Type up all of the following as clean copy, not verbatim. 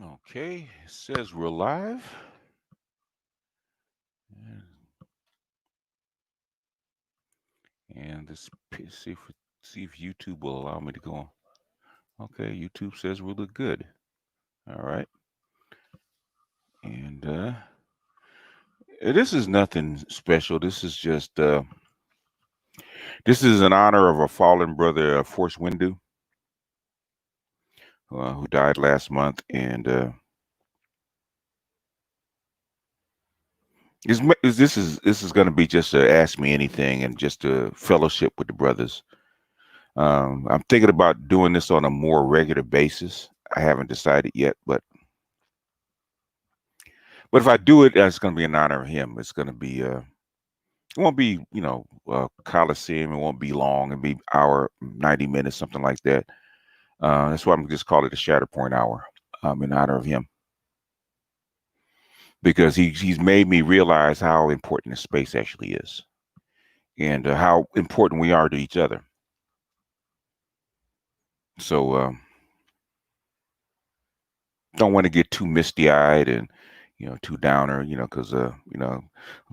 Okay, it says we're live. And see if YouTube will allow me to go on. Okay, YouTube says we look good. All right. And this is nothing special. This is in honor of our fallen brother, Force Windu, who died last month. And this is going to be just a ask me anything and just a fellowship with the brothers. I'm thinking about doing this on a more regular basis. I haven't decided yet, but if I do it, it's going to be in honor of him. It's going to be it won't be Coliseum. It won't be long. It'll be hour, 90 minutes, something like that. That's why I'm just call it a Shatterpoint Hour, in honor of him, because he's made me realize how important the space actually is, and how important we are to each other. So don't want to get too misty eyed and too downer, because we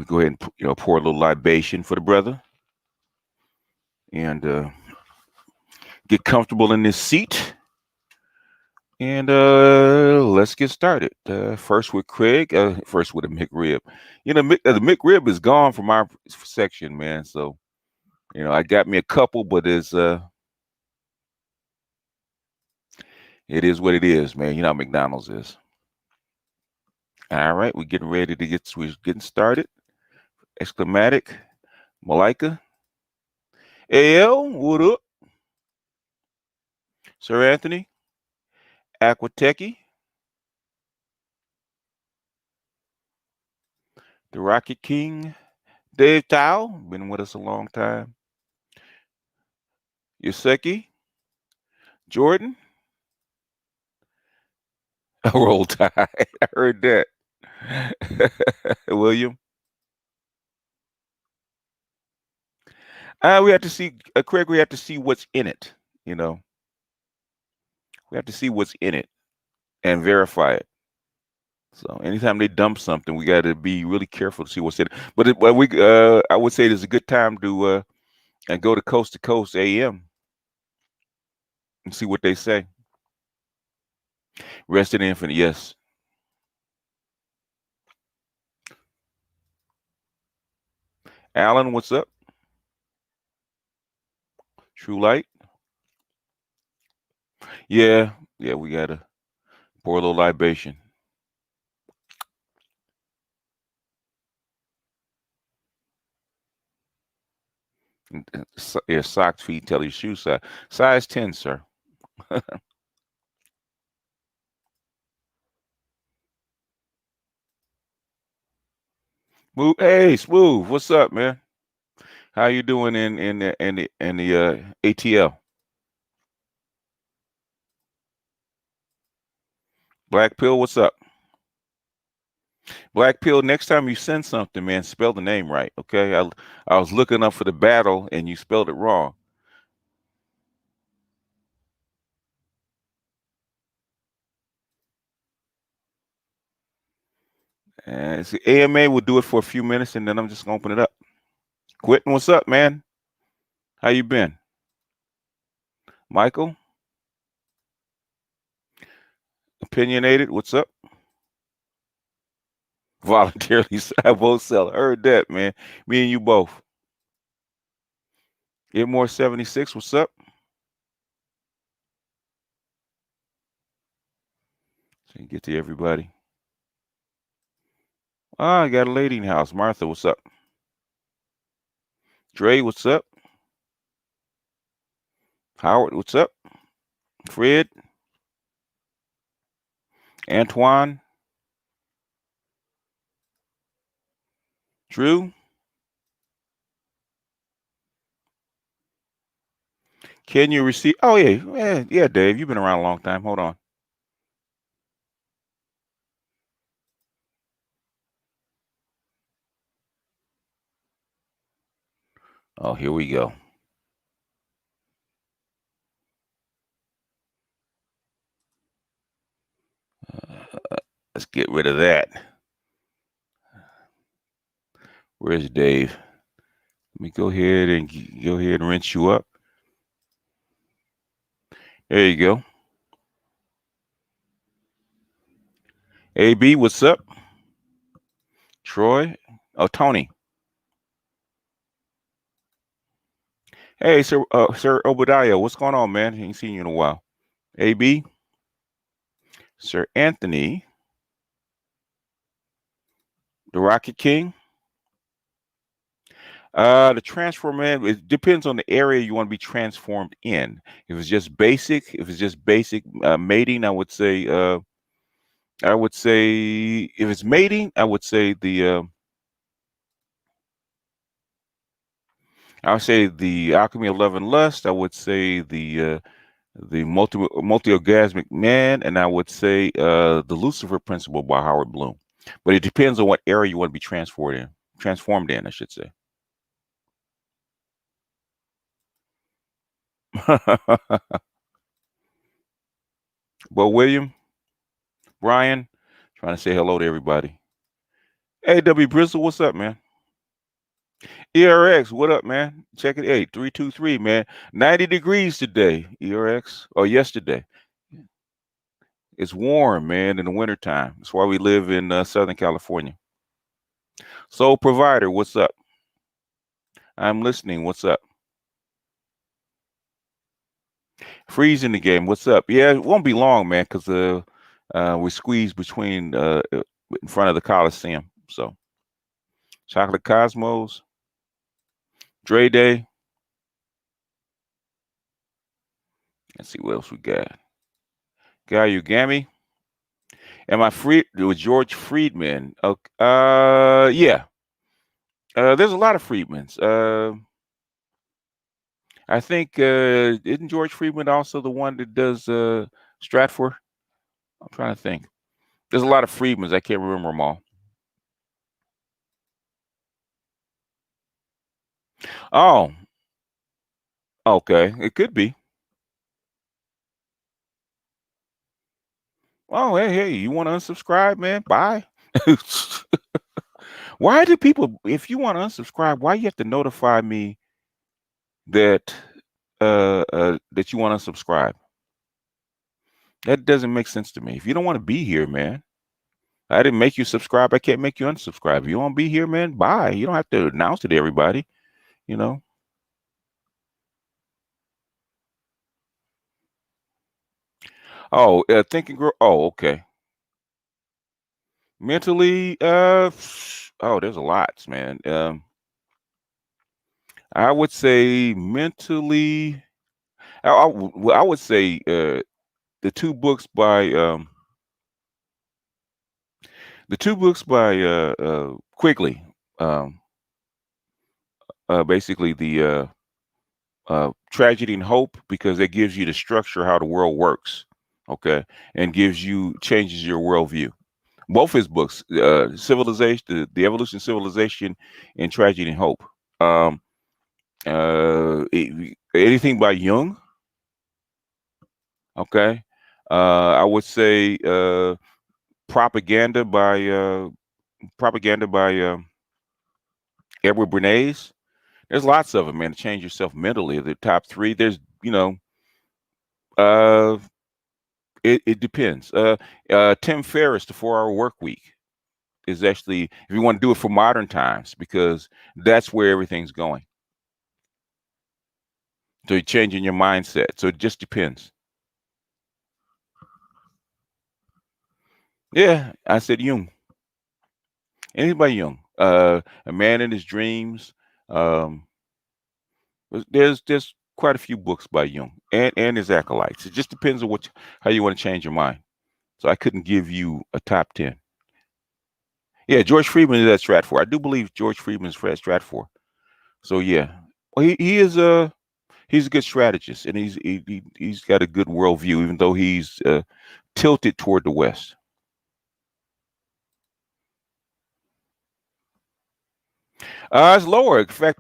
go ahead and pour a little libation for the brother and get comfortable in this seat. And let's get started. First with Craig. First with a McRib. The McRib is gone from our section, man. So I got me a couple, but it is what it is, man. You know how McDonald's is. All right, we're getting ready to we're getting started. Exclamatic, Malika, AL, what up? Sir Anthony, Aquateki, the Rocket King, Dave Tao, been with us a long time. Yoseki, Jordan, Roll Tide. I heard that. William. We have to see, Craig. We have to see what's in it. You know, we have to see what's in it and verify it. So anytime they dump something, we got to be really careful to see what's in it. I would say it's a good time to and go to Coast AM and see what they say. Rest in Infinite, yes. Alan, what's up? True Light. Yeah, yeah. We gotta pour a little libation. Yeah, socks, feet, tell your shoe size. Size 10, sir. Hey, Smooth, what's up, man? How you doing in the ATL? Black Pill, what's up? Black Pill, next time you send something, man, spell the name right, okay? I was looking up for the battle and you spelled it wrong. And see, AMA will do it for a few minutes and then I'm just gonna open it up. Quentin, what's up, man? How you been? Michael, opinionated, what's up? Voluntarily, I both sell. Heard that, man. Me and you both. Get more 76, what's up? So you get to everybody. Ah, I got a lady in the house. Martha, what's up? Dre, what's up? Howard, what's up? Fred, Antoine, Drew. Can you receive? Oh yeah, Dave. You've been around a long time. Hold on. Oh, here we go. Let's get rid of that. Where's Dave? Let me go ahead and rinse you up. There you go. AB, what's up? Troy? Oh, Tony. Hey, Sir Obadiah, what's going on, man? Ain't seen you in a while. AB, Sir Anthony, the Rocket King. The transform, man, it depends on the area you want to be transformed in. If it's just basic mating, I would say if it's mating, I would say the Alchemy of Love and Lust. I would say the multi orgasmic man, and I would say the Lucifer Principle by Howard Bloom. But it depends on what area you want to be transformed in, I should say. Well, William, Brian, trying to say hello to everybody. Hey, W Bristol, what's up, man? ERX, what up, man? Check it, 8323, man. 90 degrees today, ERX, or yesterday. It's warm, man, in the wintertime. That's why we live in Southern California. Soul Provider, what's up? I'm listening. What's up? Freezing the game. What's up? Yeah, it won't be long, man, because we squeeze between in front of the Coliseum. So, Chocolate Cosmos, Dre Day. Let's see what else we got. Guy Ugami. Am I free with George Friedman? Okay. Yeah. There's a lot of Friedmans. I think isn't George Friedman also the one that does Stratford? I'm trying to think. There's a lot of Friedmans. I can't remember them all. Oh, okay. It could be. Oh, hey, you want to unsubscribe, man? Bye. Why do people, if you want to unsubscribe, why you have to notify me that that you want to unsubscribe? That doesn't make sense to me. If you don't want to be here, man, I didn't make you subscribe. I can't make you unsubscribe. If you want to be here, man, bye. You don't have to announce it to everybody, you know. Oh, Think and Grow. Oh, okay. Mentally, oh, there's a lot, man. I would say mentally, I would say the two books by Quigley. Um, Basically Tragedy and Hope, because it gives you the structure how the world works, okay, and changes your worldview. Both his books, Civilization, the Evolution of Civilization, and Tragedy and Hope. Um, Anything by Jung, okay. I would say Propaganda by Edward Bernays. There's lots of them, man, to change yourself mentally. The top three, there's, uh, it depends. Tim Ferriss, The 4 Hour Work Week, is actually, if you want to do it for modern times, because that's where everything's going. So you're changing your mindset. So it just depends. Yeah, I said Jung. Anybody Jung. A Man in His Dreams. Um, there's quite a few books by Jung and his acolytes. It just depends on how you want to change your mind. So I couldn't give you a top 10. Yeah, George Friedman is at Stratford. I do believe George Friedman is at Stratford. So yeah, well, he's a good strategist, and he's got a good worldview, even though he's tilted toward the West. It's lower. In fact,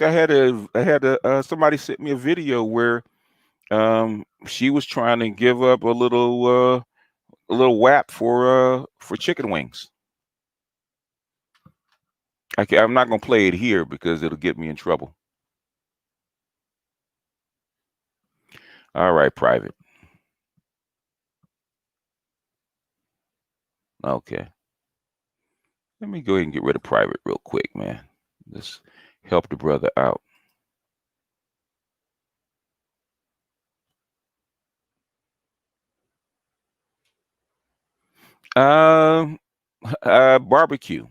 somebody sent me a video where she was trying to give up a little a little WAP for chicken wings. I'm not gonna play it here because it'll get me in trouble. All right, private. Okay. Let me go ahead and get rid of private real quick, man. Let's help the brother out. Um, barbecue.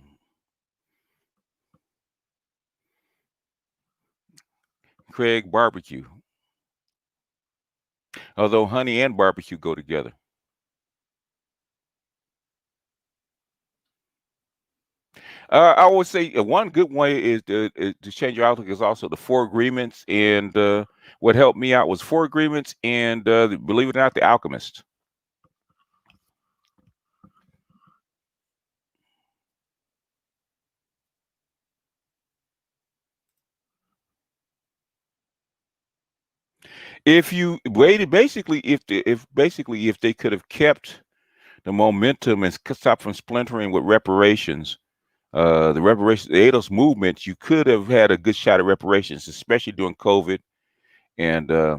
Craig barbecue. Although honey and barbecue go together. I would say one good way is to change your outlook is also the four agreements, and what helped me out was four agreements, and believe it or not, the Alchemist. If you waited, basically, if they could have kept the momentum and stopped from splintering with reparations, the ADOS movement, you could have had a good shot at reparations, especially during COVID and uh,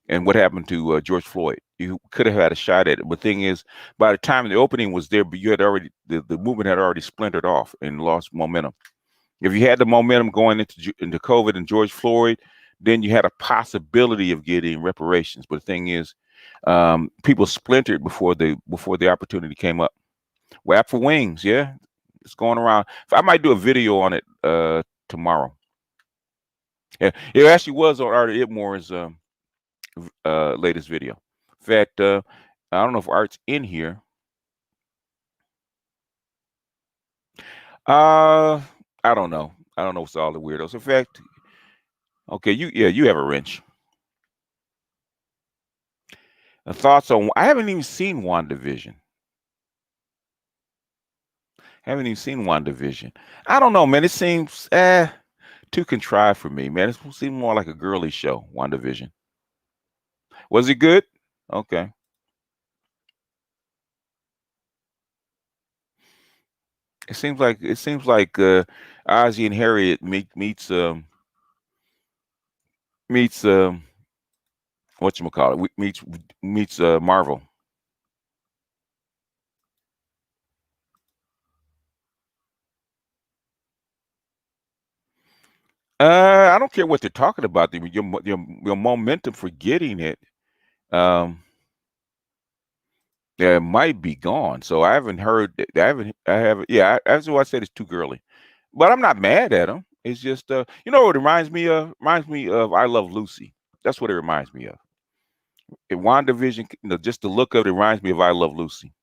and what happened to George Floyd. You could have had a shot at it. But the thing is, by the time the opening was there, but you had already the movement had already splintered off and lost momentum. If you had the momentum going into COVID and George Floyd, then you had a possibility of getting reparations. But the thing is, people splintered before the opportunity came up. Wrap for wings, yeah, it's going around. I might do a video on it tomorrow. Yeah, it actually was on Art Idmore's latest video. In fact, I don't know if Art's in here. Uh, I don't know. I don't know what's all the weirdos. In fact, okay, you have a wrench. Thoughts on? I haven't even seen WandaVision. Haven't even seen WandaVision. I don't know, man. It seems too contrived for me, man. It seems more like a girly show. WandaVision. Was it good? Okay. It seems like Ozzy and Harriet meets whatchamacallit, meets Marvel. I don't care what they're talking about. Your momentum for getting it, um, yeah, it might be gone. So I haven't heard. I haven't. Yeah, that's why I said it's too girly. But I'm not mad at them. It's just, what it reminds me of? Reminds me of I Love Lucy. That's what it reminds me of. In WandaVision, just the look of it reminds me of I Love Lucy.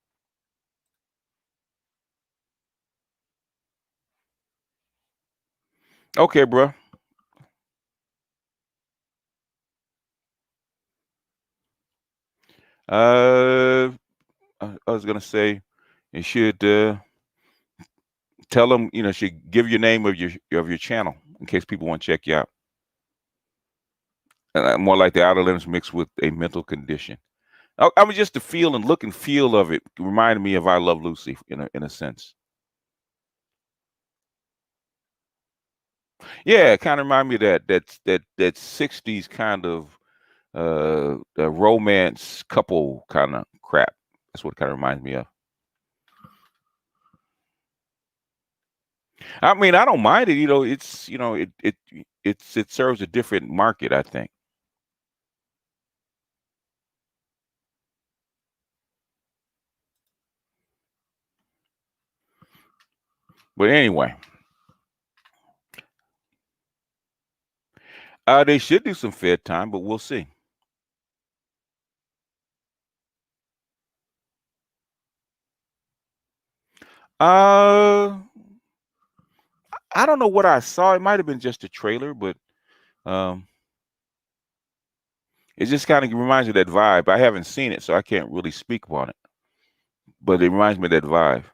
Okay, bro. Uh, I was gonna say, you should tell them, should give your name of your channel in case people want to check you out. More like the outer limbs mixed with a mental condition. I mean, just the feel and look and feel of it reminded me of I Love Lucy in a sense. Yeah, it kind of reminded me of that 60s kind of romance couple kind of crap. That's what it kind of reminds me of. I mean, I don't mind it. It's it serves a different market, I think. But anyway, they should do some Fed time, but we'll see. Uh, I don't know what I saw. It might have been just a trailer, but um, it just kind of reminds me of that vibe. I haven't seen it, so I can't really speak upon it. But it reminds me of that vibe.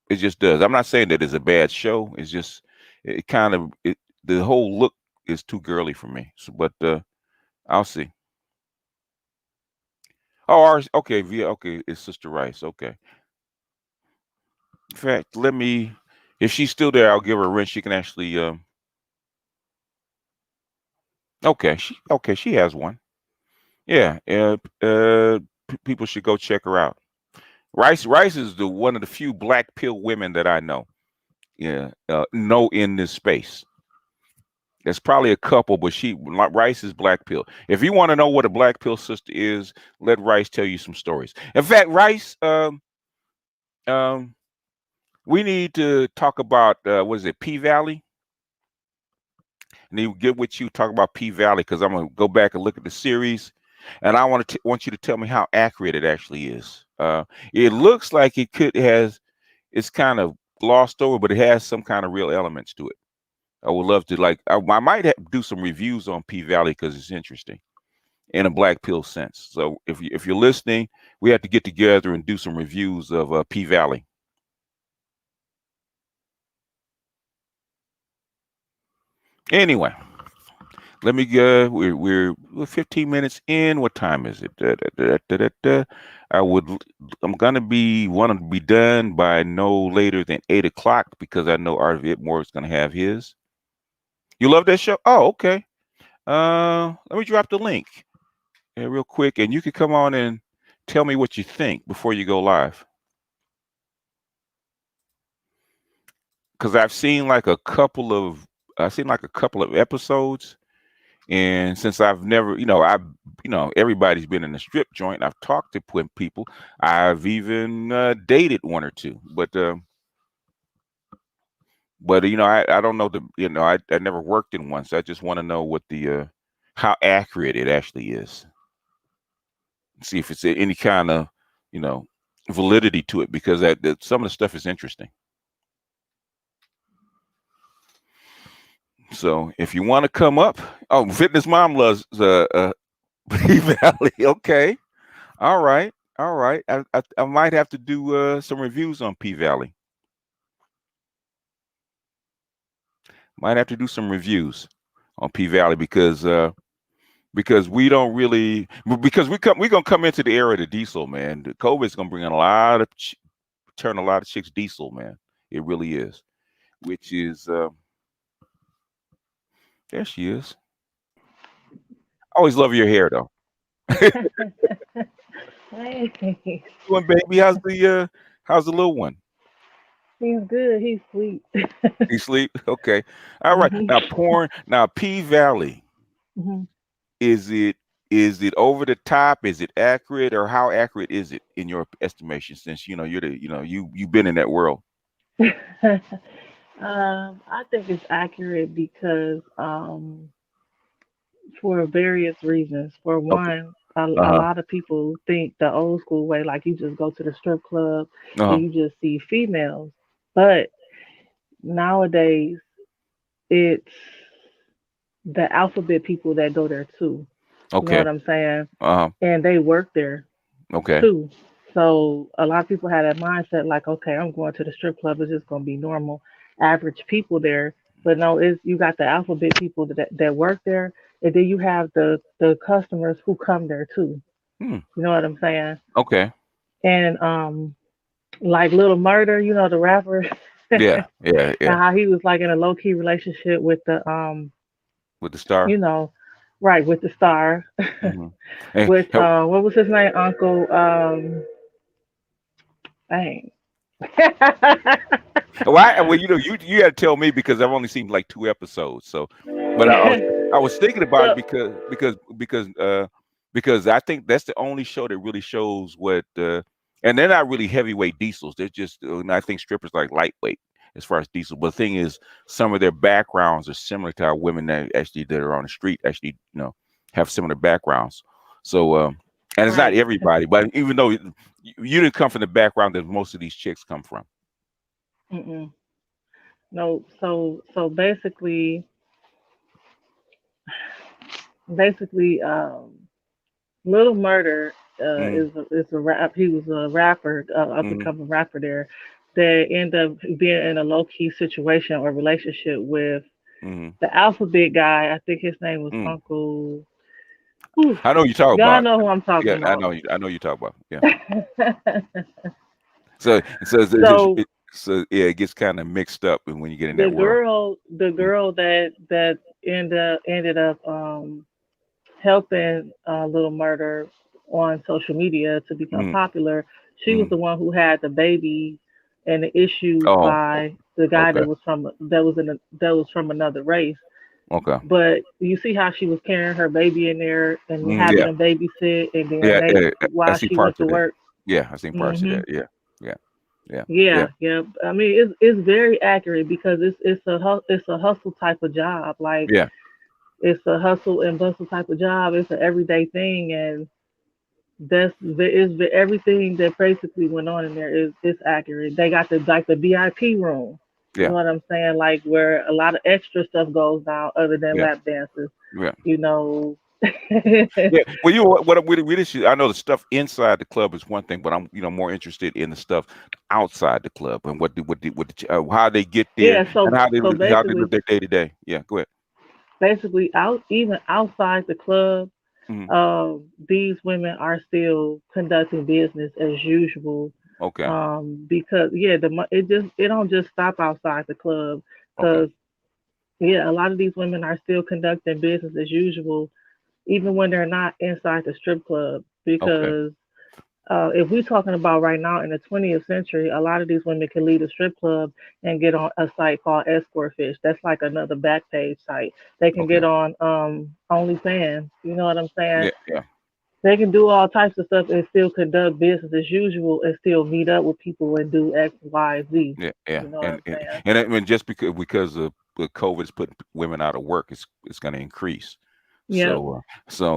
It just does. I'm not saying that it's a bad show. It's just it kind of the whole look is too girly for me. So, but I'll see. Oh, ours. Okay, via. Okay, it's Sister Rice. Okay. In fact, let me. If she's still there, I'll give her a ring. She can actually. Okay. She has one. Yeah. People should go check her out. Rice is the one of the few black pill women that I know. Yeah. Know in this space. There's probably a couple, but Rice is black pill. If you want to know what a black pill sister is, let Rice tell you some stories. In fact, Rice, um, we need to talk about what is it, P Valley? I need to get with you talk about P Valley because I'm gonna go back and look at the series, and I want you to tell me how accurate it actually is. It looks like it's kind of glossed over, but it has some kind of real elements to it. I would love to I might do some reviews on P Valley because it's interesting in a black pill sense. So if you're listening, we have to get together and do some reviews of P Valley. Anyway, let me go. We're 15 minutes in. What time is it? I would. I'm gonna be want to be done by no later than 8 o'clock because I know Art of It More is gonna have his. You love that show? Oh, okay. Let me drop the link real quick, and you can come on and tell me what you think before you go live. Because I've seen like a couple of episodes, and since I've never, everybody's been in the strip joint. I've talked to people. I've even dated one or two, but I don't know I never worked in one, so I just want to know what the how accurate it actually is. See if it's any kind of you know validity to it because some of the stuff is interesting. So if you want to come up, oh, Fitness Mom loves P Valley. Okay, all right, all right. I might have to do some reviews on P Valley. Might have to do some reviews on P Valley because we don't really because we're gonna come into the era of the diesel, man. The COVID's gonna bring in turn a lot of chicks diesel, man. It really is. Which is there she is. I always love your hair though. Hey, Doing, baby? How's the little one? he's good. He's sweet. He sleep? Okay. All right. Hmm. Now P Valley, Hmm. is it is it over the top? Is it accurate, or how accurate is it in your estimation? Since you've been in that world. I think it's accurate because for various reasons. For Okay. one, a Uh-huh. lot of people think the old school way, like you just go to the strip club and Uh-huh. you just see females. But nowadays, it's the alphabet people that go there too. You know Okay. what I'm saying? Uh-huh. And they work there Okay. too. So a lot of people have that mindset like, okay, I'm going to the strip club. It's just going to be normal, average people there. But no, it's you got the alphabet people that work there, and then you have the customers who come there too. Hmm. You know what I'm saying? Okay. And like Little Murder, you know the rapper, and Yeah. Yeah. Yeah. how he was like in a low key relationship with the With the star. you know, right with the star, Hmm. Hey, with what was his name? Uncle dang. well, you had to tell me because I've only seen like 2 episodes. So, but I was thinking about it So because I think that's the only show that really shows what. And they're not really heavyweight diesels. They're just. And I think strippers like lightweight as far as diesel. But the thing is, some of their backgrounds are similar to our women that are on the street actually have similar backgrounds. So. And it's not right. everybody, but even though you didn't come from the background that most of these chicks come from. Mm-mm. No, so basically, Little Murder Mm, is a rap. He was a rapper, up and mhm, coming rapper there, that ended up being in a low key situation or relationship with mhm, the alphabet guy. I think his name was mm. Uncle. Whew. I know you talk Y'all about. know who I'm talking Yeah, I about. know. I know you talk about. Yeah. So So so yeah, it gets kind of mixed up when you get in the that world. girl, the Mm, girl that ended up helping Little Murder on social media to become mm, popular, she was mm. the one who had the baby and the issues Oh, by the guy okay, that was from another race. okay. But you see how she was carrying her baby in there and having Yeah, them babysit, and then yeah, they yeah. I while see she went parts to of that. work. Yeah, I seen parts of Mhm. that. Yeah, yeah, yeah, yeah, Yeah, yeah. I mean, it's very accurate because it's a hustle type of job. Like yeah, it's a hustle and bustle type of job. It's an everyday thing, and everything that basically went on in there is accurate. They got the VIP room. You yeah, know what I'm saying? Like where a lot of extra stuff goes down other than yeah, lap dances. yeah. You know. Yeah. Well, what we just I know the stuff inside the club is one thing, but I'm more interested in the stuff outside the club and how they get there Yeah. and So how they live their day to day. Yeah, go ahead. basically out even outside the club, Hmm. these women are still conducting business as usual. Okay, Because yeah, it don't just stop outside the club. okay, Because yeah, a lot of these women are still conducting business as usual, even when they're not inside the strip club. okay, Because if we're talking about right now in the 20th century, a lot of these women can leave a strip club and get on a site called Escort Fish. That's like another back page site. They can okay. get on OnlyFans. You know what I'm saying? Yeah, yeah, They can do all types of stuff and still conduct business as usual and still meet up with people and do X, Y, Z. yeah, yeah. You know what And I'm saying? I mean, just because of the COVID is putting women out of work, it's going to increase. Yep. So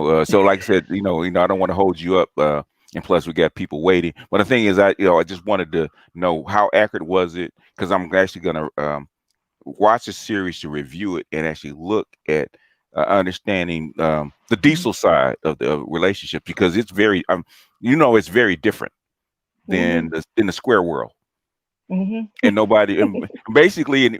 like I said, I don't want to hold you up. And plus, we got people waiting. But the thing is, I just wanted to know how accurate was it, because I'm actually gonna watch a series to review it and actually look at understanding the Mhm. diesel side of the relationship, because it's very, it's very different Mhm. than in the square world. Mhm. And nobody, and basically,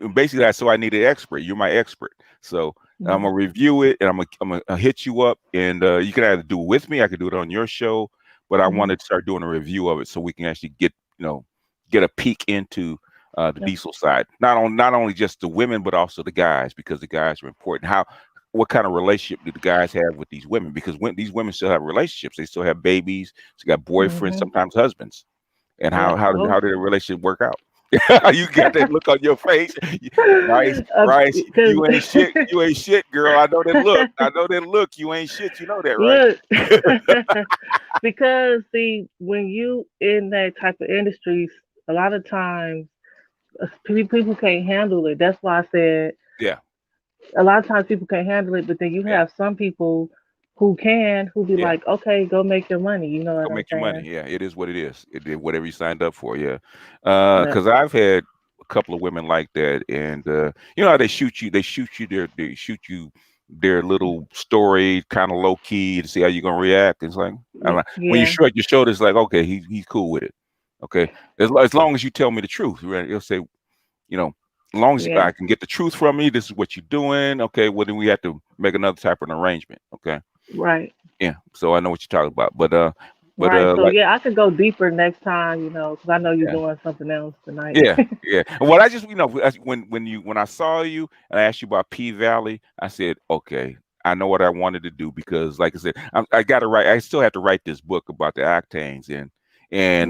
so I need an expert. You're my expert, so I'm Mhm. gonna review it, and I'm gonna hit you up, and you can either do it with me. I could do it on your show, but I Mhm. wanted to start doing a review of it so we can actually get a peek into the Yep. diesel side, not only just the women but also the guys, because the guys are important. What kind of relationship do the guys have with these women? Because when these women still have relationships, they still have babies, they got boyfriends, Mhm. sometimes husbands, and how Yep. how did Oh. how did the relationship work out? You got that look on your face. Bryce, Bryce, Because you ain't shit. You ain't shit, girl. I know that look. I know that look. You ain't shit. You know that, right? look, because see, when you in that type of industry, a lot of times people can't handle it. That's why I said Yeah, a lot of times people can't handle it, but then you yeah, have some people who be yeah. like, okay, go make your money. You know Go what I'm make your money. saying? Yeah, it is what it is. It did whatever you signed up for. Yeah, Yeah. because I've had a couple of women like that, and you know how they shoot you. They shoot you their little story, kind of low key, to see how you're gonna react. It's like, when you Yeah. shrug your shoulders, like, okay, he's cool with it. Okay, as long as you tell me the truth, right? He'll say, you know, as long as Yeah. I can get the truth from me, this is what you're doing. Okay, well then we have to make another type of an arrangement. Okay, Right. yeah. So I know what you're talking about, Right. So like, yeah, I could go deeper next time, because I know you're yeah. doing something else tonight. Yeah, yeah. And what I just, when I saw you and I asked you about P Valley, I said, okay, I know what I wanted to do, because, like I said, I got to write. I still have to write this book about the octanes, and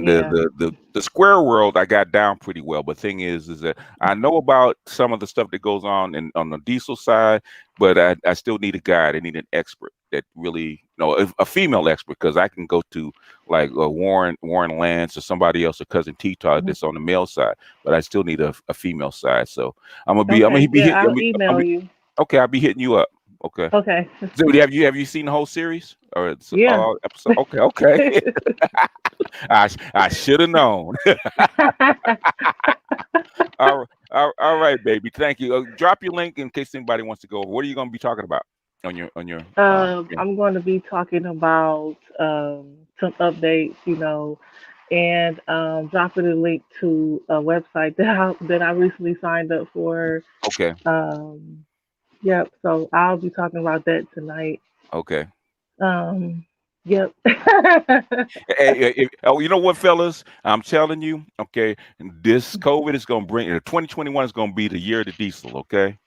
Yeah. the square world I got down pretty well. But thing is that I know about some of the stuff that goes on on the diesel side, but I still need a guide. I need an expert that really, a female expert, because I can go to like Warren Lance or somebody else, or cousin T-Todd, Mhm. that's on the male side, but I still need a female side. So I'm gonna Okay. be Yeah, hit. I'll email you. Okay, I'll be hitting you up. Okay. Okay. So have you seen the whole series or it's Yeah. all episode? Okay, okay. I should have known. All right, baby. Thank you. Drop your link in case anybody wants to go over. What are you going to be talking about on your yeah. I'm going to be talking about some updates, and dropping a link to a website that I recently signed up for. Okay. Um, yep. So I'll be talking about that tonight. Okay. Yep. Oh, you know what, fellas? I'm telling you, okay, this COVID is going to bring 2021 is going to be the year of the diesel, okay?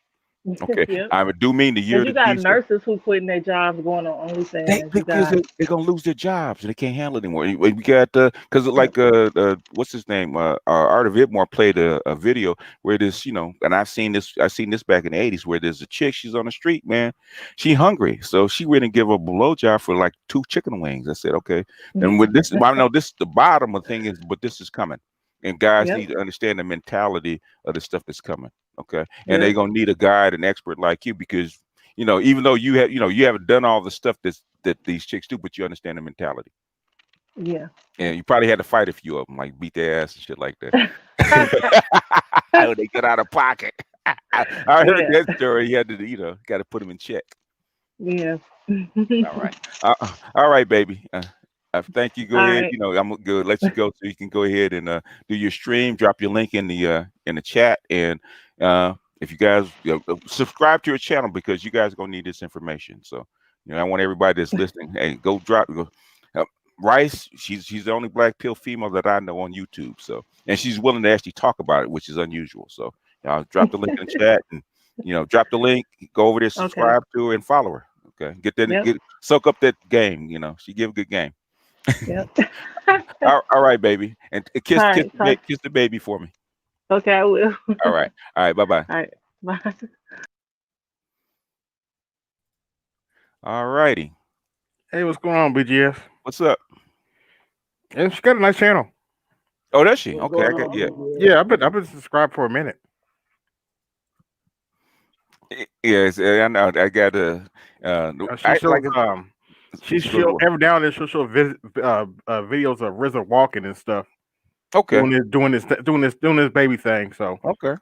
Okay. Yep. I do mean the year Because of you the got diesel. nurses who quitting their jobs going on They OnlyFans. You because got they're gonna lose their jobs and they can't handle it anymore. We got because yep. like what's his name Art of Vidmore played a video where this and I've seen this back in the 80s where there's a chick, she's on the street, man, she hungry, so she went and give a blowjob for like 2 chicken wings. I said, okay, and with this I know this the bottom of the thing is, but this is coming, and guys Yep. need to understand the mentality of the stuff that's coming. Okay, and they're Yep. gonna need a guide, an expert like you, because even though you haven't done all the stuff that these chicks do, but you understand the mentality. Yeah. And you probably had to fight a few of them, like beat their ass and shit like that. When they get out of pocket. I heard Yeah. that story. You had to, got to put them in check. Yeah. All right. All right, baby. Thank you. Go All ahead. right. I'm gonna let you go so you can go ahead and do your stream. Drop your link in the chat, and if you guys subscribe to your channel because you guys are gonna need this information. So I want everybody that's listening. Hey, go. Uh, Rice, she's the only black pill female that I know on YouTube. So, and she's willing to actually talk about it, which is unusual. So, drop the link in the chat, and drop the link. Go over there, Okay. subscribe to her, and follow her. Okay, Yep. soak up that game. She give a good game. Yep. All right, baby, and All right. Talk. kiss the baby for me. Okay, I will. All right, bye bye. All right. Bye. All righty, Hey, what's going on, BGS? what's up? And she got a nice channel. Oh, does she? What's Okay, I going got on, yeah. Yeah, I've been subscribed for a minute. Yes, I know. I got She I shows like she'll every now and then she'll show videos of RZA walking and stuff, okay, doing this baby thing. So okay.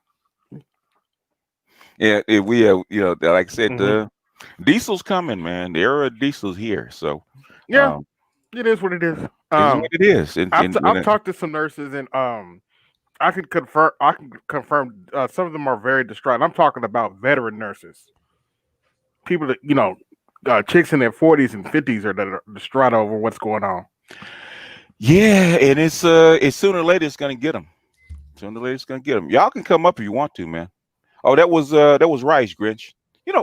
Yeah, we like I said, hmm diesel's coming, man. The era of diesel's here. So, yeah, um, it is what it is. it is what it is. I've talked to some nurses and I can confirm some of them are very distraught. I'm talking about veteran nurses, people that chicks in their 40s and 50s that are distraught over what's going on. yeah, and it's sooner or later it's gonna get them. Sooner or later it's gonna get them. Y'all can come up if you want to, man. Oh, that was Rice Grinch.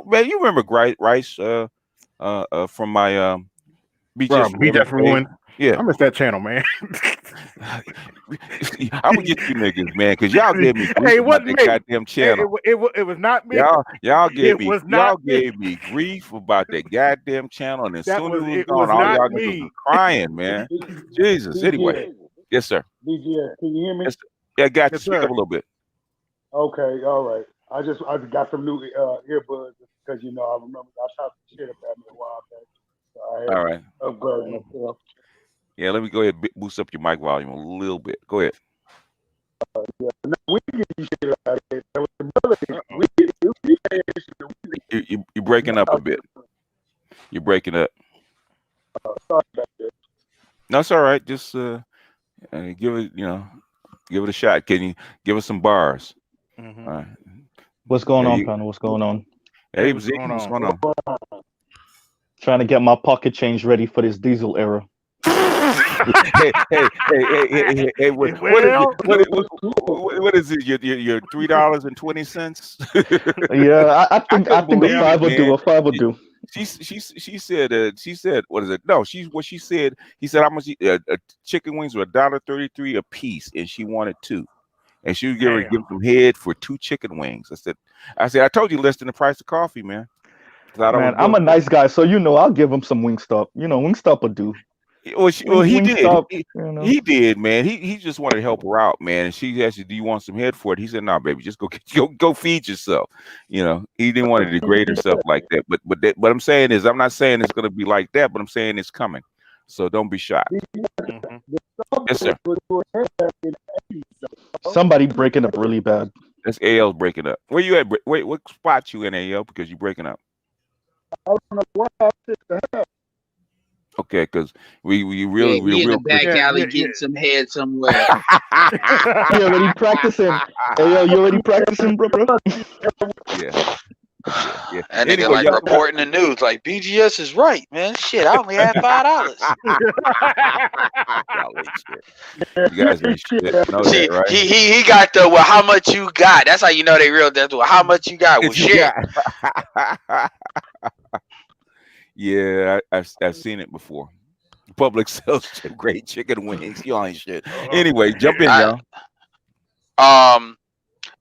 Man, you remember Rice from my Be Bro, Just be Ruined just page? ruined. Yeah. I miss that channel, man. I'm gonna get you niggas, man, because y'all gave me grief Hey, it about wasn't that me. goddamn channel. It was not me. Y'all gave It me was not me. grief about that goddamn channel, and as soon as it was It gone, was all not y'all niggas was me. crying, man. Jesus. Anyway, BGS, yes, sir. BGS, can you hear me? Yes, sir. Yeah, I got you. Yes, Speak up sir. a little bit. Okay, all right. I just got some new earbuds because I remember I shot some shit up at me a while back, so I had All to right. upgrade myself. Yeah, let me go ahead and boost up your mic volume a little bit. Go ahead. Now, we get you shit out of it. There was the brother. Uh-oh. You're breaking up a bit. You're breaking up. Sorry about that. No, it's all right. Just give it, give it a shot. Can you give us some bars? Mhm. All right. What's going Yeah, on, panel? What's going on? hey, Hey, what's Zeke, going what's on? going on? Trying to get my pocket change ready for this diesel era. Hey, what is Well, it? What is it? Your $3.20? Yeah, I I think couldn't a believe it, five would do. man. A five would do. She said what is it? No, she said, he said how much chicken wings were $1.33 a piece, and she wanted two, and she was going to damn. give some head for 2 chicken wings. I said I told you less than the price of coffee, man. Thought I was Man, I'm good. a nice guy, so I'll give him some Wingstop. Wingstop would do. Well, he did. Wingstop. He did, man. He just wanted to help her out, man. And she asked, "Do you want some head for it?" He said, "No, baby, just go feed yourself." He didn't want to degrade herself like that. But what I'm saying is, I'm not saying it's going to be like that, but I'm saying it's coming. So don't be shocked. Mhm. Yes, sir. Somebody breaking up really bad. That's AL's breaking up. Where you at? Wait, what spot you in, AL? Because you're breaking up. Okay, because we Yeah, really he in the real quick. back Yeah, alley yeah, getting some head somewhere. You already practicing. Hey, yo, you already practicing, bro? Yeah. Yeah. That nigga Anyway, like y'all, reporting the news, like BGS is right, man. Shit, I only had $5. y'all ain't shit. You guys ain't shit. Know that, See, right? he got the well, how much you got? That's how you know they real. That's well, how much you got? Well, If you shit. got, yeah, I've seen it before. Public sells great chicken wings. Y'all ain't shit. Anyway, jump in, y'all.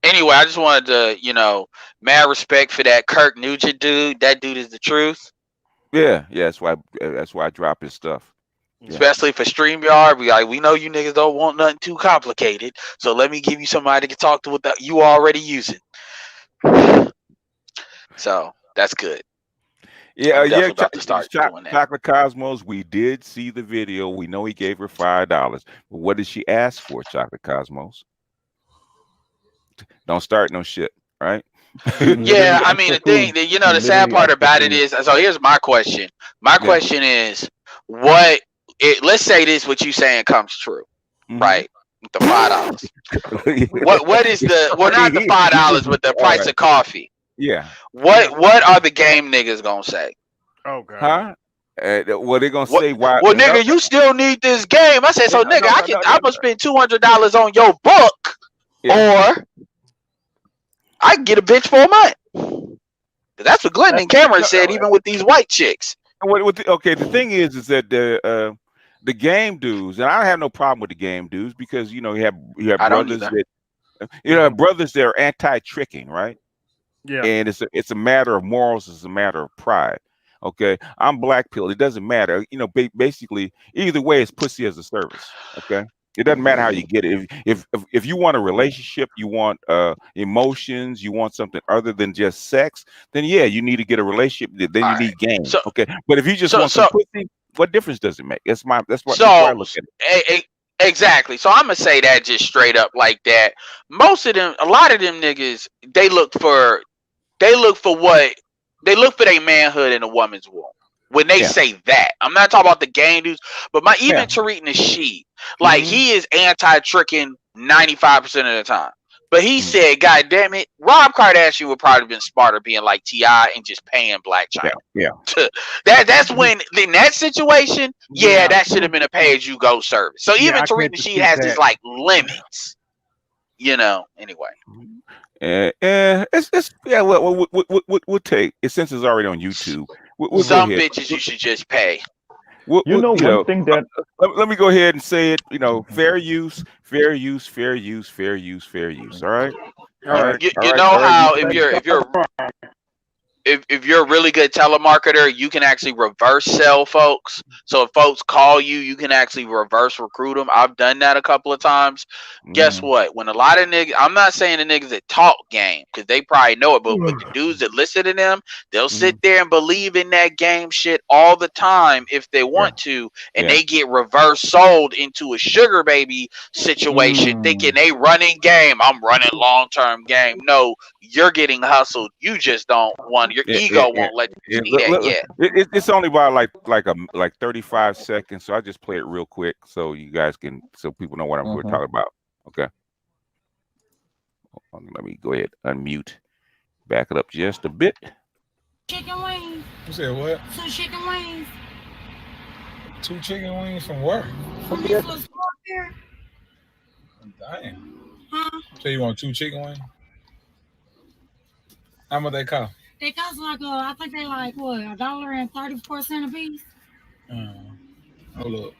Anyway, I just wanted to, mad respect for that Kirk Nugent dude. That dude is the truth. Yeah. That's why I drop his stuff. Yeah. Especially for StreamYard, we know you niggas don't want nothing too complicated. So let me give you somebody to talk to without you already using. So that's good. Yeah, I'm definitely about to start doing that. Chocolate Cosmos, we did see the video. We know he gave her $5. But what did she ask for, Chocolate Cosmos? Don't start no shit, right? Yeah, I mean the thing, the sad part about it is. So here's my question. My question is, let's say this, what you saying comes true, right? With the $5. What is the not the $5, but the price of coffee? Yeah. What are the game niggas gonna say? Oh god. Huh? What they gonna say? Why? Well, nigga, you still need this game. I said, so nigga, I'm gonna spend $200 on your book, or I can get a bitch for a month. That's what Glenn and Cameron said, even with these white chicks. The thing is that the game dudes, and I have no problem with the game dudes because you have brothers that brothers that are anti-tricking, right? Yeah. And it's a matter of morals, it's a matter of pride. Okay, I'm black pill. It doesn't matter. Basically, either way, it's pussy as a service. Okay, it doesn't matter how you get it. If you want a relationship, you want emotions, you want something other than just sex, then yeah, you need to get a relationship. Then you need game. Okay, but if you just want some pussy, what difference does it make? That's why I look at it. Exactly. So I'm gonna say that just straight up like that. A lot of them niggas, they look for their manhood in a woman's womb. When they say that, I'm not talking about the game dudes, but even Tariq Nasheed, like he is anti-tricking 95% of the time. But he said, God damn it, Rob Kardashian would probably have been smarter being like T.I. and just paying Black China. Yeah. That's when, in that situation, that should have been a pay-as-you-go service. So even Tariq Nasheed has these like limits. Anyway. We'll take it since it's already on YouTube. Some bitches you should just pay. One thing that let me go ahead and say it. Fair use, fair use, fair use, fair use, fair use. All right. How if you're a really good telemarketer, you can actually reverse sell folks. So if folks call you, you can actually reverse recruit them. I've done that a couple of times. Guess what? When a lot of niggas, I'm not saying the niggas that talk game because they probably know it, but the dudes that listen to them, they'll sit there and believe in that game shit all the time if they want to, and they get reverse sold into a sugar baby situation, thinking they running game. I'm running long term game. No, you're getting hustled. You just don't want. Your ego won't let you see that yet. It's only about like 35 seconds, so I just play it real quick so you guys so people know what we're talking about. Okay. Let me go ahead unmute, back it up just a bit. Chicken wings. You said what? 2 chicken wings. 2 chicken wings from where? From this little store here. Damn. Huh? So you want 2 chicken wings? How much they cost? They cost like I think they like what, $1.34 a piece. Hold up.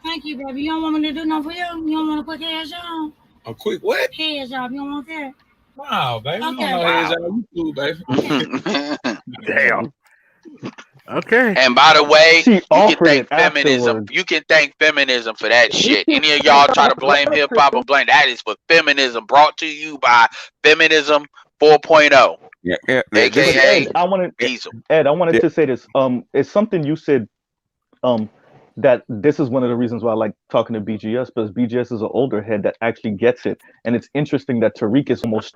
Thank you, baby. You don't want me to do no for you? You don't want to put cash on? A quick what? Cash job. You don't want that? Wow, baby. Okay. You baby. Damn. Okay. And by the way, She you can offered thank it feminism. afterwards. You can thank feminism for that shit. Any of y'all try to blame hip hop or blame that is for feminism, brought to you by Feminism 4.0. Yeah. AKA Ed, I wanted Diesel. to say this. It's something you said. That this is one of the reasons why I like talking to BGS, because BGS is an older head that actually gets it. And it's interesting that Tariq is almost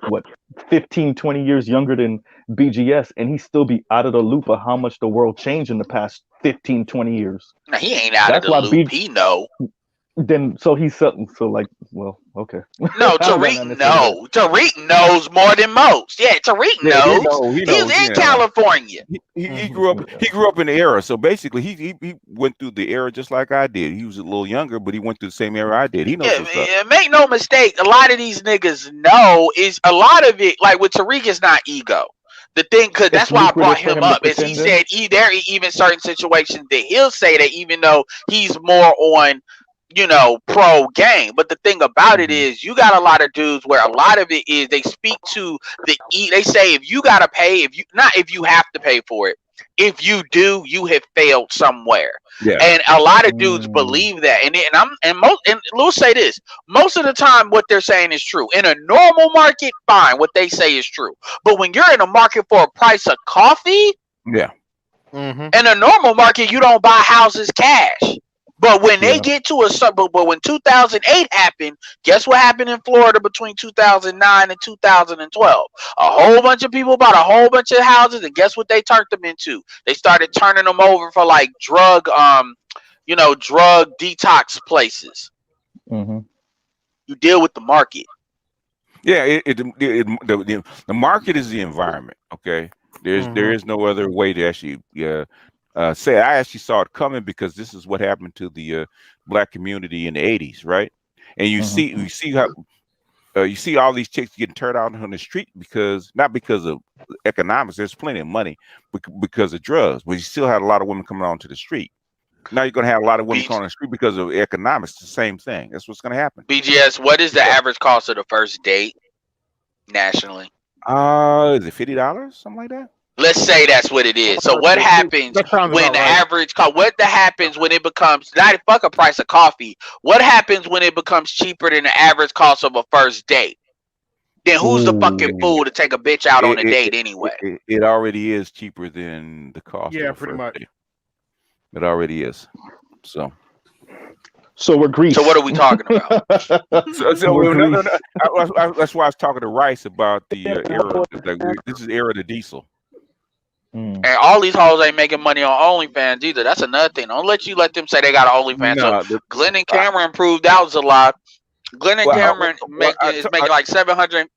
15, 20 years younger than BGS, and he still be out of the loop of how much the world changed in the past 15, 20 years. Now, he ain't out of the loop. He know. Then so he's something. So like, well, okay. No, I don't got Tariq nothing to say to that. Tariq knows more than most. Yeah, Tariq Yeah, knows. he He's knows. in California. He grew up. Yeah. He grew up in the era. So basically, he went through the era just like I did. He was a little younger, but he went through the same era I did. He knows what's up. Yeah, make no mistake. A lot of these niggas know is a lot of it. Like with Tariq, it's not ego. The thing, cause It's that's why I brought lucrative for him him to up. Is he pretend then? said there are even certain situations that he'll say that even though he's more on, pro game. But the thing about it is, you got a lot of dudes where a lot of it is they speak to they say if you gotta pay, if you have to pay for it, if you do, you have failed somewhere. Yeah. And a lot of dudes believe that. And we'll say this, most of the time what they're saying is true. In a normal market, fine, what they say is true. But when you're in a market for a price of coffee, Yeah. in a normal market, you don't buy houses cash. But when they get to but when 2008 happened, guess what happened in Florida between 2009 and 2012? A whole bunch of people bought a whole bunch of houses, and guess what they turned them into? They started turning them over for like drug detox places. You deal with the market. Yeah, the market is the environment. Okay, there is no other way to actually say. I actually saw it coming because this is what happened to the black community in the '80s, right? And you see how you see all these chicks getting turned out on the street not because of economics. There's plenty of money, because of drugs. But you still had a lot of women coming onto the street. Now you're going to have a lot of women coming on the street because of economics. The same thing. That's what's going to happen. BGS, what is the average cost of the first date nationally? Is it $50? Something like that? Let's say that's what it is. So what happens when average cost? What happens when it becomes not fuck a price of coffee? What happens when it becomes cheaper than the average cost of a first date? Then who's the fucking fool to take a bitch out on a date anyway? It already is cheaper than the cost. Yeah, of pretty much. Date. It already is. So we're Greece. So what are we talking about? That's why I was talking to Rice about the era. This is era of the diesel. And all these hoes ain't making money on OnlyFans either. That's another thing. Don't let them say they got an OnlyFans. So Glenn and Cameron proved that was a lie. Glenn and Cameron is making like 700.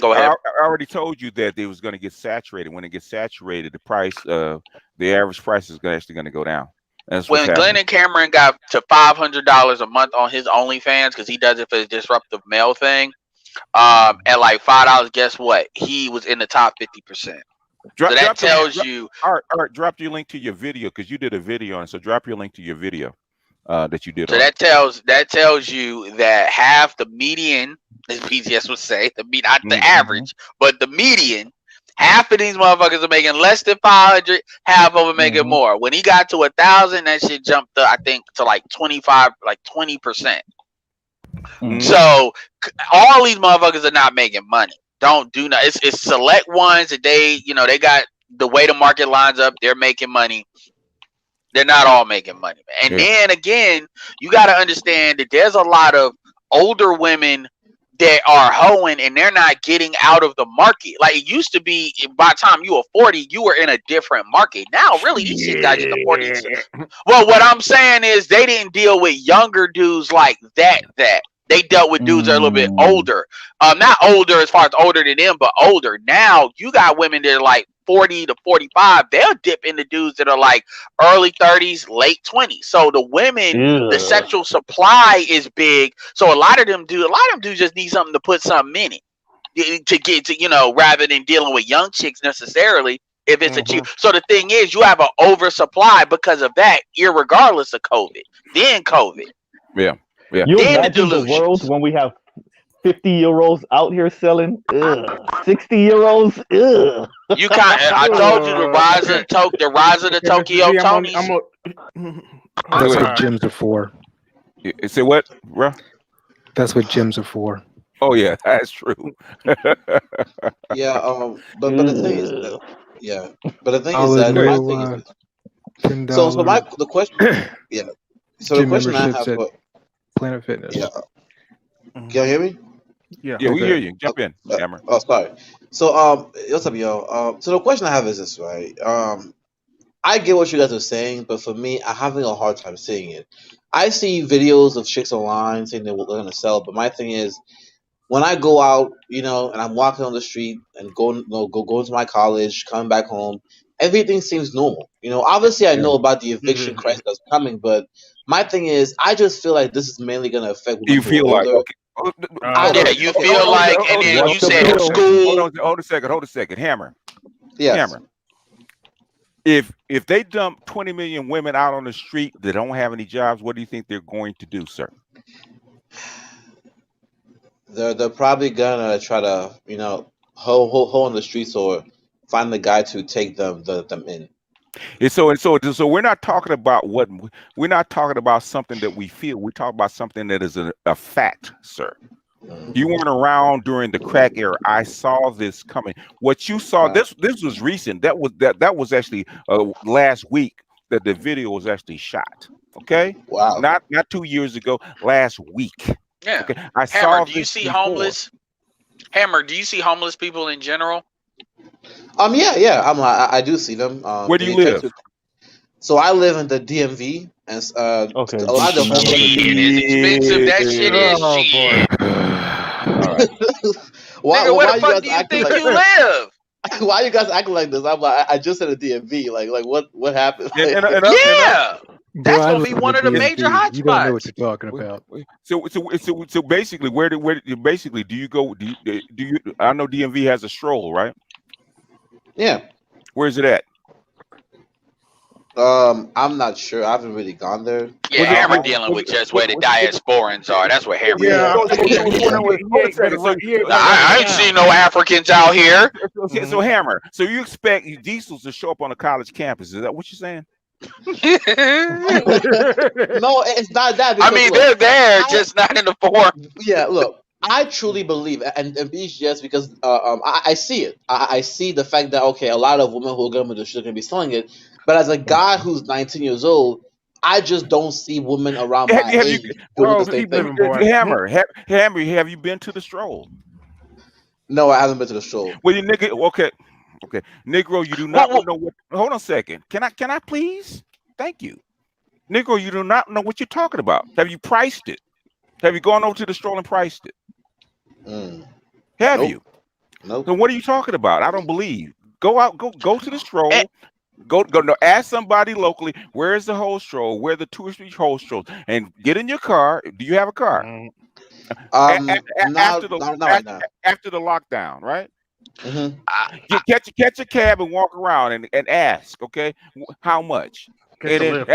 Go ahead. I already told you that it was going to get saturated. When it gets saturated, the price, the average price is actually going to go down. That's when Glenn and Cameron got to $500 a month on his OnlyFans, because he does it for his disruptive mail thing, at like $5, guess what? He was in the top 50%. So that tells you. All right, drop your link to your video, because you did a video, and so drop your link to your video that you did. So that tells you that half the median, as BGS would say, not the average, but the median. Half of these motherfuckers are making less than 500. Half of them making more. When he got to 1,000, that shit jumped to, I think, to like 25, like 20%. So all these motherfuckers are not making money. Don't do not. It's select ones that they got the way the market lines up. They're making money. They're not all making money. And then again, you got to understand that there's a lot of older women that are hoeing and they're not getting out of the market. Like it used to be, by the time you were 40, you were in a different market. Now, really, these shit guys get to 40. Well, what I'm saying is they didn't deal with younger dudes like that. They dealt with dudes that are a little bit older. Not older as far as older than them, but older. Now, you got women that are like 40 to 45. They'll dip into dudes that are like early 30s, late 20s. So the women, the sexual supply is big. So a lot of them dudes just need something to put something in it to get to, rather than dealing with young chicks necessarily. If it's a cheap. So the thing is, you have an oversupply because of that, irregardless of COVID. Then COVID. Yeah. You imagine the world when we have 50-year-olds out here selling 60-year-olds. You I told you the rise of the Tokyo Tonys. That's what gyms are for. Say what, bro? That's what gyms are for. Oh yeah, that's true. Yeah, but the thing is that my thing is so the question So the question I have for Planet Fitness. Yeah. Can you hear me? Yeah, we hear you. Jump in, Cameron. Oh, sorry. So what's up, y'all? So the question I have is this, right? I get what you guys are saying, but for me, I'm having a hard time seeing it. I see videos of chicks online saying they're going to sell, but my thing is, when I go out, and I'm walking on the street and going to my college, coming back home, everything seems normal. Obviously I know about the eviction crisis that's coming, but my thing is, I just feel like this is mainly going to affect women You who feel are like older. I Yeah, don't. you Okay. feel like, and then What's you the said bill? school. Hold a second. Hammer. Yes. Hammer. If they dump 20 million women out on the street that don't have any jobs, what do you think they're going to do, sir? They're probably gonna try to hoe on the streets or find the guy to take them in. And so we're not talking about we're not talking about something that we feel. We talk about something that is a fact, sir. You weren't around during the crack era. I saw this coming. What you saw, this was recent. That was actually last week that the video was actually shot. Okay, wow, not 2 years ago. Last week. Yeah. Okay, I Hammer, saw. do you this see before. homeless? Hammer, do you see homeless people in general? Yeah. I do see them. Where do you live? So I live in the DMV, and Okay, a lot of the homeless. Shit is expensive. That shit is shit. Why, Nigga, where why the you fuck guys do you acting think like? you live? Why you guys acting like this? I just said a DMV. Like what happened? Yeah, Bro, that's I gonna live be in one of the major DMV. You don't know what hotspots. you're talking about. So basically, where basically do you go? Do you? I know DMV has a stroll, right? Yeah. Where's it at? I'm not sure. I haven't really gone there. Yeah, Hammer dealing with just where the diasporans are. That's where Hammer. Yeah. I ain't seen no Africans out here. So Hammer. So you expect diesels to show up on a college campus? Is that what you're saying? No, it's not that. I mean, they're there, just not in the form. Yeah, look, I truly believe, and BGS, because I see it. I see the fact that, okay, a lot of women who are going to the street are going to be selling it. But as a guy who's 19 years old, I just don't see women around my age doing the same thing. Hammer, have you been to the stroll? No, I haven't been to the stroll. Well, you nigga, okay, Negro, you do not know what. Hold on a second. Can I please? Thank you, Negro. You do not know what you're talking about. Have you priced it? Have you gone over to the stroll and priced it? Have you? Nope. Then what are you talking about? I don't believe. Go out. Go to the stroll. Go. No, ask somebody locally. Where is the whole stroll? Where are the 2 or 3 whole strolls? And get in your car. Do you have a car? After the lockdown, right? Catch a cab and walk around and ask. Okay, how much? And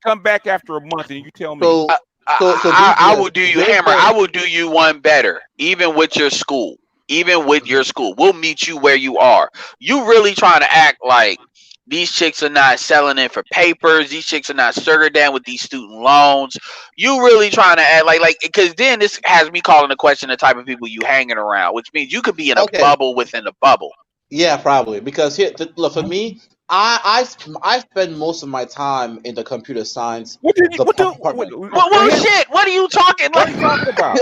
come back after a month and you tell me. I will do you, Hammer. I will do you one better. Even with your school, we'll meet you where you are. You really trying to act like these chicks are not selling it for papers. These chicks are not sugar down with these student loans. You really trying to act like because then this has me calling the question the type of people you hanging around, which means you could be in a bubble within a bubble. Yeah, probably, because here, look, for me, I spend most of my time in the computer science. Shit! What are you talking? What are you talking about?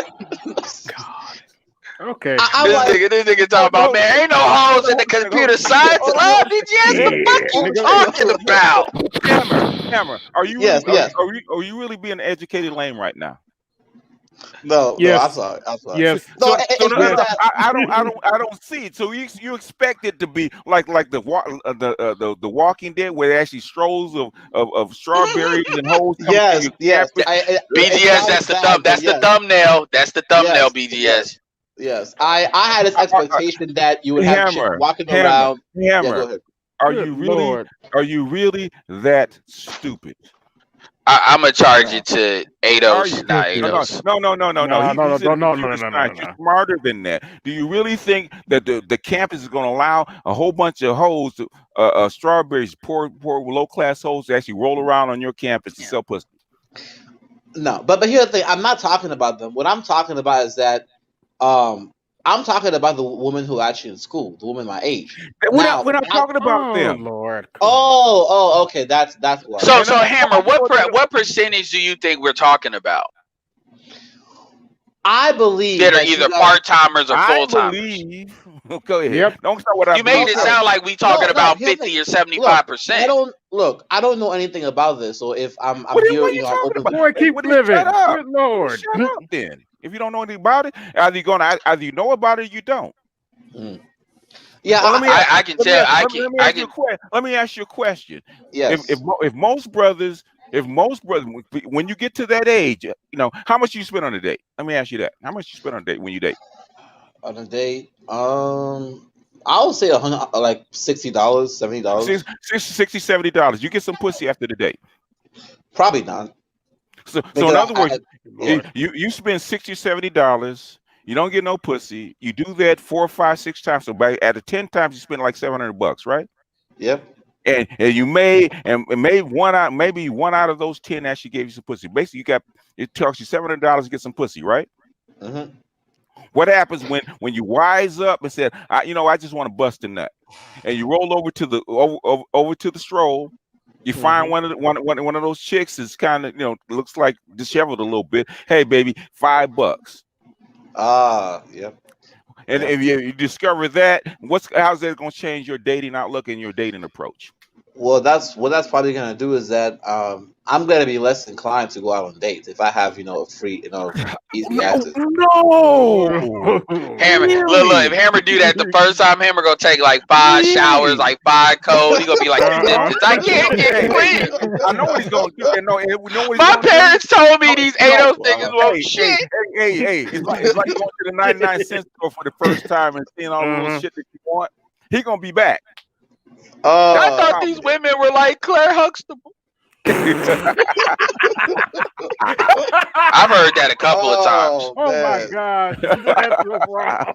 God. Okay. This nigga talking about, man, ain't no hoes in the computer science lab. Did you ask the fuck you talking about? Hammer, are you are you really being an educated lame right now? No, yes. No, I'm sorry. Yes. I don't see it. So you expect it to be like the Walking Dead, where it actually strolls of strawberries and hoes. Yes. BGS, that's the thumbnail. That's the thumbnail, BGS. Yes, I had this expectation that you would have chicks walking around. Hammer, go ahead. Are you really that stupid? I'm gonna charge it to 8-0, not 8-0. No. You're smarter than that. Do you really think that the campus is going to allow a whole bunch of hoes, strawberries, poor low class hoes, to actually roll around on your campus to sell pussy? No, but here's the thing. I'm not talking about them. What I'm talking about is that I'm talking about the woman who are actually in school, the woman my age. We're not talking about them. Lord. Oh, okay. That's what. So Hammer, what percentage do you think we're talking about? I believe that are either part timers or full timers. I believe Go ahead. Yep. Don't start what I You made believe. it Okay. sound like we talking No, about here's the 50 thing. or Look, 75%. I don't know anything about this. So if I'm What here, are you you know, I'm talking open. about? Boy, keep What do you shut living. up? Good Lord. Shut up then. If you don't know anything about it, either you know about it or you don't. Mm. Yeah, Well, I can tell. let me ask you a question. yes. If most brothers, when you get to that age, how much you spend on a date? Let me ask you that. How much you spend on a date when you date? On a date, I would say $100, like $60, $70. $60, $70. You get some pussy after the date. Probably not. So Because in other words, yeah, you spend $60, $70. You don't get no pussy. You do that 4, 5, 6 times. So out of 10 times, you spend like $700, right? yep. And you made maybe one out of those 10 actually gave you some pussy. Basically, it costs you $700 to get some pussy, right? Hmm. What happens when you wise up and said, I just want to bust a nut, and you roll over to the stroll, you find one of those chicks is kind of looks like disheveled a little bit. Hey, baby, $5. Yep. And Yep. if you discover that, how's that going to change your dating outlook and your dating approach? Well, that's probably gonna do is that I'm gonna be less inclined to go out on dates if I have a free easy access. No, Hammer, look, really? if Hammer do that the first time, Hammer gonna take like 5 showers, Really? like 5 cold. He gonna be like, since I can't get Hey, clean. I know what he's going to do. And we know what he's My going to do. parents told me these No, 80 niggas won't shit. hey, it's like going to the 99-cent store for the first time and seeing all the little shit that you want. He gonna be back. I thought these women were like Claire Huxtable. I've heard that a couple of times. Oh my God, that's what's wrong.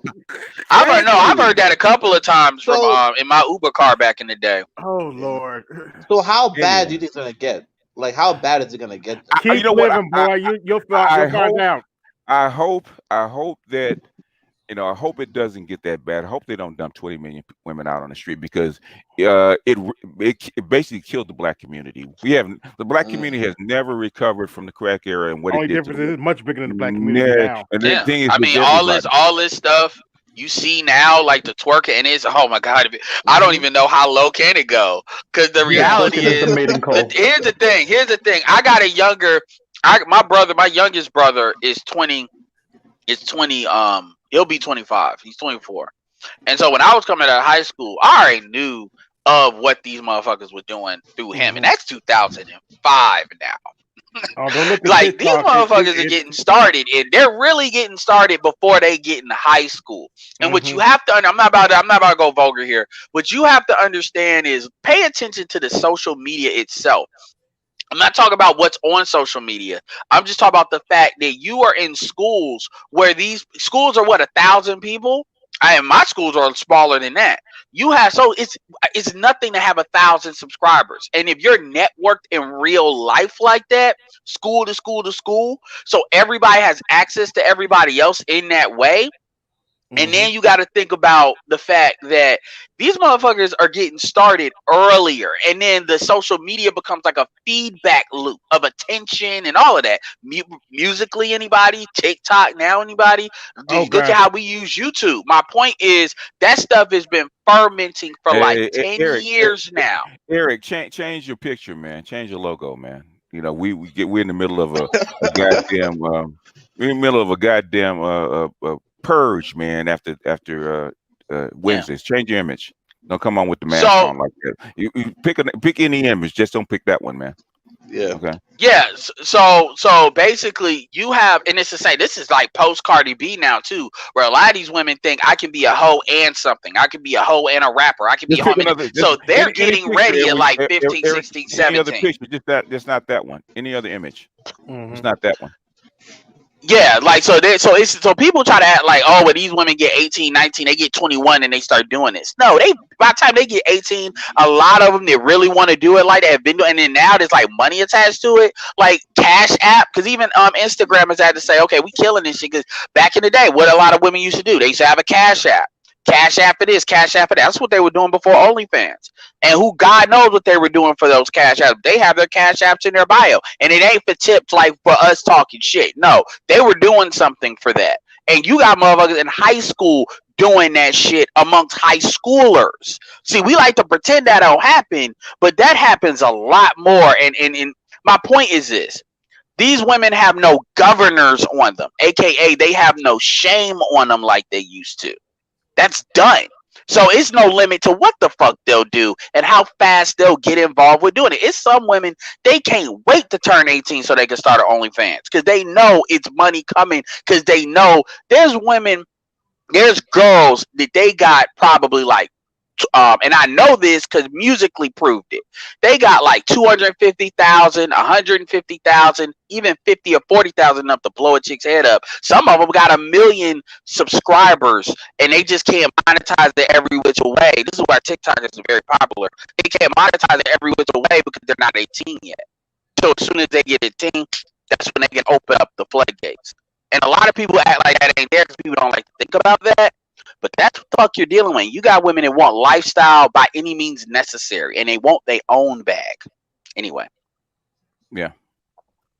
I've heard that a couple of times from in my Uber car back in the day. Oh Lord. So how bad do you think it's gonna get? Like, how bad is it gonna get? Keep living, boy. You'll find out. I hope that I hope it doesn't get that bad. I hope they don't dump 20 million women out on the street because it basically killed the black community. The black community has never recovered from the crack era and what Only it did. Difference is it's much bigger than the black community now. And the thing is, I mean, all this stuff you see now, like the twerking, and it's oh my God, I don't even know how low can it go because the reality is. Here's the thing. I got a younger. My youngest brother is 20. He'll be 25. He's 24. And so when I was coming out of high school, I already knew of what these motherfuckers were doing through him. And that's 2005 now. Like these motherfuckers are getting started, and they're really getting started before they get in high school. And what you have to I'm not about to go vulgar here. What you have to understand is pay attention to the social media itself. I'm not talking about what's on social media. I'm just talking about the fact that you are in schools where these schools are 1,000 people. My schools are smaller than that. It's nothing to have 1,000 subscribers. And if you're networked in real life like that, school to school to school, so everybody has access to everybody else in that way. And then you got to think about the fact that these motherfuckers are getting started earlier. And then the social media becomes like a feedback loop of attention and all of that. Musically, anybody? TikTok now, anybody? Look at how we use YouTube. My point is that stuff has been fermenting for like 10 years now. Eric, change your picture, man. Change your logo, man. We're in the middle of a goddamn purge, man. After Wednesdays, change your image. Don't come on with the mask on like that. You pick any image, just don't pick that one, man. Yeah. Okay. Yeah. So basically, you have, and it's the same. This is like post Cardi B now too, where a lot of these women think I can be a hoe and something. I can be a hoe and a rapper. I can be a hoe. So they're getting ready at like 15, 16, 17. Any other picture? Just not that one. Any other image? It's not that one. Yeah, like so people try to act like, oh, when these women get 18, 19, they get 21 and they start doing this. No, by the time they get 18, a lot of them that really want to do it like that have been doing, and then now there's like money attached to it, like Cash App, because even Instagram has had to say, okay, we killing this shit. Because back in the day, what a lot of women used to do, they used to have a Cash App. Cash App for this, Cash App for that. That's what they were doing before OnlyFans. And who God knows what they were doing for those Cash Apps. They have their Cash Apps in their bio. And it ain't for tips like for us talking shit. No, they were doing something for that. And you got motherfuckers in high school doing that shit amongst high schoolers. See, we like to pretend that don't happen, but that happens a lot more. And my point is this. These women have no governors on them, aka they have no shame on them like they used to. That's done. So it's no limit to what the fuck they'll do and how fast they'll get involved with doing it. It's some women, they can't wait to turn 18 so they can start an OnlyFans because they know it's money coming, because they know there's girls that they got probably like, and I know this because Musically proved it. They got like 250,000, 150,000, even 50 or 40,000 enough to blow a chick's head up. Some of them got 1 million subscribers, and they just can't monetize it every which way. This is why TikTok is very popular. They can't monetize it every which way because they're not 18 yet. So as soon as they get 18, that's when they can open up the floodgates. And a lot of people act like that ain't there because people don't like to think about that. But that's what the fuck you're dealing with. You got women that want lifestyle by any means necessary, and they want their own bag. Anyway. Yeah.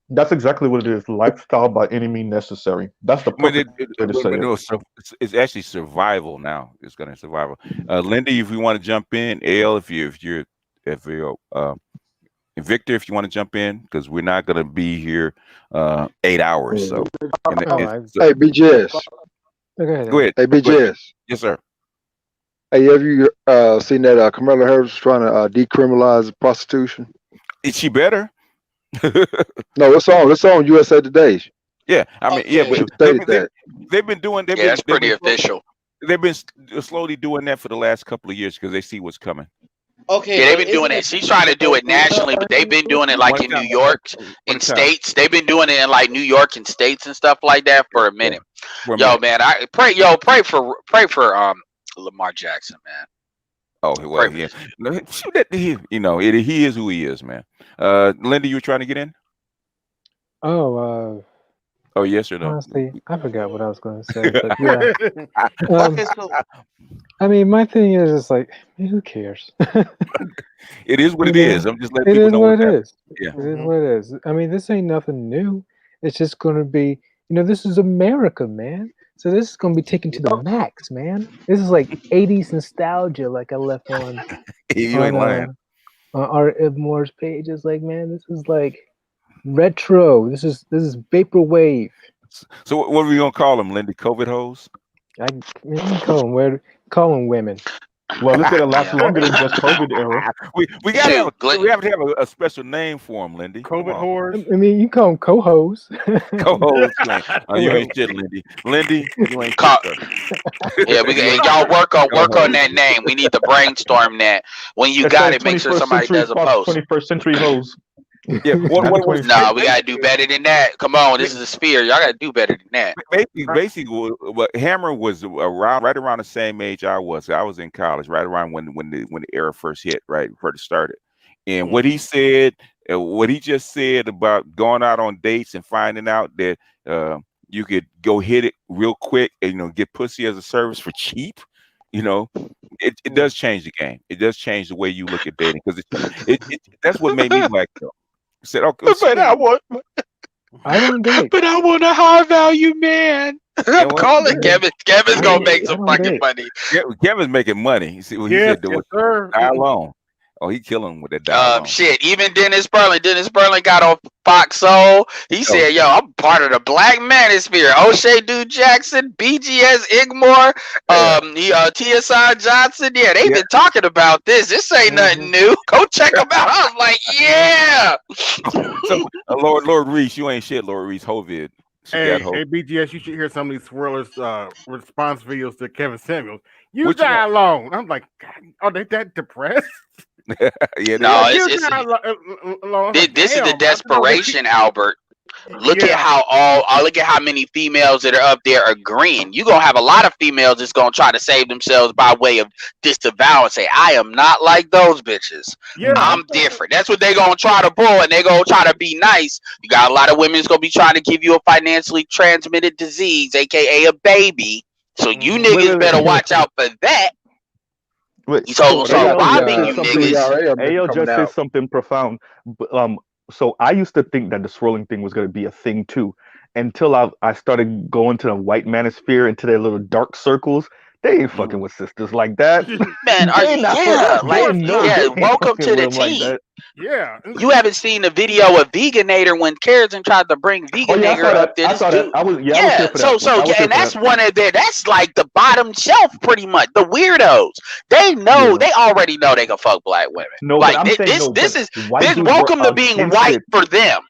That's exactly what it is. Lifestyle by any means necessary. That's the perfect way to say it. It's actually survival now. It's gonna survival. Lindy, if you want to jump in, Ale, if you're Victor, if you want to jump in, because we're not gonna be here 8 hours. So, hey, BJS. Go ahead. Hey, BJS. Yes, sir. Hey, have you seen that Kamala Harris trying to decriminalize prostitution? Is she better? No, it's on USA Today. Yeah, I mean, yeah, but they've been doing. That's pretty official. They've been slowly doing that for the last couple of years because they see what's coming. Okay, yeah, they've been doing it. She's trying to do it nationally, but they've been doing it like in New York and states. They've been doing it in like New York and states and stuff like that for a minute. Yo, man, I pray for Lamar Jackson, man. Oh, well, yeah. He is who he is, man. Linda, you were trying to get in? Oh, yes or no? Honestly, I forgot what I was going to say. But yeah. I mean, my thing is, it's like, who cares? It is what it is. I'm just letting people know what it is. Yeah. It is what it is. I mean, this ain't nothing new. It's just going to be, this is America, man. So this is going to be taken to the max, man. This is like 80s nostalgia, like I left on, you ain't lying. On Art of Moore's page. It's like, man, this is like retro. This is vaporwave. So what are we gonna call them, Lindy? COVID hoes? Call them women. Well, this gonna last longer than just COVID era. We have to have a special name for them, Lindy. COVID whores. I mean, you call them co-hoes. Co-hoes. You ain't shit, Lindy. Lindy, you ain't shit. Yeah, y'all work on that name. We need to brainstorm that. When you got it, make sure somebody does a post. 21st century hoes. Yeah, no, we gotta do better than that. Come on, this is a sphere. Y'all gotta do better than that. Basically, what Hammer was right around the same age I was. I was in college, right around when the era first hit, right, first started. And what he said, what he just said about going out on dates and finding out that you could go hit it real quick and get pussy as a service for cheap. It does change the game. It does change the way you look at dating because that's what made me black though. Said, okay, but I don't date. But I want a high value man. I'm calling Kevin. Kevin's gonna make some fucking money. Kevin's making money. You see what he said? Do it. Die alone. Oh, he killing him with that die shit. Even Dennis Berlin got on Fox Soul. He said, "Yo, I'm part of the Black Manosphere. O'Shea Dude Jackson, BGS Igmore, TSI Johnson. Yeah, they've been talking about this. This ain't nothing new. Go check them out." I was like, "Yeah." So, Lord Reese, you ain't shit, Lord Reese. Hovid. Hey, BGS, you should hear some of these swirlers response videos to Kevin Samuels. You die alone. I'm like, God, are they that depressed? Yeah, no, this is the desperation, Albert. Look at how many females that are up there agreeing. You're gonna have a lot of females that's gonna try to save themselves by way of disavow and say, I am not like those bitches. Yeah, I'm different. That's what they're gonna try to pull, and they're gonna try to be nice. You got a lot of women that's gonna be trying to give you a financially transmitted disease, aka a baby. So you niggas better watch out for that. So robbing you niggas. Ayo just said something profound. So I used to think that the swirling thing was going to be a thing too, until I started going to the white manosphere, into their little dark circles. They ain't fucking with sisters like that. Man, are They you? not. Yeah, like They know yeah. they ain't Welcome fucking to with the them like team. that. Yeah. You haven't seen the video of Veganator when Keratin tried to bring Oh yeah, I Veganator saw up that. there. I This saw that. dude, I was here yeah. for that. So I was yeah, here and for that's that. one of their. That's like the bottom shelf, pretty much. The weirdos. They know. Yeah. They already know they can fuck black women. No, but Like I'm saying no. this But is white this. dudes were Welcome to being against white it. for them.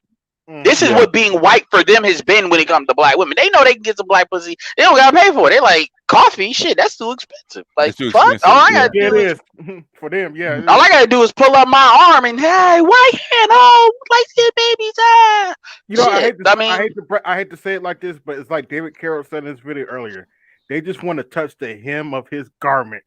This is Yeah. what being white for them has been when it comes to black women. They know they can get some black pussy. They don't gotta pay for it. They like coffee. Shit, that's too expensive. Like It's too fuck. expensive. All I Yeah. gotta Yeah, do it is is for them. Yeah, it all is. I gotta do is pull up my arm and hey, white hand, oh, light skin babies, ah. You know, Shit. I hate to say it like this, but it's like David Carroll said in his video earlier. They just want to touch the hem of his garment.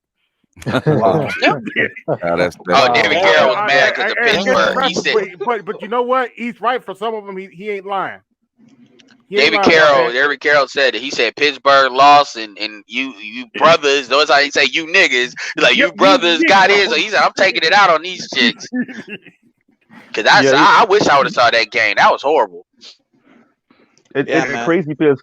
Wow. That's Oh, David Carroll was I- mad because of I- I- Pittsburgh. I- He said but you know what? He's right for some of them. He ain't lying. He ain't David lying about Carroll. that. David Carroll said it. He said Pittsburgh lost and you brothers. That's how he say you niggas. He's like you Yep, brothers you got his. niggas. So he said I'm taking it out on these chicks. Cause Yeah, I wish I would have saw that game. That was horrible. Yeah, It's man. crazy because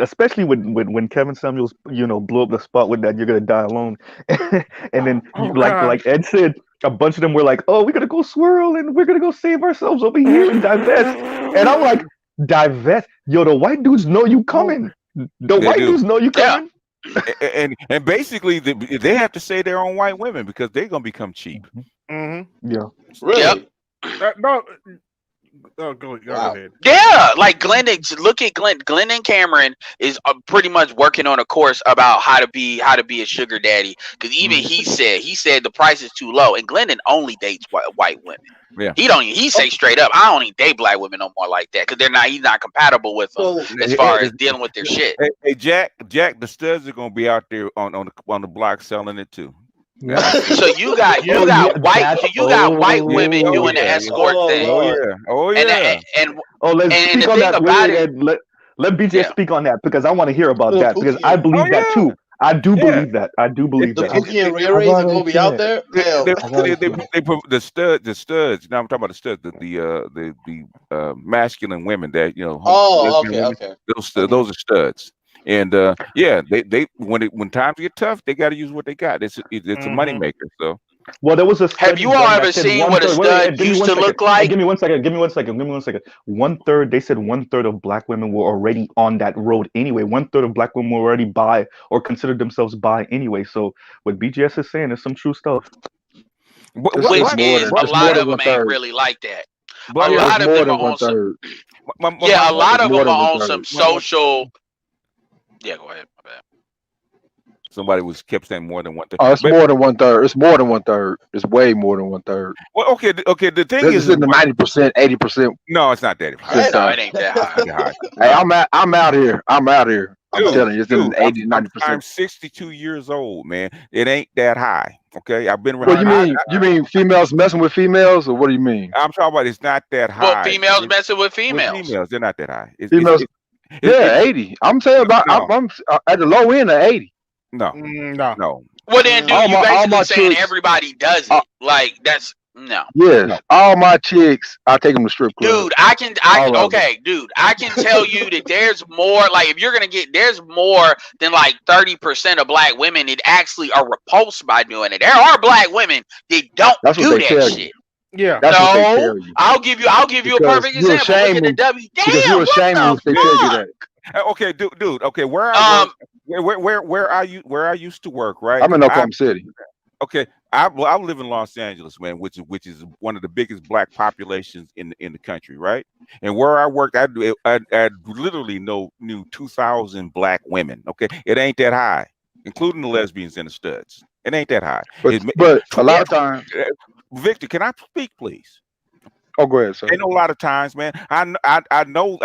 especially when Kevin Samuels blew up the spot with that "You're gonna die alone," and then Oh, like God. Ed said, a bunch of them were like, "Oh, we're gonna go swirl and we're gonna go save ourselves over here and divest," and I'm like, "Divest? Yo, the white dudes know you coming. The They white do. dudes know you Yeah. coming." And basically they have to say their own white women because they're gonna become cheap. Mm-hmm. Yeah. Really? Yep. No. Oh, go Wow. ahead. Yeah, like look at Glenn. Glenn and Cameron is pretty much working on a course about how to be a sugar daddy. Because even he said the price is too low, and Glennon only dates white women. Yeah. He say straight up, I don't even date black women no more like that because he's not compatible with them So as far as dealing with their shit. Hey, Jack, the studs are gonna be out there on the block selling it too. Yeah. So you got white women doing the escort thing. Oh yeah. And let's and speak the on thing that. about Wait, it, Ed, let BJ Yeah. speak on that because I want to hear about So that because Pookie I and- believe Oh, that yeah. too. I do Yeah. believe that. I do believe The that. Pookie and Ray I've Rays are already gonna be seen out it. there. They, Hell, they, I've already they, seen it. they put the studs. Now I'm talking about the studs, the masculine women that Oh, lesbian okay, women, okay. those are studs. And yeah, they when times get tough, they got to use what they got. It's a money Mhm. maker. So Well, there was a study have you all done that ever said seen one what a third. Wait, stud Ed, give me used one to second. look like? Ed, give me 1 second. Give me 1 second. Give me 1 second. 1/3. They said 1/3 of black women were already on that road anyway. 1/3 of black women were already bi or considered themselves bi anyway. So what BGS is saying is some true stuff. It's Which more is than a it's more lot than of them one ain't third. really like that. but A It's lot of more them are than one on some. third. Yeah, a lot It's of more them than are one on third. some social. Yeah, go ahead. My bad. somebody kept saying more than one thing. Oh, it's But more than one third. It's more than one third. It's way more than one third. well, okay. The thing This is, is in the 90%, 80%. no, it's not that high. Right? No, it ain't that high. It's not that high. Hey, I'm out here. I'm out here. I'm Dude, telling you, it's in the 80, I'm 90%. 62 years old, man. It ain't that high. Okay, I've been around. Well, you mean females messing with females, or what do you mean? I'm talking about it's not that Well, high. females messing with females. Females, they're not that high. Females, yeah, 80. I'm saying about. No. I'm at the low end of 80. No, No. Well, then, dude, All you my basically saying chicks- everybody does it. Like that's no. Yes, No. all my chicks, I take them to strip club. Dude, I All of okay, dude, I can tell you that there's more, like, if you're gonna there's more than like 30% of black women that actually are repulsed by doing it. There are black women that don't That's what do they that tell shit. you. Yeah. That's what they No, tell you. I'll give you a Because perfect you're example. Look at the ashamed W. Because Damn, you're what ashamed the if they tell you fuck? that. Okay, dude. Okay, where I work, where I used to work, right? I'm in Oklahoma City. Okay, I live in Los Angeles, man, which is one of the biggest black populations in the country, right? And where I worked, I literally knew 2,000 black women. Okay, it ain't that high, including the lesbians and the studs. It ain't that high. But a lot of times, Victor, can I speak, please? oh, go ahead, sir. I know a lot of times, man. I know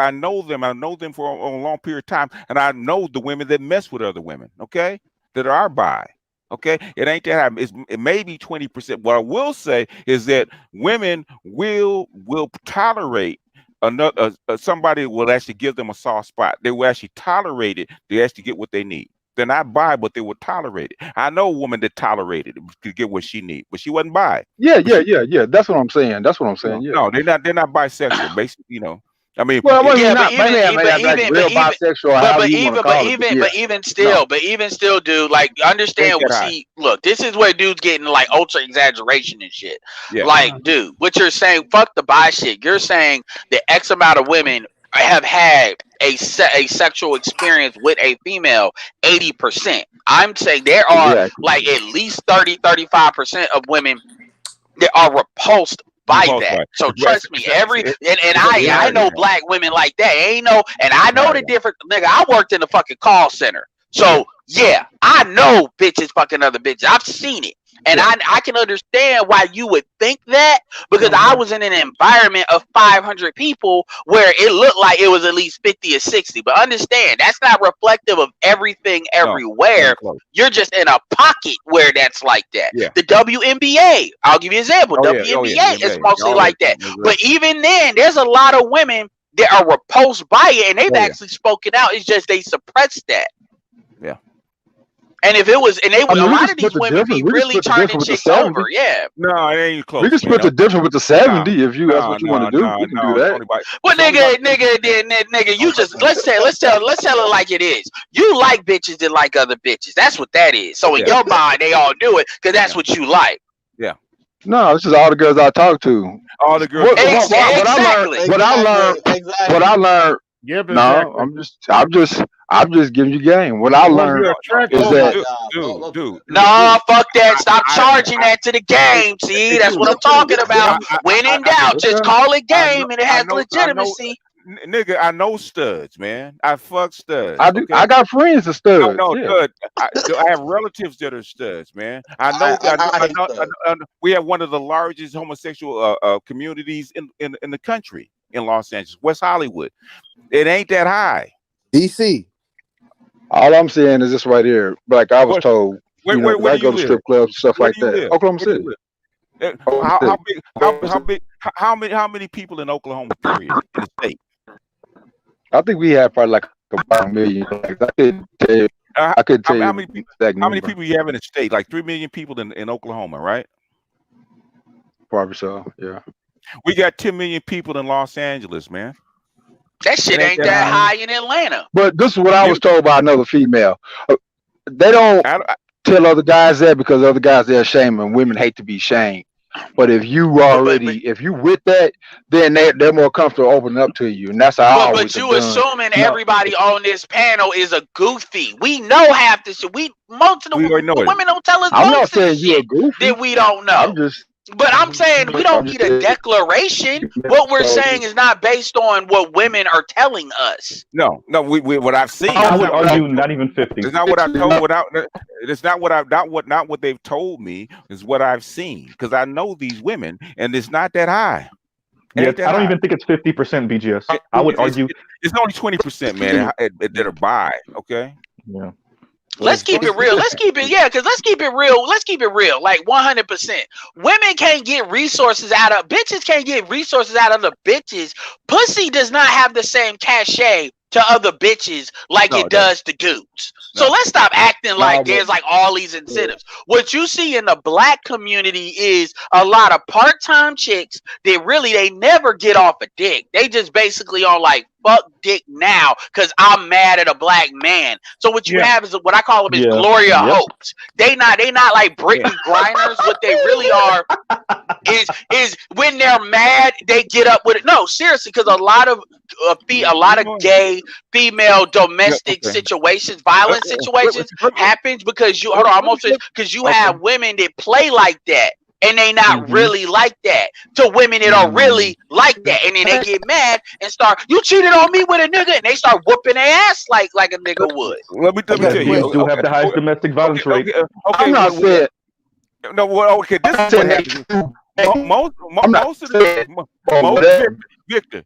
them. I know them for a long period of time, and I know the women that mess with other women. Okay, that are bi. Okay, it ain't that high. It may be 20%. What I will say is that women will tolerate another somebody will actually give them a soft spot. They will actually tolerate it. They actually get what they need. They're not bi, but they will tolerate it. I know a woman that tolerated it to get what she needs, but she wasn't bi. Yeah. That's what I'm saying. Yeah. No, they're not bisexual. Basically, I mean, Well, I mean, Yeah, but not maybe even, but like even, real but even, bisexual, or however you want to call it. But yeah, but even still, dude, like, ain't understand. that high. See, look, this is where dudes getting like ultra exaggeration and shit. Yeah. Like, dude, what you're saying? Fuck the bi shit. You're saying that X amount of women have had a sexual experience with a female. 80%. I'm saying there are exactly. like at least 35% of women that are repulsed by Repulsed by that. it. So It's- trust me, and I higher know than that. black women like that. Ain't no, and I know Higher the than different nigga. I worked in the fucking call center. So yeah, I know bitches fucking other bitches. I've seen it. And Yeah. I can understand why you would think that, because Uh-huh. I was in an environment of 500 people where it looked like it was at least 50 or 60. But understand, that's not reflective of everything No, everywhere. ain't close. You're just in a pocket where that's like that. Yeah. The WNBA, I'll give you an example. Oh, yeah. WNBA Oh, yeah. is Yeah. mostly All like that. that. But even then, there's a lot of women that are repulsed by it, and they've Oh, yeah. actually spoken out. It's just they suppress that. Yeah. And if it was, and they, I mean, a we lot just of these split the women difference. be We just really split the turning difference with the chicks 70. over. Yeah. No, it ain't close. We can split the difference with the 70 if you that's No, what you no, want to do. no, We can no. do It's that. only by Well, it's only by nigga, you just let's tell it like it is. You like bitches that like other bitches. That's what that is. So in Yeah. your mind, they all do it because that's Yeah. what you like. Yeah. No, it's just all the girls I talk to. All the girls. What I learned, Exactly. what I learned. Yep, No, exactly. I'm just giving you game. What I Well, learned you're attracted. is Oh that my God. Dude. No, fuck that. Stop I- charging that to the game. See, that's what I'm talking about. When in doubt, just call it game and it has legitimacy. Nigga, I know studs, man. I fuck studs. I do. Okay? I got friends that studs. No, Yeah. stud. I have relatives that are studs, man. I know. We have one of the largest homosexual communities in the country in Los Angeles, West Hollywood. It ain't that high. DC. All I'm saying is this right here. Like I was told, Where I do go you to live? strip clubs and stuff Where like do you that. live? Oklahoma Where do City. you live? How many people in Oklahoma? Period. In the state. I think we have probably like about 1 million. Like, I couldn't tell you. How many people? Exact How many number. people you have in the state? Like 3 million people in Oklahoma, right? Probably so. Yeah. We got 10 million people in Los Angeles, man. That shit ain't that high in Atlanta. But this is what I was told by another female. They don't tell other guys that because other guys they're ashamed and women hate to be shamed. But if you already, if you with that, then they're more comfortable opening up to you, and that's how I always But you have done. assuming everybody on this panel is a goofy. We know half the shit. Most of the women don't tell us I'm not most of the saying you a shit goofy. that we don't know. I'm just. But I'm saying we don't need a declaration. What we're saying is not based on what women are telling us. No, we what I've seen. I would argue not even 50. It's not what I've told. It's not what they've told me. Is what I've seen because I know these women, and it's not that high. Yeah, I don't even think it's 50% BGS. I would argue it's only 20%, man, that are bi. Okay. Yeah. Let's keep it real. Let's keep it, because let's keep it real. Let's keep it real, like 100%. Women can't get resources out of bitches. Can't get resources out of the bitches. Pussy does not have the same cachet to other bitches like it does to dudes. So let's stop acting like there's like all these incentives. What you see in the black community is a lot of part-time chicks that really they never get off a dick. They just basically on like fuck dick now because I'm mad at a black man. So what you have is what I call them is Gloria Hopes. They not like Britney Griners. What they really are is when they're mad they get up with it. No, seriously, because a lot of gay female domestic situations, violent situations happens because you have women that play like that. And they not really like that to women that are really like that. And then they get mad and start, you cheated on me with a nigga, and they start whooping their ass like a nigga would. Let me tell you. We do have the highest domestic violence rate. Okay, I'm not saying. No, well, okay. This is what happens.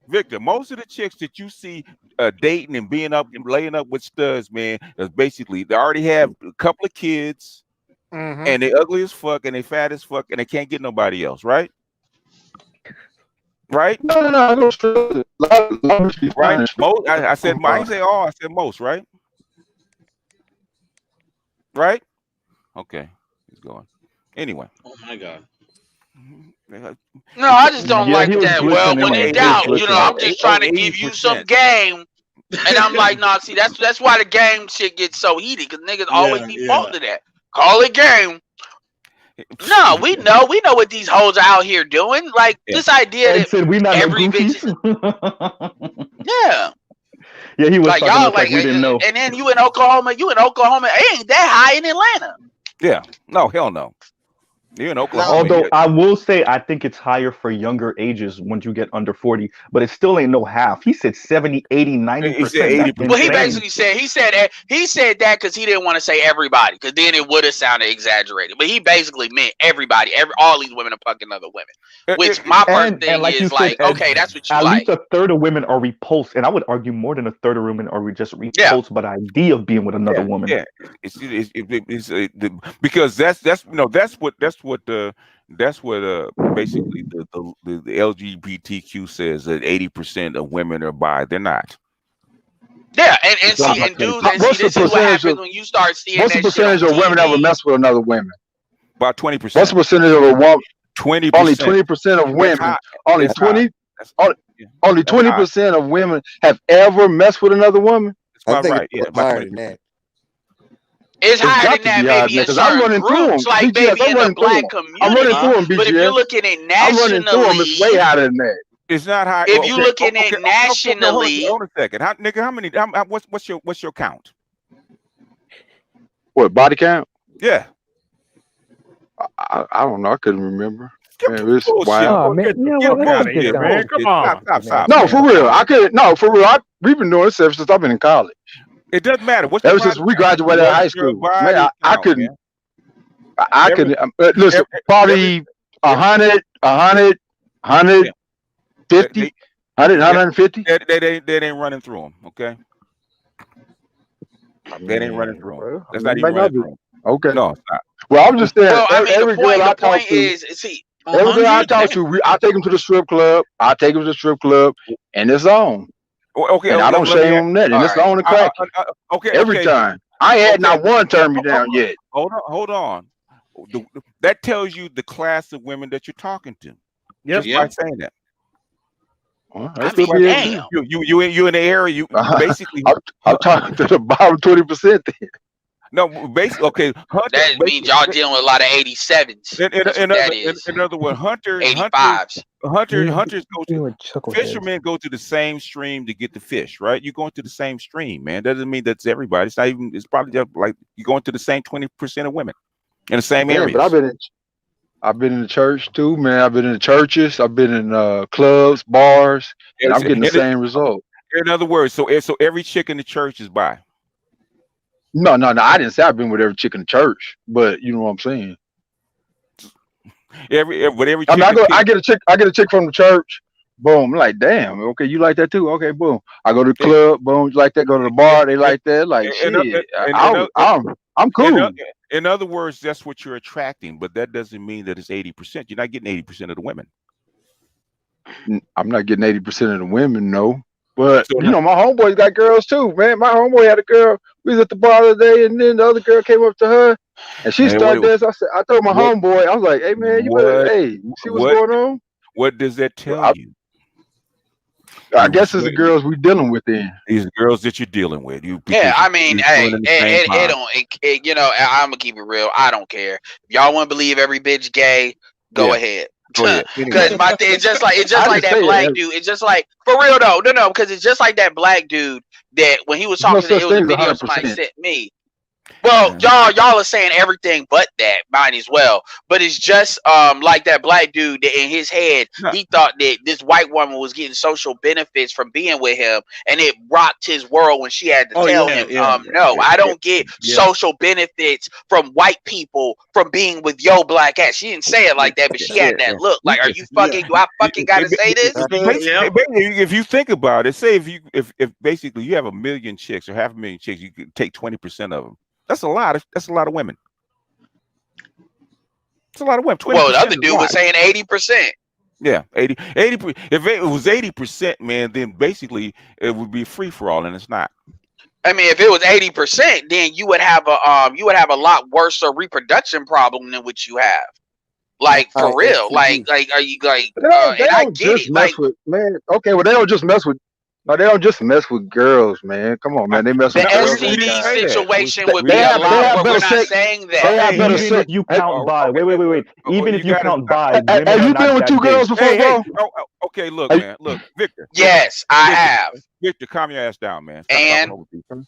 Victor, most of the chicks that you see dating and being up and laying up with studs, man, is basically they already have a couple of kids. And they ugly as fuck and they fat as fuck and they can't get nobody else, right? Right? No. Right? Most, I said I didn't say all, I said most, right? Right? Okay. He's going. Anyway. Oh my God. No, I just don't Yeah, like he was that. Well, glistening when on in it. doubt, He was I'm glistening. just trying to give you some game. And I'm like, nah, see, that's why the game shit gets so heated, because niggas always be faulting to that. Call it game. No, we know what these hoes are out here doing. Like this idea And that said we not no every bitch, goofies. yeah, Yeah, he was like talking to y'all us like we didn't know. and then you in Oklahoma, it ain't that high in Atlanta. Yeah, no, hell no. You're in Oklahoma. Although I will say, I think it's higher for younger ages once you get under 40, but it still ain't no half. He said 70, 80, 90%. Well, he basically said he said that because he didn't want to say everybody, because then it would have sounded exaggerated. But he basically meant everybody, all these women are fucking other women. Which my first thing like is like, okay, that's what you at like. least a third of women are repulsed, and I would argue more than a third of women are just repulsed by the idea of being with another woman. Yeah, because that's basically the LGBTQ says that 80% of women are bi. They're not. Yeah, and see, and dudes, and see, this is what happens when you start seeing what's that the shit on percentage of women TV. ever mess with another women? About 20%. What's the percentage of a woman? 20%. Only 20% of women. Only 20. Only 20% of women have ever messed with another woman. That's about right. Yeah, about 20%. It's higher than that, maybe in certain groups, like maybe in the black community. I'm running through them, BGS. But if you're looking at I'm running through them. It's way nationally, higher than that. It's not high. if you're looking at nationally, hold on a second. How many? What's your count? What, body count? Yeah. I don't know. I couldn't remember. Man, it's Bullshit. wild. Oh man, yeah, well, Get that's out a of here, good man. Come on. Stop. No, for real. I couldn't. No, for real. We've been doing this ever since I've been in college. It doesn't matter. Ever since we graduated out of high school. Man, I couldn't. I couldn't. Listen, probably 100, 100, 150, 100, 150. They ain't running through them. Okay. They ain't running through them. That's not even running through them. Okay. No, it's not. Well, I'm just saying. well, I mean, every the point girl I talk to, is, see, every girl I talk to, I take them to the strip club. And it's on. Okay. And I don't shame them that, and it's on the crack. Okay. Every time. I ain't had not one turn me down yet. Hold on. That tells you the class of women that you're talking to. Yep. Just by saying that. Well, I mean, damn. You in the area. You basically. I'm talking to the bottom 20%. Then. No, basically, okay. Hunter, That means y'all dealing with a lot of 87s. In other words, 85s. Hunters go to fishermen go to the same stream to get the fish, right? You're going to the same stream, man. Doesn't mean that's everybody. It's not even. It's probably just like you're going to the same 20% of women in the same area. But I've been in the church too, man. I've been in the churches. I've been in clubs, bars, and I'm getting the same result. In other words, so every chick in the church is bi. No. I didn't say I've been with every chick in the church, but you know what I'm saying. Every chick. I mean, I get a chick from the church. Boom. I'm like, damn. Okay, you like that too? Okay, boom. I go to the club. Boom. You like that? Go to the bar. They like that. Like shit. I'm cool. In other words, that's what you're attracting, but that doesn't mean that it's 80%. You're not getting 80% of the women. I'm not getting 80% of the women, no. But you know, my homeboys got girls too, man. My homeboy had a girl. We was at the bar the other day, and then the other girl came up to her, and she started this. I told my homeboy, I was like, "Hey, man, you better, see what's going on." What does that tell you? I guess it's the girls we dealing with. Then these girls that you're dealing with, I mean, it don't. You know, I'm gonna keep it real. I don't care. If y'all want to believe every bitch gay, go ahead. Because my thing, it's just like that black dude. It's just like, for real though, no, because it's just like that black dude that when he was talking to, it was a video somebody sent me. Well, y'all are saying everything but that, mine as well. But it's just like that black dude that in his head, he thought that this white woman was getting social benefits from being with him, and it rocked his world when she had to tell him, no, I don't get social benefits from white people from being with your black ass. She didn't say it like that, but she had that look. Like, are you fucking? Do I fucking gotta say this? If you think about it, say if basically you have 1 million chicks or 500,000 chicks, you could take 20% of them. That's a lot. That's a lot of women. It's a lot of women. Well, the other dude was saying 80%. Yeah, 80. If it was 80%, man, then basically it would be free for all, and it's not. I mean, if it was 80%, then you would have a lot worse reproduction problem than what you have. Like All for right, real. Like STD. are you like? They don't And I get just it. Like mess with man. Okay, well they don't just mess with. No, they don't just mess with girls, man. Come on, man. They mess the with No, girls we and didn't STD guys. say that. situation would We They be didn't a have say they lot that. have worse. We're better not sex. saying They that. have better Even sex. if you Hey, count by, wait. Even You if you gotta count stop. by, women have are you been not with that two gay. girls before, Hey. bro? Okay. Look, Hey, man. Look, Victor. Yes, I Victor. have. Victor, calm your ass down, man. Stop talking And over people.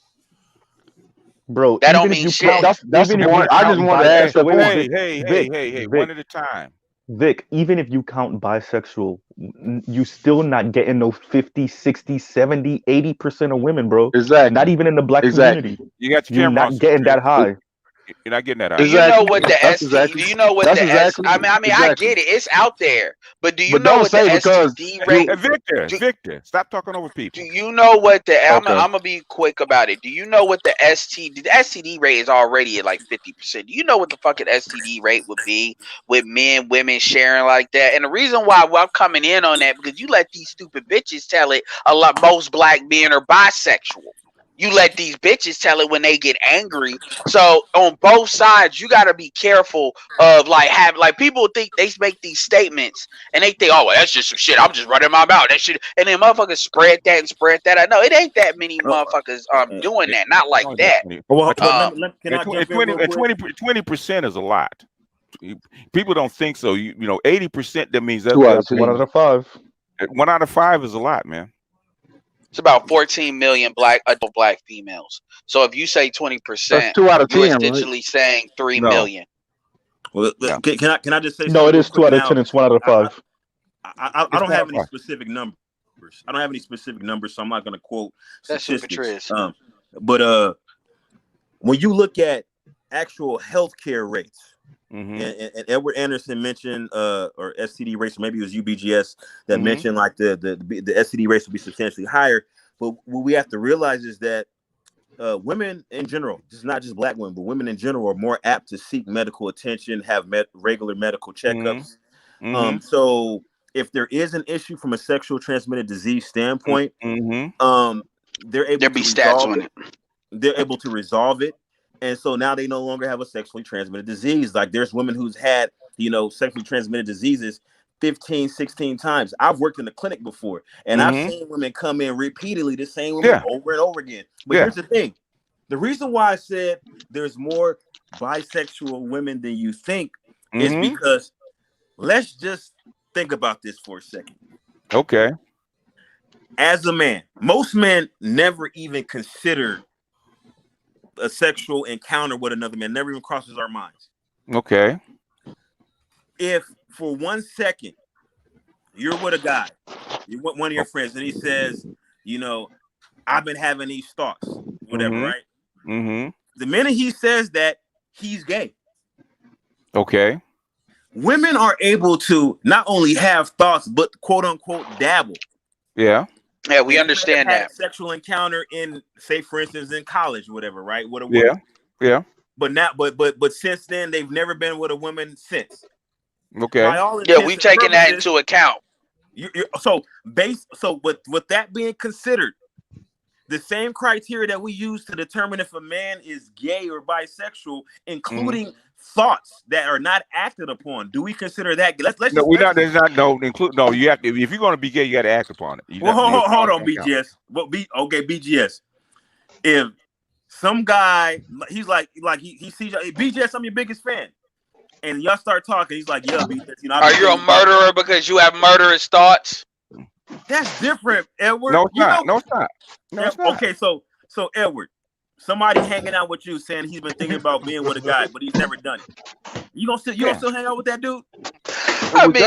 Bro, that don't even if mean you shit. count, that's the even if you point. I just count wanted to ask that bisexual, point. Hey. One Vic, at a time. Vic, even if you count bisexual, you still not getting no 50, 60, 70, 80% of women, bro. Not Exactly. even in the black Exactly. community. You got your You're camera on, not getting that Chris. high. You're not getting that Do high. you know Exactly. what the That's ST? Do exactly. you know what That's the S? exactly. I mean, I Exactly. get it. It's out there. But do you But know don't what the say because STD Hey, rate? Victor, Do, Victor, stop talking over do people. you know what the? I'm okay. gonna be quick about it. Do you know what the STD rate is already at like 50%? Do you know what the fucking STD rate would be with men, women sharing like that? And the reason why I'm coming in on that because you let these stupid bitches tell it a lot. Most black men are bisexual. You let these bitches tell it when they get angry. So on both sides, you got to be careful of like people think they make these statements and they think, oh, well, that's just some shit. I'm just running my mouth. That shit, and then motherfuckers spread that and spread that. I know it ain't that many motherfuckers doing that. Not like Only about that. 20. Well, But can I jump in 20 real and quick? 20% is a lot. People don't think so. You know, 80%. That means 2 out of That's 1 10. out of 5. 1 out of 5 is a lot, man. It's about 14 million adult black females. So if you say 20%, That's 2 out of you're 10, right? essentially saying 3 No, million. Well, no, can I just say No, something it real is 2 quick out of 10. now? It's 1 out of 5. I it's don't one have of any 5. specific numbers. I don't have any specific numbers, so I'm not going to quote That's super statistics. Triz. But when you look at actual healthcare rates, Mm-hmm. and Edward Anderson mentioned or STD rates, or maybe it was UBGS that Mm-hmm. mentioned like the STD rates will be substantially higher. But what we have to realize is that women in general, this is not just black women, but women in general are more apt to seek medical attention, have regular medical checkups. Mm-hmm. So if there is an issue from a sexual transmitted disease standpoint, Mm-hmm. they're able There to be stats resolve on it. it. They're able to resolve it. And so now they no longer have a sexually transmitted disease. Like there's women who's had, sexually transmitted diseases 15, 16 times. I've worked in the clinic before, and I've Mm-hmm. seen women come in repeatedly, the same women Yeah, over and over again. But yeah. here's the thing. The reason why I said there's more bisexual women than you think is Mm-hmm. because let's just think about this for a second. Okay. As a man, most men never even consider a sexual encounter with another man, never even crosses our minds. Okay. If for 1 second you're with a guy, you're with one of your friends, and he says, I've been having these thoughts, whatever, Mm-hmm. right? Mm-hmm. The minute he says that, he's gay. Okay. Women are able to not only have thoughts, but quote unquote dabble. Yeah. Yeah, we And understand had that. a sexual encounter in, say, for instance, in college, whatever, right? With a Yeah. woman. Yeah. But not, but since then, they've never been with a woman since. Okay. By all Yeah, intents we've and taken that purposes, into account. So with that being considered, the same criteria that we use to determine if a man is gay or bisexual, including thoughts that are not acted upon, do we consider that? Let's No, just we're not. There's not no. You have to. If you're going to be gay, you got to act upon it. hold on, BGS. BGS. If some guy, he's like he sees BGS, I'm your biggest fan, and y'all start talking, he's like, yeah, BGS, Are you a murderer because you have murderous thoughts? That's different, Edward. No, it's not. No, it's not. No, it's not. Okay, so Edward, somebody hanging out with you saying he's been thinking about being with a guy, but he's never done it. You gonna still hang out with that dude? I mean,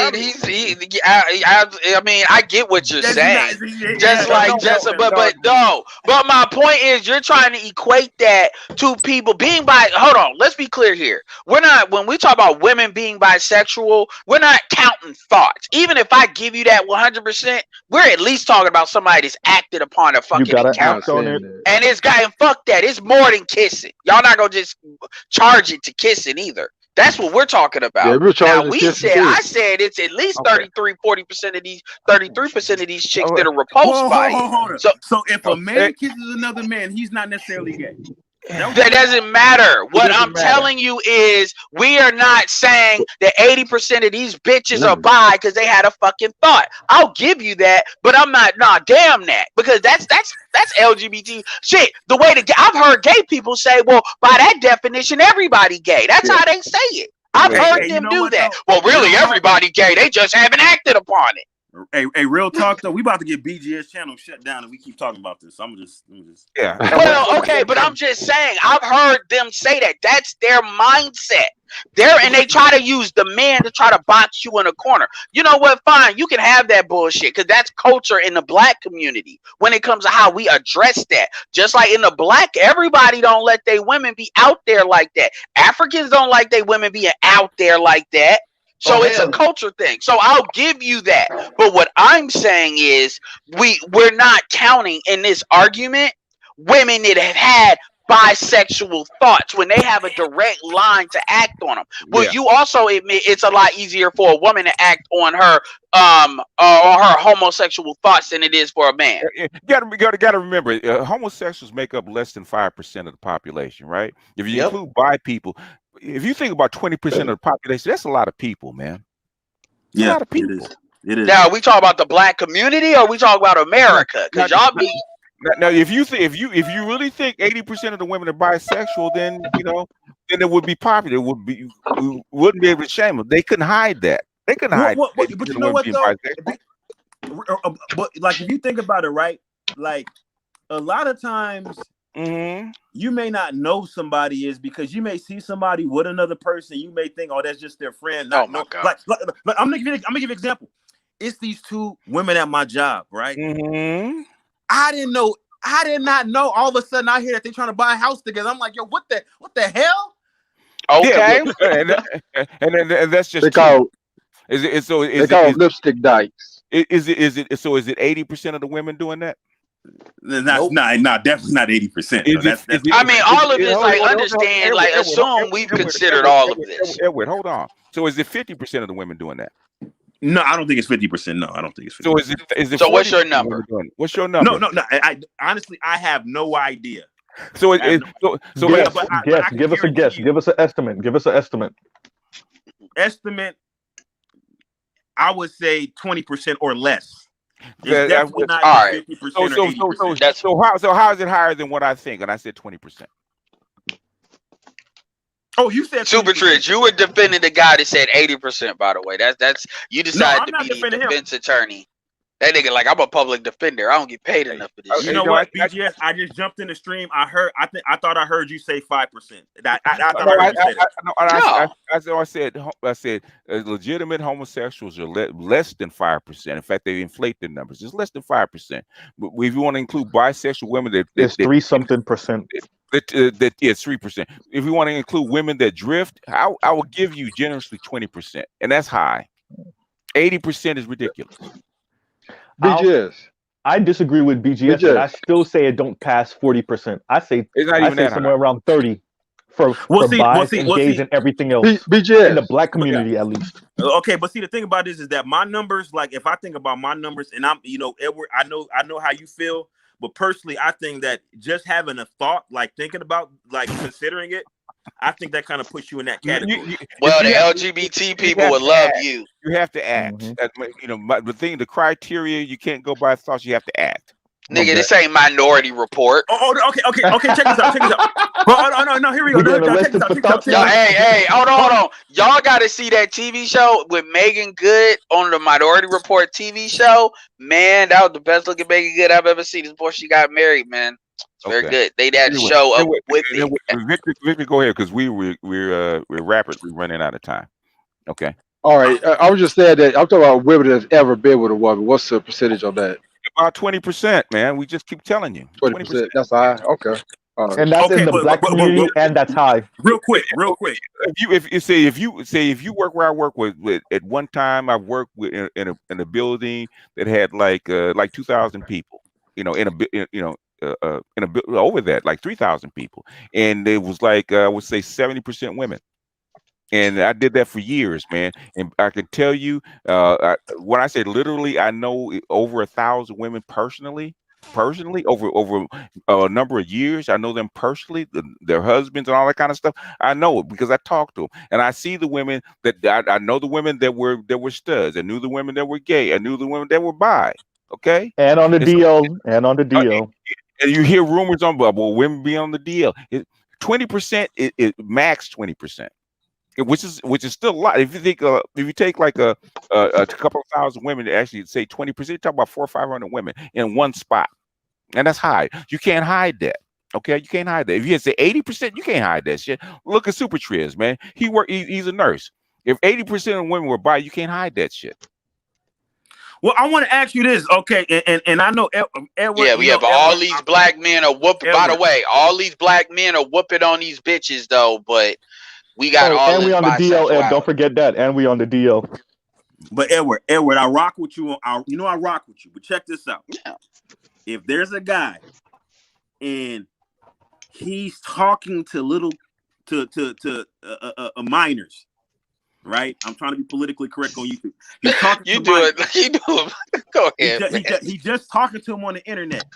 I mean, I get what you're saying. But my point is, you're trying to equate that to people being hold on, let's be clear here. When we talk about women being bisexual, we're not counting thoughts. Even if I give you that 100%, we're at least talking about somebody that's acted upon a fucking encounter. And it's gotten fuck that. It's more than kissing. Y'all not gonna just charge it to kissing either. That's what we're talking about. Yeah, now I said it's at least 33-40% of these 33% of these chicks that are repulsed by it. So if a man kisses another man, he's not necessarily gay. That doesn't matter. What I'm telling you is we are not saying that 80% of these bitches are bi because they had a fucking thought. I'll give you that, but I'm not. Nah, damn that, because that's LGBT shit. The way I've heard gay people say, well, by that definition, everybody gay. That's how they say it. I've heard them do that. Well, really, everybody gay. They just haven't acted upon it. Hey, real talk though. We about to get BGS channel shut down, and we keep talking about this. I'm just. Yeah. Well, okay, but I'm just saying. I've heard them say that. That's their mindset. And they try to use the man to try to box you in a corner. You know what? Fine, you can have that bullshit because that's culture in the black community. When it comes to how we address that, just like in the black, everybody don't let their women be out there like that. Africans don't like their women being out there like that. So it's a culture thing. So I'll give you that. But what I'm saying is we're not counting in this argument women that have had bisexual thoughts when they have a direct line to act on them. Well, you also admit it's a lot easier for a woman to act on her homosexual thoughts than it is for a man. You gotta remember, homosexuals make up less than 5% of the population, right? If you include bi people, if you think about 20% of the population, that's a lot of people, man. That's a lot of people. It is. Now, are we talking about the black community, or are we talking about America? Because y'all be. Now, if you really think 80% of the women are bisexual, then then it would be popular. We wouldn't be able to shame them. They couldn't hide that. They couldn't hide. But you know what though? But like, if you think about it, right? Like, a lot of times, you may not know somebody is because you may see somebody with another person. You may think, oh, that's just their friend. Oh my God! Like I'm gonna give you an example. It's these two women at my job, right? I did not know. All of a sudden, I hear that they're trying to buy a house together. I'm like, yo, what the hell? Okay, and that's just they call lipstick dykes. Is it 80% of the women doing that? Not definitely not 80%. I mean, all of this, like, understand, like, assume we've considered all of this. Edward, hold on. So is it 50% of the women doing that? No, I don't think it's 50%. No, I don't think it's 50%. So is it? So what's your number? What's your number? No. I honestly, I have no idea. So give us a guess. Give us an estimate. Give us an estimate. Estimate, I would say 20% or less. It's definitely not 50% or 80%. So how is it higher than what I think? And I said 20%. Oh, you said Super Trish. You were defending the guy that said 80%. By the way, that's you decided to be the defense attorney. That nigga, like, I'm a public defender. I don't get paid enough for this. You know what, BGS? I just jumped in the stream. I thought I heard you say 5%. I said legitimate homosexuals are less than 5%. In fact, they inflate the numbers. It's less than 5%. But if you want to include bisexual women, it's 3-something%. It's 3%. If you want to include women that drift, I will give you generously 20%, and that's high. 80% is ridiculous. BGS. I disagree with BGS, and I still say it don't pass 40%. I say somewhere around 30 for bis and gays and everything else. BGS in the black community, at least. Okay, but see, the thing about this is that my numbers, like, if I think about my numbers, and I'm, Edward, I know how you feel. But personally, I think that just having a thought, like thinking about, like considering it, I think that kind of puts you in that category. Well, the LGBT people would love you. You have to act. The criteria, you can't go by thoughts. You have to act. Nigga, this ain't Minority Report. Okay. Check this out. No, here we go. Check this out. Hey, hold on. Y'all got to see that TV show with Megan Good on the Minority Report TV show. Man, that was the best looking Megan Good I've ever seen before she got married, man. It's very good. They had to show up with it. Victor, go ahead, because we're rapidly running out of time. Okay. All right. I was just saying that I'm talking about women that's ever been with a woman. What's the percentage on that? About 20%, man. We just keep telling you. 20%. That's high. Okay. And that's in the black community, and that's high. Real quick. If you work where I work with at one time, I worked with in a building that had like 2,000 people. Over that, like 3,000 people, and it was like I would say 70% women. And I did that for years, man. And I can tell you, when I say literally, I know over 1,000 women personally personally over a number of years. I know them personally, their husbands and all that kind of stuff. I know it because I talk to them, and I see the women that I know the women that were studs. I knew the women that were gay. I knew the women that were bi. Okay, And on the and so, DL, and on the DL. and you hear rumors on well, women be on the DL. 20%, it max 20%. Which is still a lot. If you think if you take like a couple of thousand women to actually say 20%, you're talking about 400 or 500 women in one spot, and that's high. You can't hide that. Okay, you can't hide that. If you say 80%, you can't hide that shit. Look at Super Triz, man. He's a nurse. If 80% of women were bi, you can't hide that shit. Well, I want to ask you this, okay? And I know Edward. Yeah, we have all these black men are whooping. By the way, all these black men are whooping on these bitches though, but we got all and this we on the DL, Ed, bisexuality. don't forget that. And we on the DL. But Edward, I rock with you. I rock with you. But check this out. Yeah. If there's a guy and he's talking to minors, right? I'm trying to be politically correct on YouTube. He's talking You to do minors. it. You do it. Go ahead. He's just talking to him on the internet.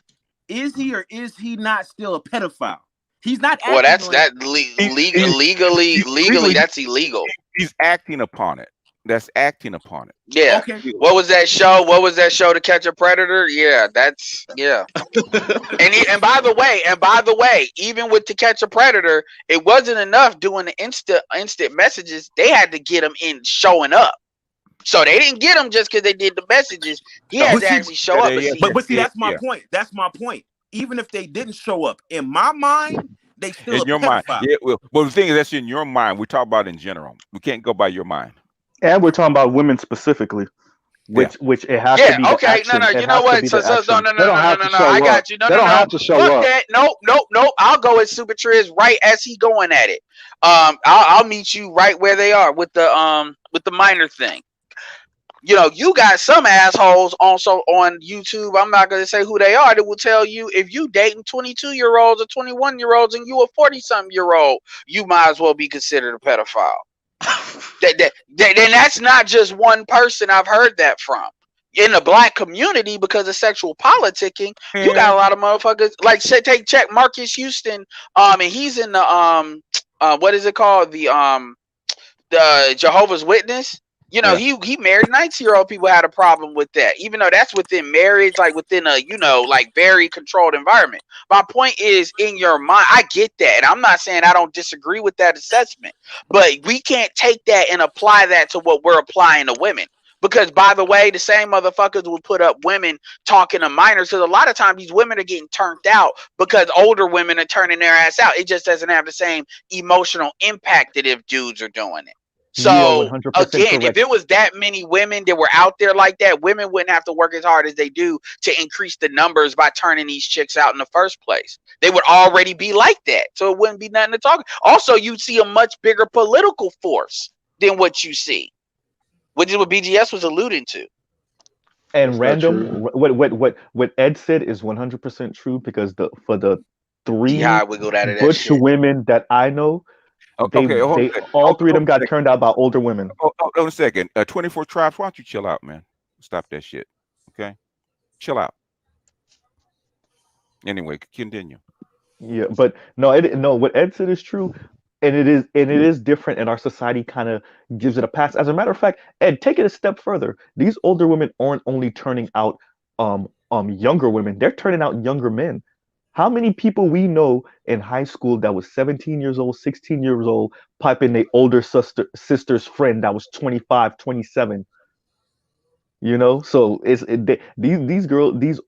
Is he or is he not still a pedophile? He's not. Well, that's legally that's illegal. He's acting upon it. That's acting upon it. Yeah. Okay. What was that show? To Catch a Predator? Yeah, that's and by the way, even with To Catch a Predator, it wasn't enough doing the instant messages. They had to get him in showing up. So they didn't get him just because they did the messages. He had to actually show up. But see, that's my point. That's my point. Even if they didn't show up, in my mind, they still in your mind. Yeah, well, the thing is, that's in your mind. We talk about in general. We can't go by your mind. And we're talking about women specifically, which it has to be. Yeah, okay, no, you know what? So, no. I got you. No, they don't have to show up. That. Nope. I'll go with Super Triz right as he going at it. I'll meet you right where they are with the minor thing. You know, you got some assholes also on YouTube. I'm not going to say who they are. That will tell you if you dating 22-year-olds or 21-year-olds and you a 40-something-year-old, you might as well be considered a pedophile. Then that's not just one person I've heard that from. In the black community, because of sexual politicking, you got a lot of motherfuckers. Like, check Marcus Houston. And he's in the what is it called? The Jehovah's Witness. You know, he married 19-year-old people had a problem with that, even though that's within marriage, like within a, like very controlled environment. My point is, in your mind, I get that. And I'm not saying I don't disagree with that assessment, but we can't take that and apply that to what we're applying to women. Because, by the way, the same motherfuckers will put up women talking to minors. Because a lot of times these women are getting turned out because older women are turning their ass out. It just doesn't have the same emotional impact that if dudes are doing it. So, again, if it was that many women that were out there like that, women wouldn't have to work as hard as they do to increase the numbers by turning these chicks out in the first place. They would already be like that. So it wouldn't be nothing to talk. Also, you'd see a much bigger political force than what you see, which is what BGS was alluding to. And random, what Ed said is 100% true, because for the three butch women that I know, all three of them got turned out by older women. Hold on a second. 24 Tribes, why don't you chill out, man? Stop that shit. Okay? Chill out. Anyway, continue. Yeah, but no, what Ed said is true. And it is different, and our society kind of gives it a pass. As a matter of fact, Ed, take it a step further. These older women aren't only turning out younger women, they're turning out younger men. How many people we know in high school that was 17 years old, 16 years old, piping their older sister's friend that was 25, 27? You know, so these girls, these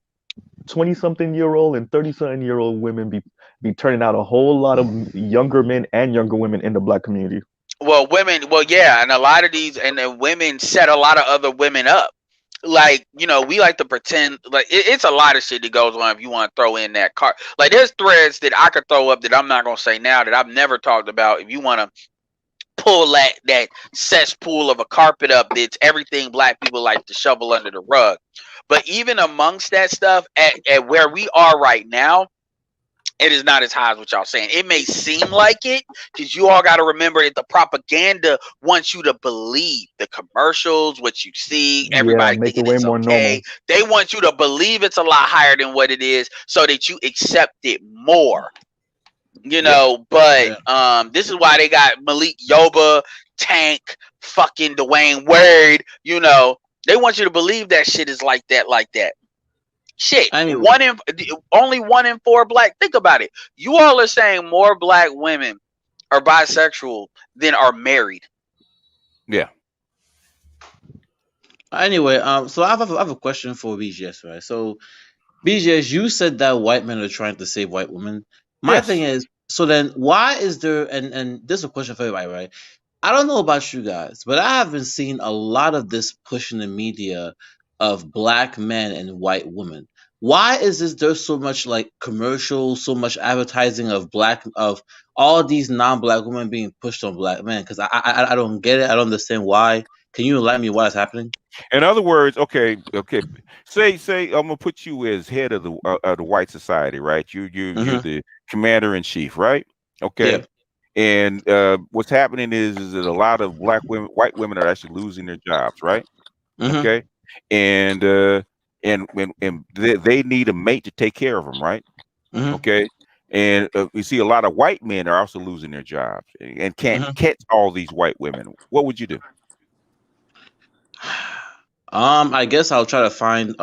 20-something-year-old and 30-something-year-old women be turning out a whole lot of younger men and younger women in the black community. Well, yeah, and a lot of these, and then women set a lot of other women up. Like, we like to pretend like it's a lot of shit that goes on if you want to throw in that card. Like, there's threads that I could throw up that I'm not gonna say now that I've never talked about. If you want to pull that cesspool of a carpet up, that's everything black people like to shovel under the rug. But even amongst that stuff, at where we are right now, it is not as high as what y'all saying. It may seem like it because you all got to remember that the propaganda wants you to believe the commercials, what you see, everybody make it thinking way it's more okay. normal. They want you to believe it's a lot higher than what it is so that you accept it more. You know, but this is why they got Malik Yoba, Tank, fucking Dwayne Wade. You know, they want you to believe that shit is like that. Shit, Anyway. only 1 in 4 black. Think about it. You all are saying more black women are bisexual than are married. Yeah. Anyway, so I have a question for BGS, right? So, BGS, you said that white men are trying to save white women. My thing is, so then why is there, and this is a question for everybody, right? I don't know about you guys, but I haven't seen a lot of this push in the media of black men and white women. Why is this there's so much like commercials, so much advertising of all these non-black women being pushed on black men? Because I don't get it. I don't understand why. Can you enlighten me why that's happening? In other words, okay. Say I'm gonna put you as head of the white society, right? You're the commander in chief, right? Okay. Yeah. And what's happening is that a lot of white women are actually losing their jobs, right? Okay. And they need a mate to take care of them, right? Okay. And we see a lot of white men are also losing their jobs and can't catch all these white women. What would you do? I guess I'll try to find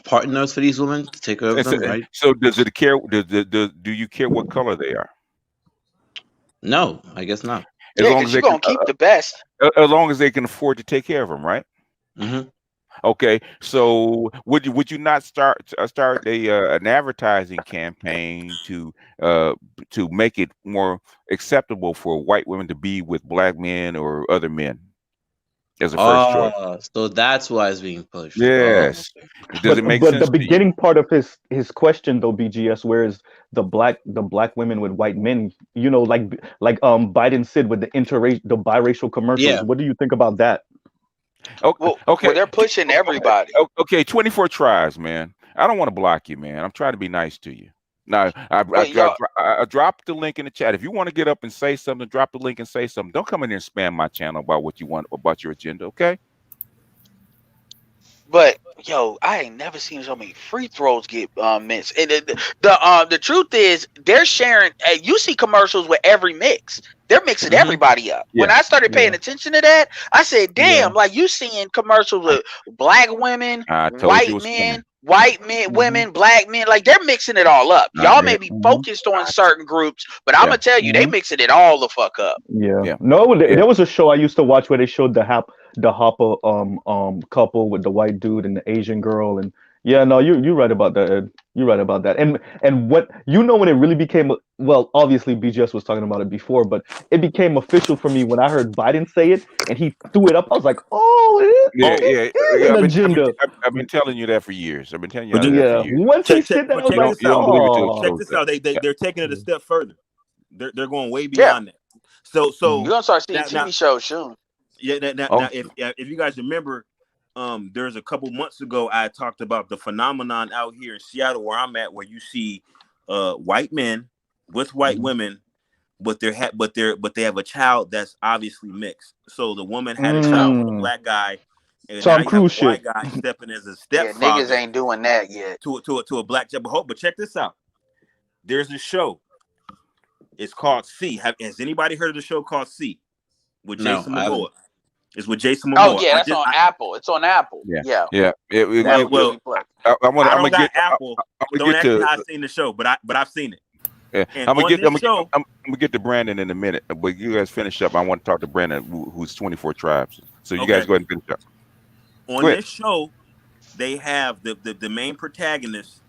partners for these women to take care of them, right? So does it care? Do you care what color they are? No, I guess not. As long as you're gonna keep the best. As long as they can afford to take care of them, right? Okay, so would you not start an advertising campaign to make it more acceptable for white women to be with black men or other men as a first choice? So that's why it's being pushed. Yes. Does it make sense? But the beginning part of his question though, BGS, where is the black women with white men? You know, like Biden said with the biracial commercials. Yeah. What do you think about that? Okay. Well, they're pushing everybody. Okay, 24 tries, man. I don't want to block you, man. I'm trying to be nice to you. Now, I dropped the link in the chat. If you want to get up and say something, drop the link and say something. Don't come in here and spam my channel about what you want, about your agenda, okay? But yo, I ain't never seen so many free throws get missed. And the truth is, they're sharing. You see commercials with every mix. They're mixing everybody up. Yeah. When I started paying attention to that, I said, "Damn!" Like you seeing commercials with black women, white men, women, black men. Like they're mixing it all up. Y'all may be focused on certain groups, but I'm gonna tell you, they mixing it all the fuck up. Yeah. No, there was a show I used to watch where they showed the Hopper couple with the white dude and the Asian girl, and no, you're right about that, Ed. You're right about that. And what when it really became, well, obviously BGS was talking about it before, but it became official for me when I heard Biden say it and he threw it up. I was like, an agenda. I've been telling you that for years. I've been telling you that for years. Once he said that, I was like, you don't believe it. Check this out. They're taking it a step further. They're going way beyond that. So you're gonna start seeing TV shows soon. Yeah. Now, if you guys remember, there's a couple months ago I talked about the phenomenon out here in Seattle where I'm at, where you see white men with white women, but they have a child that's obviously mixed. So the woman had a child with a black guy, and Tom now you Cruise have a white guy stepping as a stepfather. Niggas ain't doing that yet. To a black child. But check this out. There's a show. It's called C. Has anybody heard of the show called C with Jason Momoa? It's with Jason Momoa. Oh yeah, that's on Apple. It's on Apple. Yeah. I don't got Apple. Don't ask me how I've seen the show, but I've seen it. Yeah. I'm gonna get to Brandon in a minute, but you guys finish up. I want to talk to Brandon, who's 24 tribes. So you guys go ahead and finish up. On this show, they have the main protagonist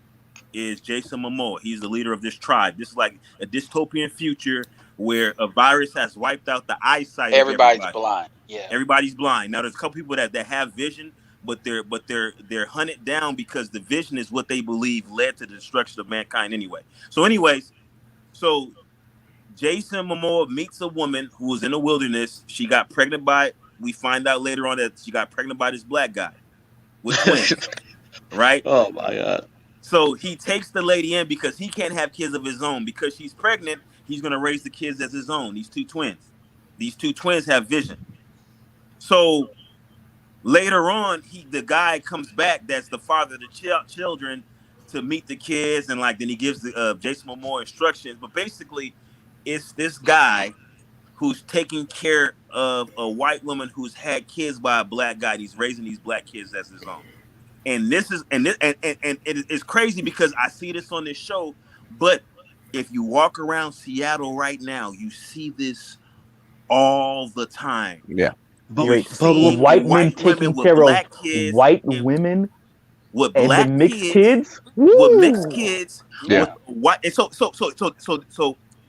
is Jason Momoa. He's the leader of this tribe. This is like a dystopian future where a virus has wiped out the eyesight. Everybody's blind. Yeah, everybody's blind. Now there's a couple people that have vision, but they're hunted down because the vision is what they believe led to the destruction of mankind anyway. So Jason Momoa meets a woman who was in the wilderness. She got pregnant we find out later on that she got pregnant by this black guy with twins. Right? Oh my God. So he takes the lady in because he can't have kids of his own. Because she's pregnant, he's gonna raise the kids as his own. These two twins. These two twins have vision. So later on, the guy comes back. That's the father of the children to meet the kids, and like then he gives the Jason Momoa instructions. But basically, it's this guy who's taking care of a white woman who's had kids by a black guy. He's raising these black kids as his own. And this is and it's crazy because I see this on this show, but if you walk around Seattle right now, you see this all the time. Yeah. But white men taking care of white women with and black the mixed kids, with mixed kids. Yeah. With white, and so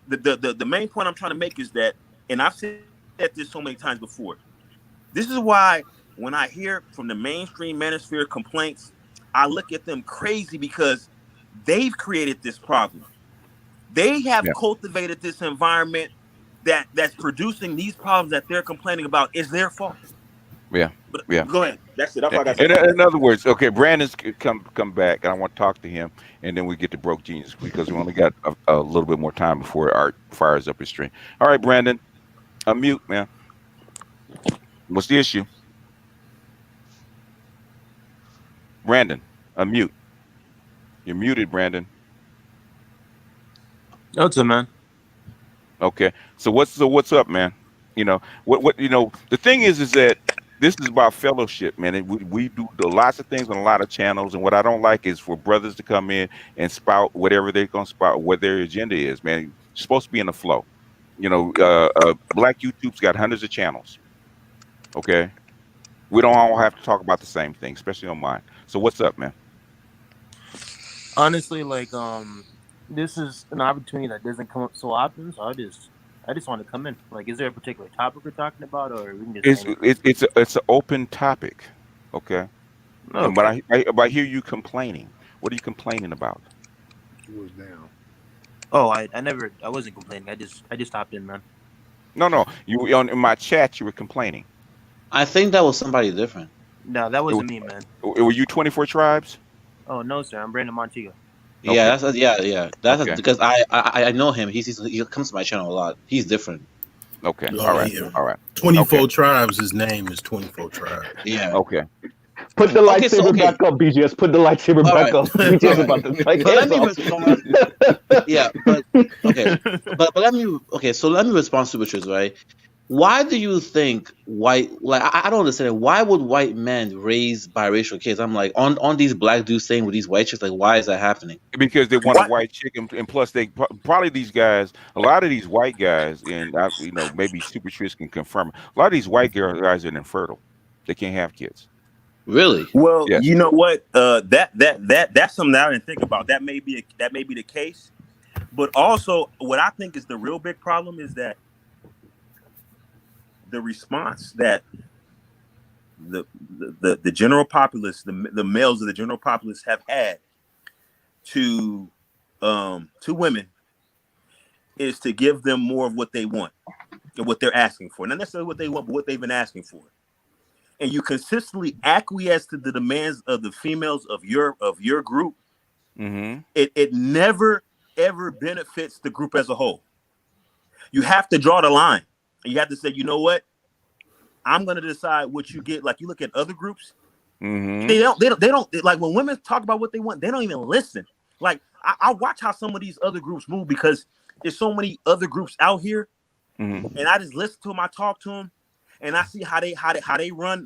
the main point I'm trying to make is that, and I've said this so many times before. This is why when I hear from the mainstream manosphere complaints, I look at them crazy because they've created this problem. They have cultivated this environment that's producing these problems that they're complaining about. Is their fault. Yeah. But Yeah. go ahead. That's it. That's all I got to In, say. in other words, okay, Brandon's come back, and I want to talk to him, and then we get to Broke Genius because we only got a little bit more time before Art fires up his string. All right, Brandon, unmute, man. What's the issue? Brandon, unmute. You're muted, Brandon. That's it, man. Okay. So what's up, man? You know what the thing is that this is about fellowship, man. And we do lots of things on a lot of channels, and what I don't like is for brothers to come in and spout whatever they're gonna spout, what their agenda is, man. You're supposed to be in the flow. Black YouTube's got hundreds of channels. Okay. We don't all have to talk about the same thing, especially on mine. So what's up, man? Honestly, this is an opportunity that doesn't come up so often, so I just want to come in. Like, is there a particular topic we're talking about, or we can just? It's an open topic, okay? But I hear you complaining. What are you complaining about? It was down. Oh, I wasn't complaining. I just hopped in, man. No. You in my chat you were complaining. I think that was somebody different. No, that wasn't me, man. Were you 24 Tribes? Oh no, sir. I'm Brandon Montego. Yeah, that's Okay. because I know him. He comes to my channel a lot. He's different. Okay. Oh, All right. yeah. All right. 24 Tribes. His name is 24 Tribes. Yeah. Okay. Put the lightsaber back up, BGS. Put the lightsaber back up. BGS about to take Let me hands respond. Yeah, but okay. But let me respond to Richards, right? Why do you think I don't understand. Why would white men raise biracial kids? I'm like, on these black dudes staying with these white chicks, like, why is that happening? Because they want a white chick, and plus they probably these guys, a lot of these white guys, and maybe Super Trish can confirm, a lot of these white guys are infertile. They can't have kids. Really? Well, Yes. you know what? That's something that I didn't think about. That may be the case, but also what I think is the real big problem is that the response that the general populace, the males of the general populace have had to women is to give them more of what they want and what they're asking for. Not necessarily what they want, but what they've been asking for. And you consistently acquiesce to the demands of the females of your group. Mm-hmm. It never ever benefits the group as a whole. You have to draw the line. You have to say, you know what? I'm going to decide what you get. Like, you look at other groups, Mm-hmm. they don't like when women talk about what they want, they don't even listen. Like, I watch how some of these other groups move because there's so many other groups out here, Mm-hmm. and I just listen to them. I talk to them, and I see how they run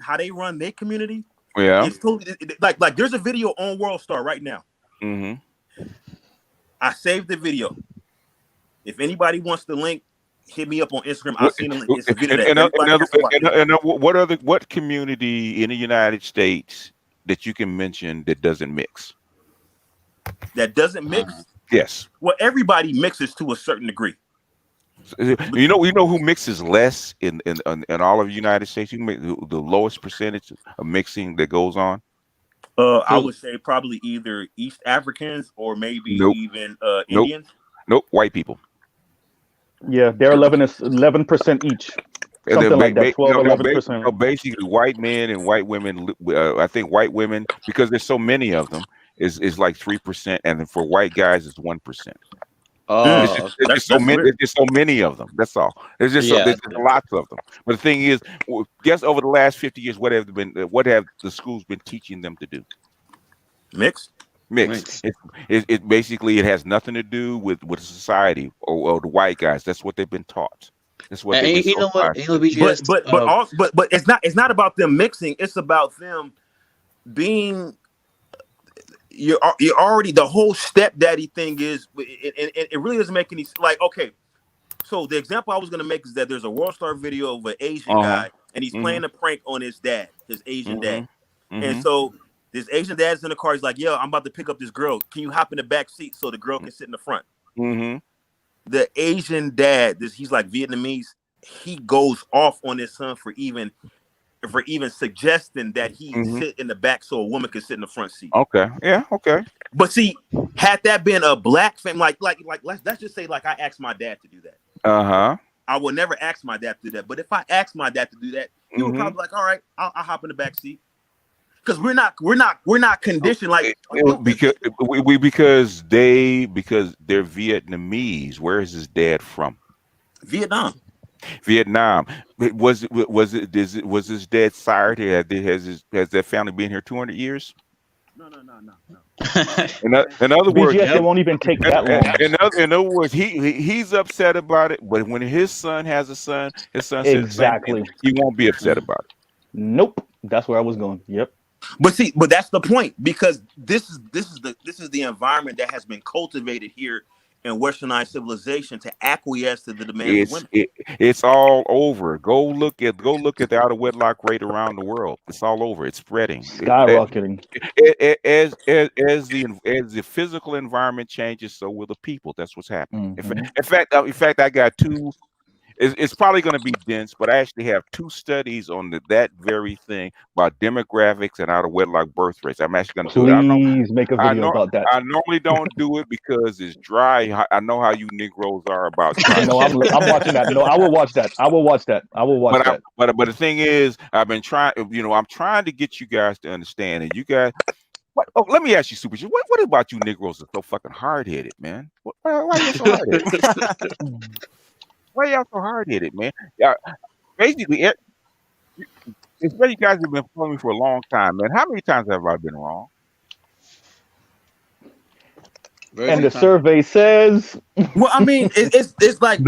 their community. Yeah. It's totally like there's a video on World Star right now. Mm-hmm. I saved the video. If anybody wants the link, hit me up on Instagram. I'll send them. It's a video that everybody has to watch. What community in the United States that you can mention that doesn't mix? That doesn't mix? Yes. Well, everybody mixes to a certain degree. You know who mixes less in all of the United States? You can make the lowest percentage of mixing that goes on. I would say probably either East Africans or maybe even Indians. Nope, white people. Yeah, they're 11% each. Something like that, 11%. Basically, white men and white women. I think white women, because there's so many of them, is like 3%, and then for white guys it's 1%. Oh, It's just so many of them. That's all. There's just yeah. there's lots of them. But the thing is, guess over the last 50 years, what have the schools been teaching them to do? Mix. It basically it has nothing to do with society or the white guys. That's what they've been taught. That's what they've been You know what? You know, BGS. But it's not about them mixing. It's about them being. You're already the whole stepdaddy thing is, it really doesn't make any like. Okay, so the example I was gonna make is that there's a World Star video of an Asian guy, and he's playing a prank on his dad, his Asian dad, and so this Asian dad's in the car. He's like, "Yo, I'm about to pick up this girl. Can you hop in the back seat so the girl can sit in the front?" The Asian dad, he's like Vietnamese. He goes off on his son for even suggesting that he sit in the back so a woman could sit in the front seat. Okay. Yeah. Okay. But see, had that been a black family, like let's just say like I asked my dad to do that. I would never ask my dad to do that. But if I asked my dad to do that, he would probably be like, all right, I'll hop in the back seat. Because we're not conditioned like because they're Vietnamese. Where is his dad from? Vietnam. Was his dad sired here? Has that family been here 200 years? No. In other words, it won't even take that long. In other words, he's upset about it, but when his son has a son, his son says exactly he won't be upset about it. Nope, that's where I was going. Yep. But that's the point, because this is the environment that has been cultivated here in westernized civilization to acquiesce to the demands of women. It's all over. Go look at the out of wedlock rate around the world. It's all over. It's spreading, skyrocketing. As the physical environment changes, so will the people. That's what's happening. In fact, I got two. It's probably going to be dense, but I actually have two studies on that very thing about demographics and out of wedlock birth rates. I'm actually going to do it. Please make a video about that. I normally don't do it because it's dry. I know how you Negroes are about dry. No, I'm watching that. No, I will watch that. But the thing is, I've been trying. I'm trying to get you guys to understand, and you guys. Let me ask you, Super G. What about you Negroes are so fucking hard headed, man? Why are you so hard headed? Why y'all so hard-headed, man? Yeah, basically, it's you guys have been following me for a long time, man. How many times have I been wrong? And the survey says, well, I mean, it's like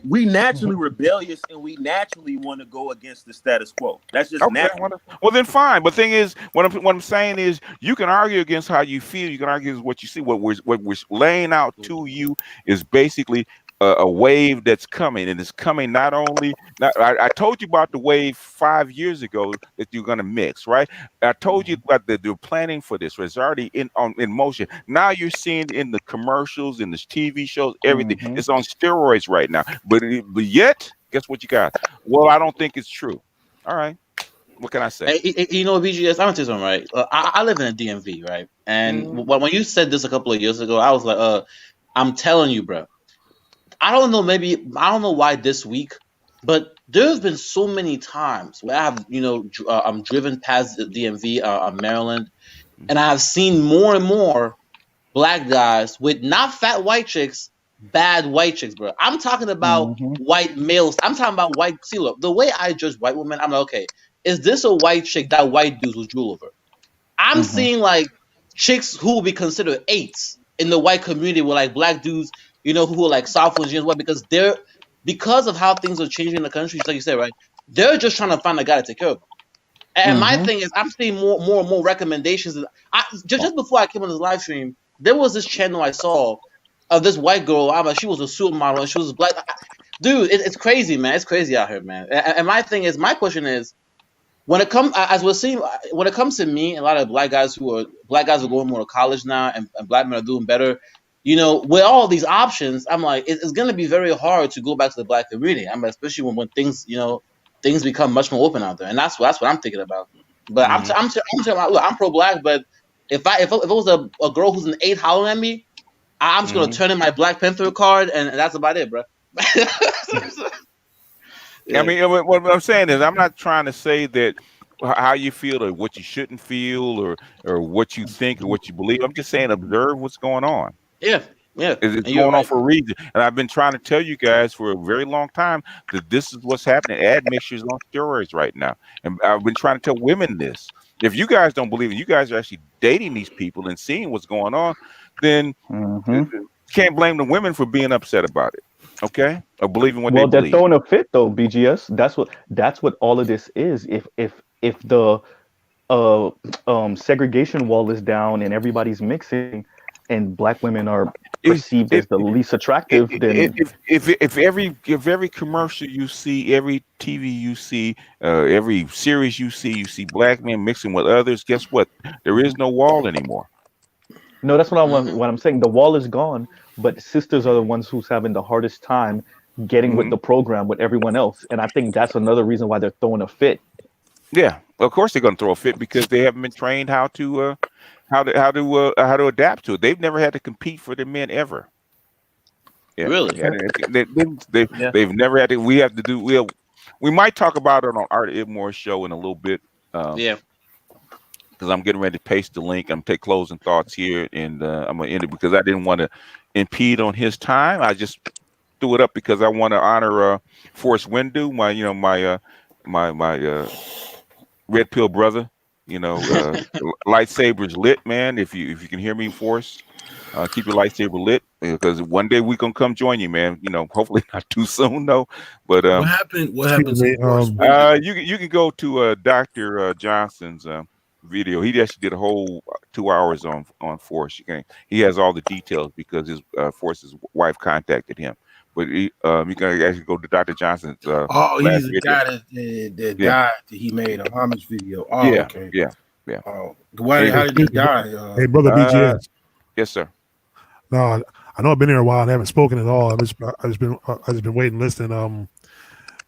we naturally rebellious and we naturally want to go against the status quo. That's just natural. Well, then fine. But the thing is, what I'm saying is, you can argue against how you feel. You can argue against what you see. What we're laying out to you is basically a wave that's coming, and it's coming not only. I told you about the wave 5 years ago that you're going to mix, right? I told you about they're planning for this. It's already in motion. Now you're seeing in the commercials, in the TV shows, everything. It's on steroids right now. But yet, guess what you got? Well, I don't think it's true. All right. What can I say? BGS, I'm gonna tell you something, right? I live in a DMV, right? And when you said this a couple of years ago, I was like, I'm telling you, bro. I don't know why this week, but there's been so many times where I have, I'm driven past the DMV, Maryland, and I have seen more and more black guys with not fat white chicks, bad white chicks, bro. I'm talking about white males. I'm talking about white. See, look, the way I judge white women, I'm like, okay, is this a white chick that white dudes will drool over? I'm seeing like chicks who will be considered eights in the white community with like black dudes, who are like South Asians, because of how things are changing in the country, like you said, right? They're just trying to find a guy to take care of them. And my thing is, I'm seeing more and more recommendations. Just before I came on this live stream, there was this channel I saw of this white girl. She was a supermodel and she was black. Dude, it's crazy, man. It's crazy out here, man. And my question is, when it comes, as we're seeing, when it comes to me, and a lot of black guys are going more to college now, and black men are doing better. With all these options, I'm like, it's going to be very hard to go back to the black community. Especially when things, things become much more open out there, and that's what I'm thinking about. But I'm look, I'm pro-black, but if it was a girl who's an 8 hollering at me, I'm just gonna turn in my Black Panther card, and that's about it, bro. Yeah. I mean, what I'm saying is, I'm not trying to say that how you feel or what you shouldn't feel or what you think or what you believe. I'm just saying, observe what's going on. Yeah, yeah, It's and you're going on right. for a reason. And I've been trying to tell you guys for a very long time that this is what's happening. Admixtures on steroids right now. And I've been trying to tell women this. If you guys don't believe it, you guys are actually dating these people and seeing what's going on, then you can't blame the women for being upset about it. Okay? Or believing what they Well, they're believe. throwing a fit though, BGS. That's what all of this is. If the segregation wall is down and everybody's mixing, and black women are perceived as the least attractive, then If every commercial you see, every TV you see, every series you see black men mixing with others, guess what? There is no wall anymore. no, that's what I'm saying. The wall is gone, but sisters are the ones who's having the hardest time getting with the program with everyone else, and I think that's another reason why they're throwing a fit. Yeah, of course they're going to throw a fit because they haven't been trained how to adapt to it. They've never had to compete for the men ever. Yeah, Really? they've never had to. We have to do. We might talk about it on Art Idmore's show in a little bit. Yeah. Because I'm getting ready to paste the link. I'm take closing thoughts here, and I'm gonna end it because I didn't want to impede on his time. I just threw it up because I want to honor Forrest Windu, my red pill brother. Lightsabers lit, man. If you can hear me, Forrest, keep your lightsaber lit because one day we're gonna come join you, man. Hopefully not too soon though. But what happened? What happened? you can go to Dr. Johnson's video. He actually did a whole 2 hours on Forrest. He has all the details because his Forrest's wife contacted him. But you can actually go to Dr. Johnson's. He's the guy that died. That he made a homage video. Oh, yeah, okay. Yeah. Oh, how did he die? Hey, brother BGS. Yes, sir. No, I know I've been here a while and haven't spoken at all. I just been waiting, listening.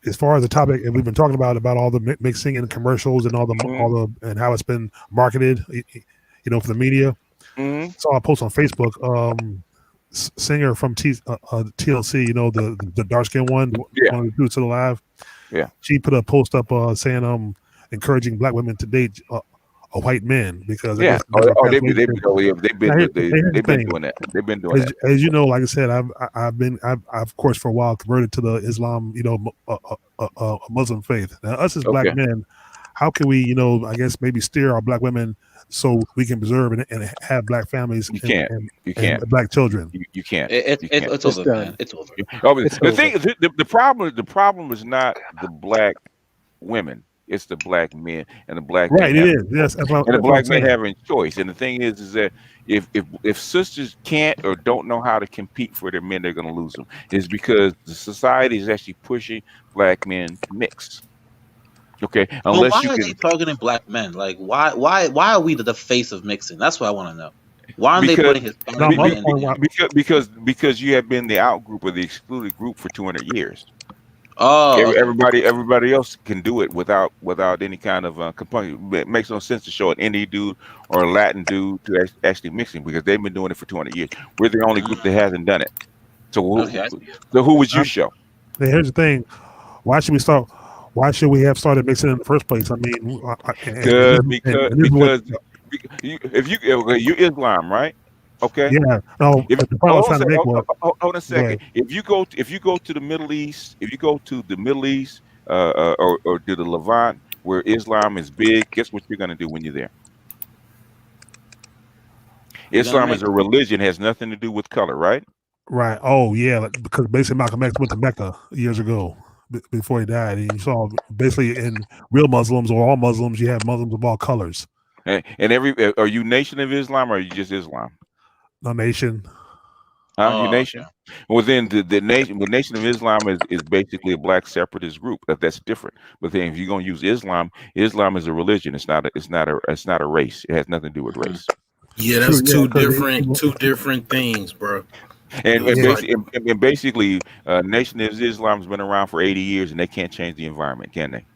As far as the topic, and we've been talking about all the mixing and commercials and all the and how it's been marketed, for the media. Saw a post on Facebook. Singer from TLC, the dark skin one of the dudes to the live. Yeah, she put a post up saying encouraging black women to date a white man because they've been doing that. They've been doing that. As you know, like I said, I've of course for a while converted to the Islam, a Muslim faith. Now us as black men, how can we, I guess maybe steer our black women so we can preserve and have black families? You can't. And black children. You can't. It's over, man. It's over. The problem is not the black women. It's the black men and the black right. Men it is. Yes, and the black men having choice. And the thing is that if sisters can't or don't know how to compete for their men, they're going to lose them. It's because the society is actually pushing black men to mix. Okay, unless why are they targeting black men? Like, why are we the face of mixing? That's what I want to know. Why aren't they putting his because you have been the out group or the excluded group for 200 years. Oh, everybody else can do it without any kind of component. It makes no sense to show an Indian dude or a Latin dude to actually mixing because they've been doing it for 200 years. We're the only group that hasn't done it. So who would you show? Here's the thing: why should we start? Why should we have started mixing in the first place? I mean, because if you're Islam, right? Okay. Yeah. No. Hold on a second. If you go to the Middle East, or to the Levant, where Islam is big, guess what you're going to do when you're there? Islam is a religion, has nothing to do with color, right? Right. Oh yeah, because basically Malcolm X went to Mecca years ago before he died. And you saw basically in real Muslims or all Muslims, you have Muslims of all colors. And are you Nation of Islam or are you just Islam? No, Nation. You Nation. Okay. Well, then the Nation of Islam is basically a black separatist group. That's different. But then if you're gonna use Islam is a religion. It's not a race. It has nothing to do with race. Yeah, that's two different things, bro. And basically, Nation of Islam has been around for 80 years, and they can't change the environment, can they?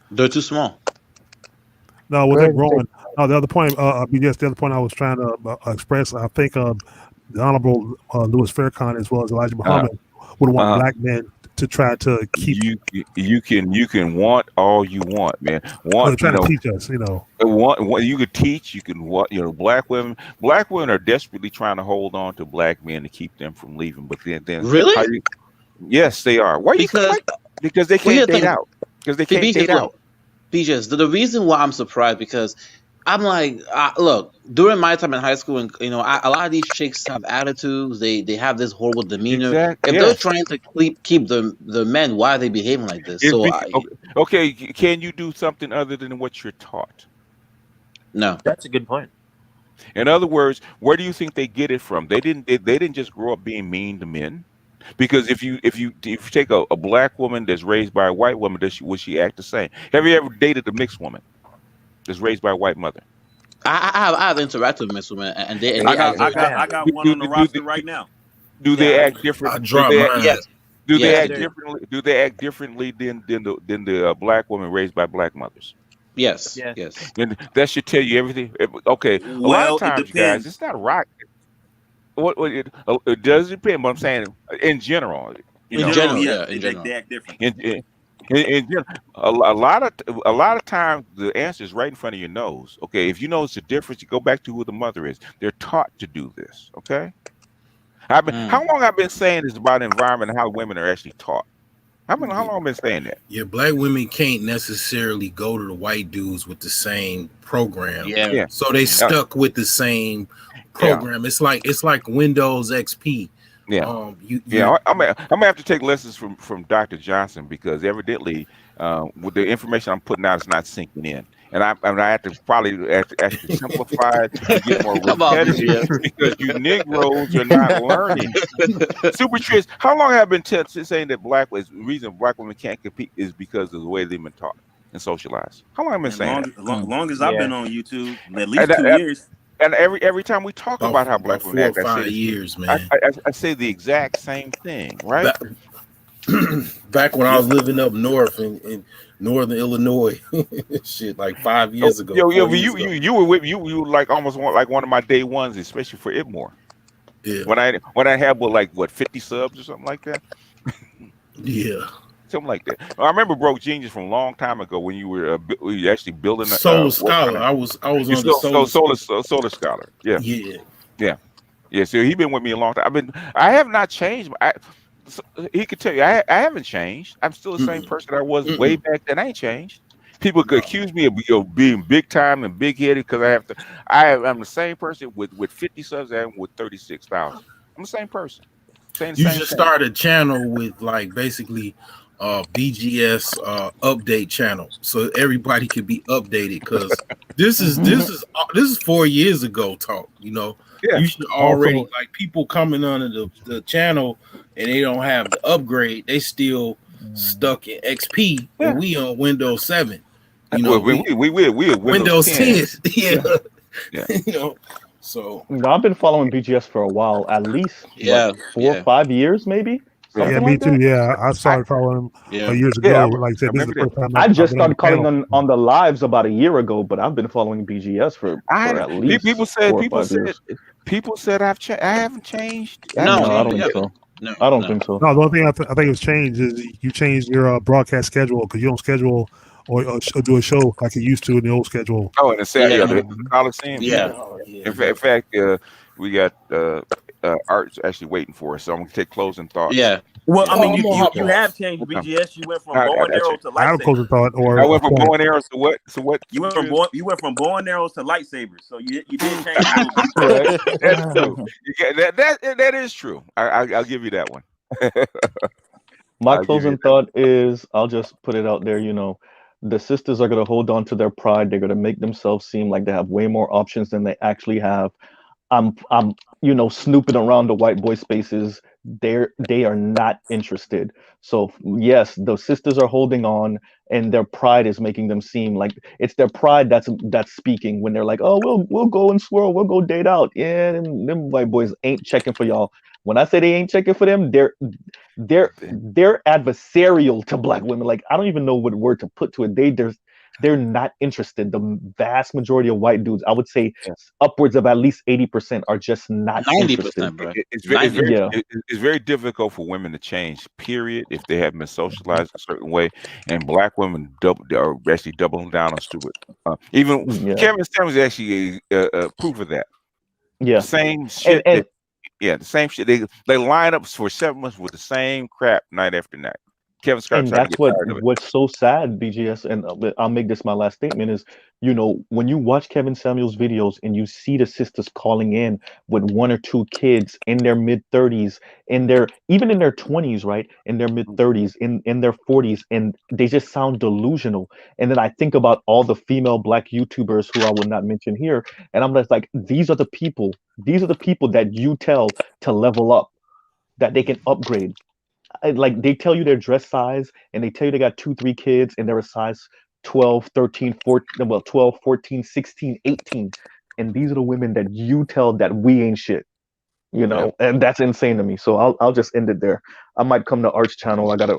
They're too small. No, they're growing. No, the other point, the other point I was trying to express, I think the Honorable Louis Farrakhan as well as Elijah Muhammad would want black men to try to keep. You can want all you want, man. They're trying to teach us, You could teach. You can what Black women are desperately trying to hold on to black men to keep them from leaving. But then really, yes, they are. Why you think like that? Because they can't date out. Because they can't date out. BJs, the reason why I'm surprised because I'm like, look, during my time in high school, and a lot of these chicks have attitudes. They have this horrible demeanor. Exactly. If they're trying to keep the men, why are they behaving like this? Okay, can you do something other than what you're taught? No, that's a good point. In other words, where do you think they get it from? They didn't just grow up being mean to men. Because if you take a black woman that's raised by a white woman, would she act the same? Have you ever dated a mixed woman that's raised by a white mother? I have interacted with mixed women, and they. I got one on the roster right now. Do they act different? Yes. Do they act differently? Do they act differently than the black woman raised by black mothers? Yes. And that should tell you everything. Okay, a lot of times, guys, it's not rocket. It does depend, but I'm saying in general. In general. They act different. In general, a lot of times the answer is right in front of your nose. Okay, if you notice the difference, you go back to who the mother is. They're taught to do this. Okay, how long I've been saying this about environment and how women are actually taught. How long have I been saying that? Yeah, black women can't necessarily go to the white dudes with the same program. Yeah. So they stuck with the same program. Yeah. It's like Windows XP. Yeah. I'm gonna have to take lessons from Dr. Johnson because evidently with the information I'm putting out, it's not sinking in. And I have to probably actually simplify it to get more repetitive because you Negroes are not learning. Super Trish, how long have I been saying that the reason black women can't compete is because of the way they've been taught and socialized? How long have I been saying that? Long as I've been on YouTube, at least 2 years. And every time we talk about how black women act, 4 or 5 years, man. I say the exact same thing, right? Back when I was living up north in northern Illinois, shit, like 5 years ago. You were like almost like one of my day ones, especially for Itmore. Yeah. When I had 50 subs or something like that. Yeah. Something like that. I remember Broke Genius from a long time ago when you were actually building a Solar Scholar. I was on the Solar Scholar. Yeah. So he's been with me a long time. I have not changed. He could tell you I haven't changed. I'm still the same person I was way back then. I ain't changed. People could accuse me of being big time and big headed because I'm the same person with 50 subs and with 36,000. I'm the same person. You should start a channel with like basically BGS update channel so everybody could be updated because this is 4 years ago talk. You should already like people coming under the channel and they don't have the upgrade. They still stuck in XP and we on Windows 7. We Windows 10. Yeah. So I've been following BGS for a while, at least 4 or 5 years, maybe. Yeah, me too. Yeah, I started following him years ago. Like I said, this is the first time I just started calling on the lives about a year ago, but I've been following BGS for at least people said I haven't changed. No, I don't think so. No, I don't think so. No, the only thing I think has changed is you changed your broadcast schedule because you don't schedule or do a show like you used to in the old schedule. Oh, and the Coliseum. In fact, we got Art's actually waiting for us, so I'm gonna take closing thoughts. Yeah. Well, I mean, you have changed BGS. You went from bow and arrows to lightsabers. I have closing thought, or I went from bow and arrows to what? So what? You went from bow and arrows to lightsabers. So you did change. That's true. That is true. I'll give you that one. My closing thought is, I'll just put it out there. The sisters are gonna hold on to their pride. They're gonna make themselves seem like they have way more options than they actually have. I'm snooping around the white boy spaces. They are not interested. So yes, the sisters are holding on, and their pride is making them seem like it's their pride that's speaking when they're like, oh, we'll go and swirl, we'll go date out. Yeah, them white boys ain't checking for y'all. When I say they ain't checking for them, they're adversarial to black women. Like I don't even know what word to put to it. they're not interested. The vast majority of white dudes, I would say, upwards of at least 80% are just not interested. 90%, bro. It's very difficult for women to change. Period. If they haven't been socialized a certain way, and black women are actually doubling down on stupid. Even Kevin Samuels is actually proof of that. Yeah, same shit. The same shit. They line up for 7 months with the same crap night after night. Kevin Scott, and that's what's so sad, BGS, and I'll make this my last statement is, you know, when you watch Kevin Samuels videos and you see the sisters calling in with 1 or 2 kids in their mid-30s, even in their 20s, right, in their mid-30s, in their 40s, and they just sound delusional. And then I think about all the female black YouTubers who I will not mention here, and I'm just like, these are the people that you tell to level up, that they can upgrade. Like, they tell you their dress size and they tell you they got 2-3 kids and they're a size 12, 13, 14, well, 12, 14, 16, 18. And these are the women that you tell that we ain't shit, you know, and that's insane to me. So I'll just end it there. I might come to Art's channel. I gotta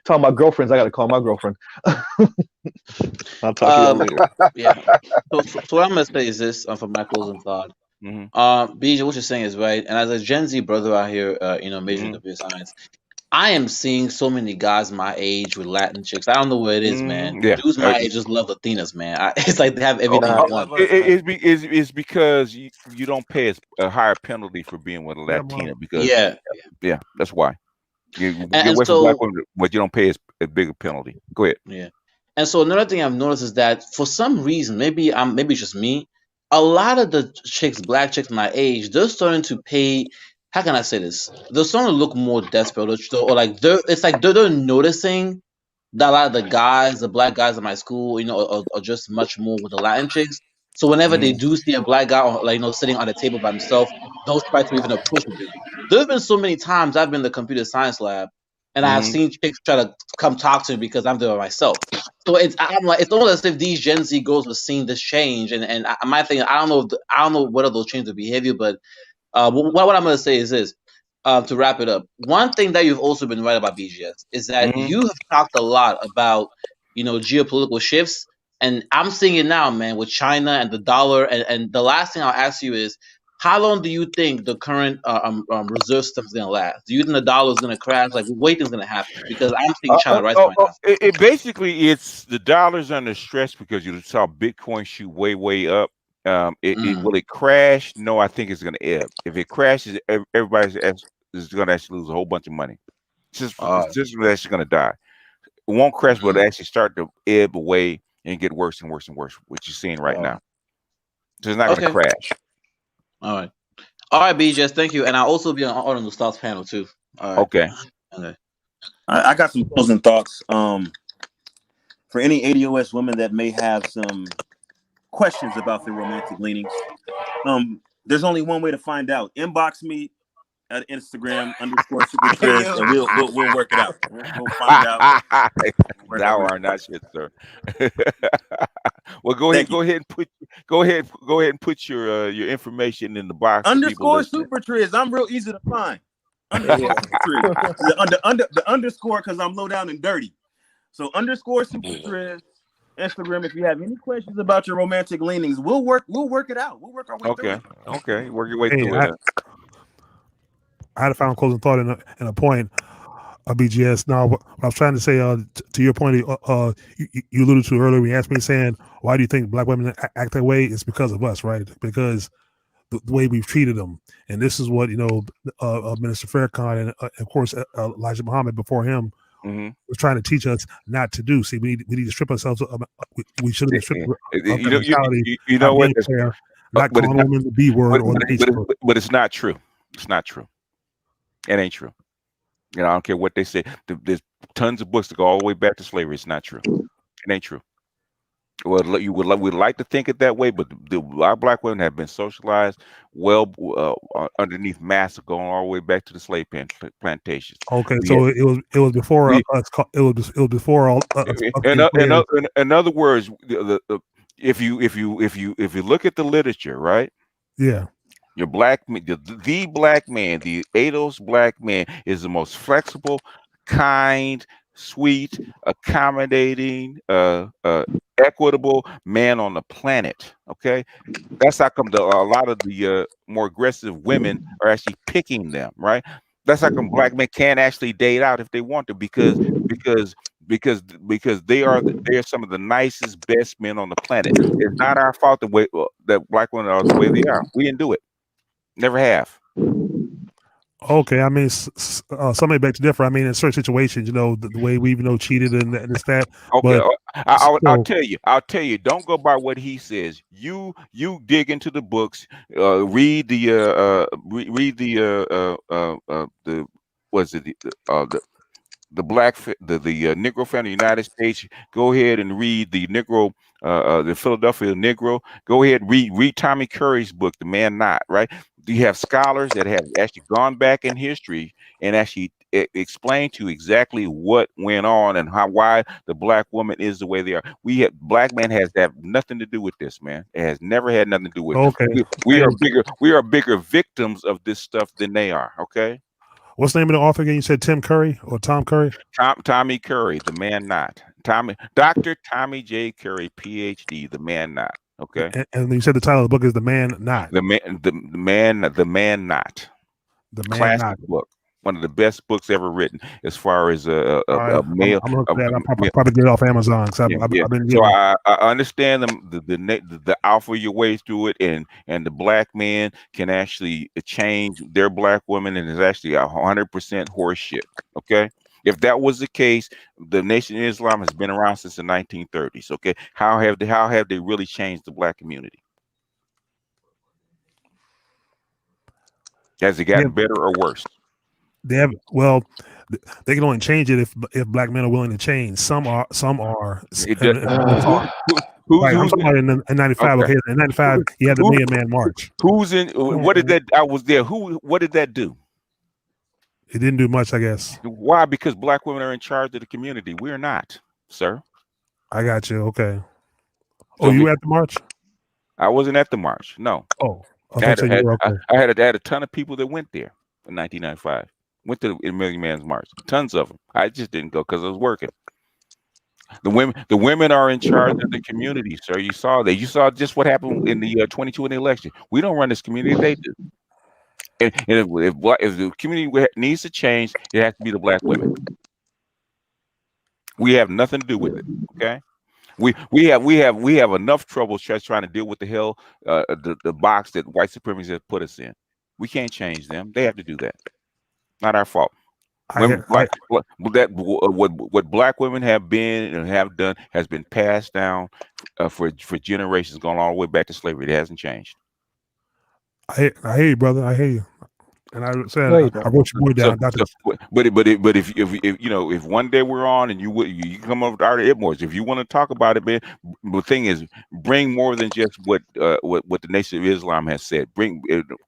tell my girlfriends. I gotta call my girlfriend. I'll talk to y'all later. Yeah. So what I'm gonna say is this for my closing thought. BJ, what you're saying is right. And as a Gen Z brother out here, majoring in computer science, I am seeing so many guys my age with Latin chicks. I don't know what it is, man. Dudes my age just love Latinas, man. It's like they have everything I want. It's because you don't pay a higher penalty for being with a Latina because that's why. You get away from black women, but you don't pay a bigger penalty. Go ahead. Yeah. And so another thing I've noticed is that for some reason, maybe it's just me, a lot of the black chicks my age, they're starting to pay. How can I say this? They're starting to look more desperate, or like they're noticing that a lot of the black guys in my school, are just much more with the Latin chicks. So whenever they do see a black guy, sitting on a table by himself, they'll try to even approach him. There have been so many times I've been in the computer science lab, and I've seen chicks try to come talk to me because I'm there by myself. So I'm like, it's almost as if these Gen Z girls were seeing this change, and my thing, I don't know whether they'll change their behavior, but what I'm going to say is this, to wrap it up. One thing that you've also been right about, BGS, is that you have talked a lot about, geopolitical shifts, and I'm seeing it now, man, with China and the dollar. And the last thing I'll ask you is, how long do you think the current reserve system is going to last? Do you think the dollar is going to crash? Like, what do you think is going to happen? Because I'm seeing China right now. It basically, it's the dollar's under stress because you saw Bitcoin shoot way up. Will it crash? No, I think it's going to ebb. If it crashes, everybody is going to actually lose a whole bunch of money. It's just actually going to die. It won't crash, but it actually start to ebb away and get worse and worse and worse, which you're seeing right now. So it's not going to crash. All right, BJS, thank you. And I'll also be on the stars panel too. All right. Okay. I got some closing thoughts. For any ADOS women that may have some questions about their romantic leanings, there's only one way to find out. Inbox me at Instagram _SuperTriz, and we'll work it out. We'll find out. Thou art not shit, sir. Well, go ahead and put your information in the box. _SuperTriz. I'm real easy to find. The underscore because I'm low down and dirty. So _SuperTriz. Instagram. If you have any questions about your romantic leanings, we'll work it out. We'll work our way through it. Okay. Work your way through it. I had a final closing thought and a point of BGS. Now, what I was trying to say to your point, you alluded to earlier. We asked me saying, why do you think black women act that way? It's because of us, right? Because the way we've treated them. And this is what, Minister Farrakhan and, of course, Elijah Muhammad before him was trying to teach us not to do. See, we need to strip ourselves of, we should have been stripped of mentality. You know what? Not calling women the B word or the H word. But it's not true. It's not true. It ain't true. I don't care what they say. There's tons of books that go all the way back to slavery. It's not true. It ain't true. Well, you would like to think it that way, but our black women have been socialized underneath masks going all the way back to the slave plantations. Okay, so it was before us. It was before all. In other words, if you look at the literature, right? Yeah. The black man, the ADOS black man is the most flexible, kind, sweet, accommodating, equitable man on the planet. Okay, that's how come a lot of the more aggressive women are actually picking them, right? That's how come black men can't actually date out if they want to, because because they are some of the nicest, best men on the planet. It's not our fault the way that black women are the way they are. We didn't do it. Never have. Okay, I mean, somebody begs to differ. I mean, in certain situations, you know, the way we cheated and this that. Okay, But I'll tell you. I'll tell you. Don't go by what he says. You dig into the books. Read the read the what's it the black the Negro family of the United States. Go ahead and read the Negro the Philadelphia Negro. Go ahead and read Tommy Curry's book, The Man Not. Right. You have scholars that have actually gone back in history and actually explain to you exactly what went on and why the black woman is the way they are. Black man has that nothing to do with this, man. It has never had nothing to do with it. Okay. We are bigger victims of this stuff than they are. Okay. What's the name of the author again? You said Tim Curry or Tom Curry? Tommy Curry, The Man Not. Dr. Tommy J. Curry, PhD, The Man Not. Okay. And you said the title of the book is The Man Not. The Man Not. The Man Classic Not. book. One of the best books ever written, as far as a male. I'm looking at that. I'll probably get it off Amazon. So I've been so I understand the alpha your way through it, and the black man can actually change their black woman, and is actually 100% horse shit. Okay, if that was the case, the Nation of Islam has been around since the 1930s. Okay, how have they really changed the black community? Has it gotten better or worse? They have they can only change it if black men are willing to change. Some are. Right, I'm talking about in 95. Okay, in 95, he had the Million Man March. Who's in? What did that? I was there. What did that do? It didn't do much, I guess. Why? Because black women are in charge of the community. We're not, sir. I got you. Okay. Oh, you were at the march? I wasn't at the march. No. Oh, I had a ton of people that went there in 1995. Went to the Million Man's March. Tons of them. I just didn't go because I was working. The women are in charge of the community, sir. You saw that. You saw just what happened in the 2020 election. We don't run this community; they do. And if the community needs to change, it has to be the black women. We have nothing to do with it. Okay. We have enough trouble just trying to deal with the hell the box that white supremacists have put us in. We can't change them. They have to do that. Not our fault. What black women have been and have done has been passed down for generations, going all the way back to slavery. It hasn't changed. I hear you, brother. I hear you. And I said I wrote your boy down. But if you know, if one day we're on and you come up with Art Edmores, if you want to talk about it, man, the thing is, bring more than just what the Nation of Islam has said.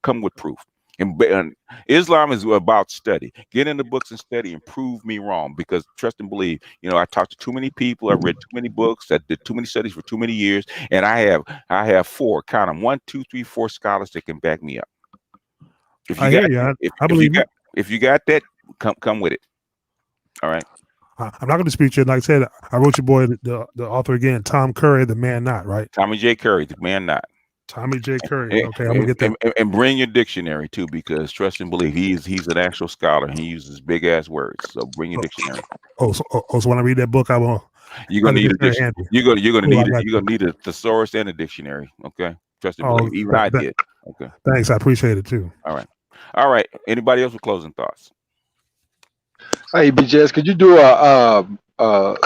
Come with proof. And Islam is about study. Get in the books and study and prove me wrong. Because trust and believe, you know, I talked to too many people. I read too many books. I did too many studies for too many years, and I have 4, count them, 1, 2, 3, 4 scholars that can back me up. If you got that, come with it. All right. I'm not going to dispute you. Like I said, I wrote your boy, the author again, Tom Curry, The Man Not, right? Tommy J. Curry, The Man Not. Tommy J. Curry. Okay, I'm gonna get that. And bring your dictionary too, because trust and believe, he's an actual scholar. He uses big ass words. So bring your dictionary. So when I read that book, I will. You're gonna need a dictionary. You're gonna need a thesaurus and a dictionary. Okay, trust and believe. Even I did. Okay. Thanks, I appreciate it too. All right. Anybody else with closing thoughts? Hey, BJS, could you do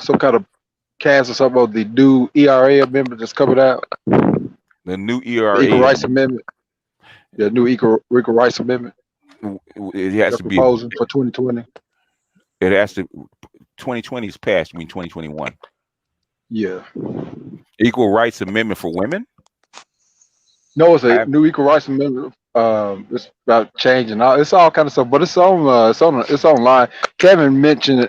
some kind of cast or something of the new ERA amendment that's coming out? The new ERA, Equal Rights Amendment. The new Equal Rights Amendment. It has to be proposing for 2020. It has to. 2020 is passed. You mean 2021? Yeah. Equal Rights Amendment for women? No, it's a new Equal Rights Amendment. It's about changing. It's all kind of stuff, but it's online. Kevin mentioned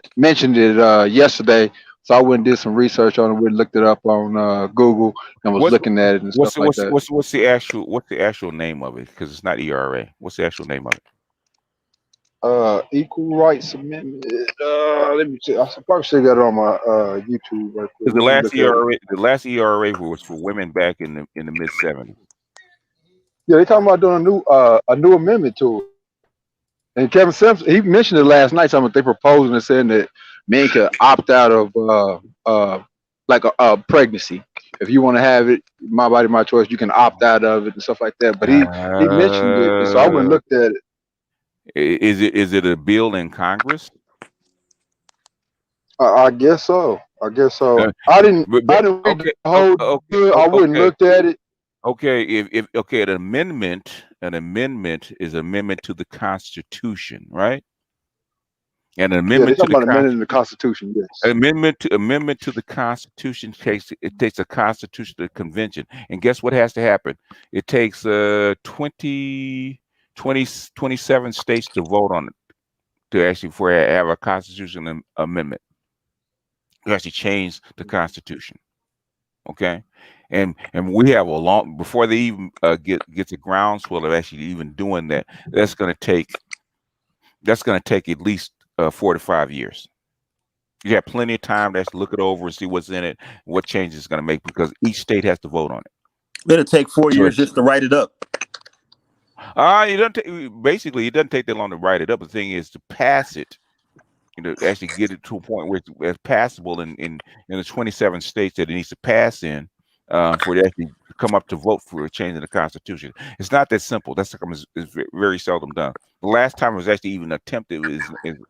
it yesterday. So I went and did some research on it. We looked it up on Google and was looking at it and stuff like that. What's the actual name of it? Because it's not ERA. What's the actual name of it? Equal Rights Amendment. Let me see. I probably still got it on my YouTube right quick. The Let me last look at it. ERA was for women back in the mid '70s. Yeah, they talking about doing a new amendment to it. And Kevin Simpson, he mentioned it last night. Something they proposing and saying that men could opt out of like a pregnancy. If you want to have it, my body, my choice, you can opt out of it and stuff like that. But he mentioned it, and so I went and looked at it. Is it a bill in Congress? I guess so. I guess so. Uh, I didn't read okay, the whole bill. I wouldn't looked at it. Okay, if an amendment is an amendment to the Constitution, right? And an Yeah, they're amendment to talking the about amending the Constitution. Yes. amendment to the Constitution takes a constitutional convention, and guess what has to happen? It takes 27 states to vote on it to actually have a constitutional amendment to actually change the Constitution. Okay, and we have a long before they even get the groundswell of actually even doing that. That's going to take at least 4 to 5 years. You have plenty of time to actually look it over and see what's in it, what changes it's going to make, because each state has to vote on it. It'll take 4 years just to write it up. It doesn't take that long to write it up. The thing is to pass it, actually get it to a point where it's passable in the 27 states that it needs to pass in for it actually to come up to vote for a change in the Constitution. It's not that simple. That's is very seldom done. The last time it was actually even attempted is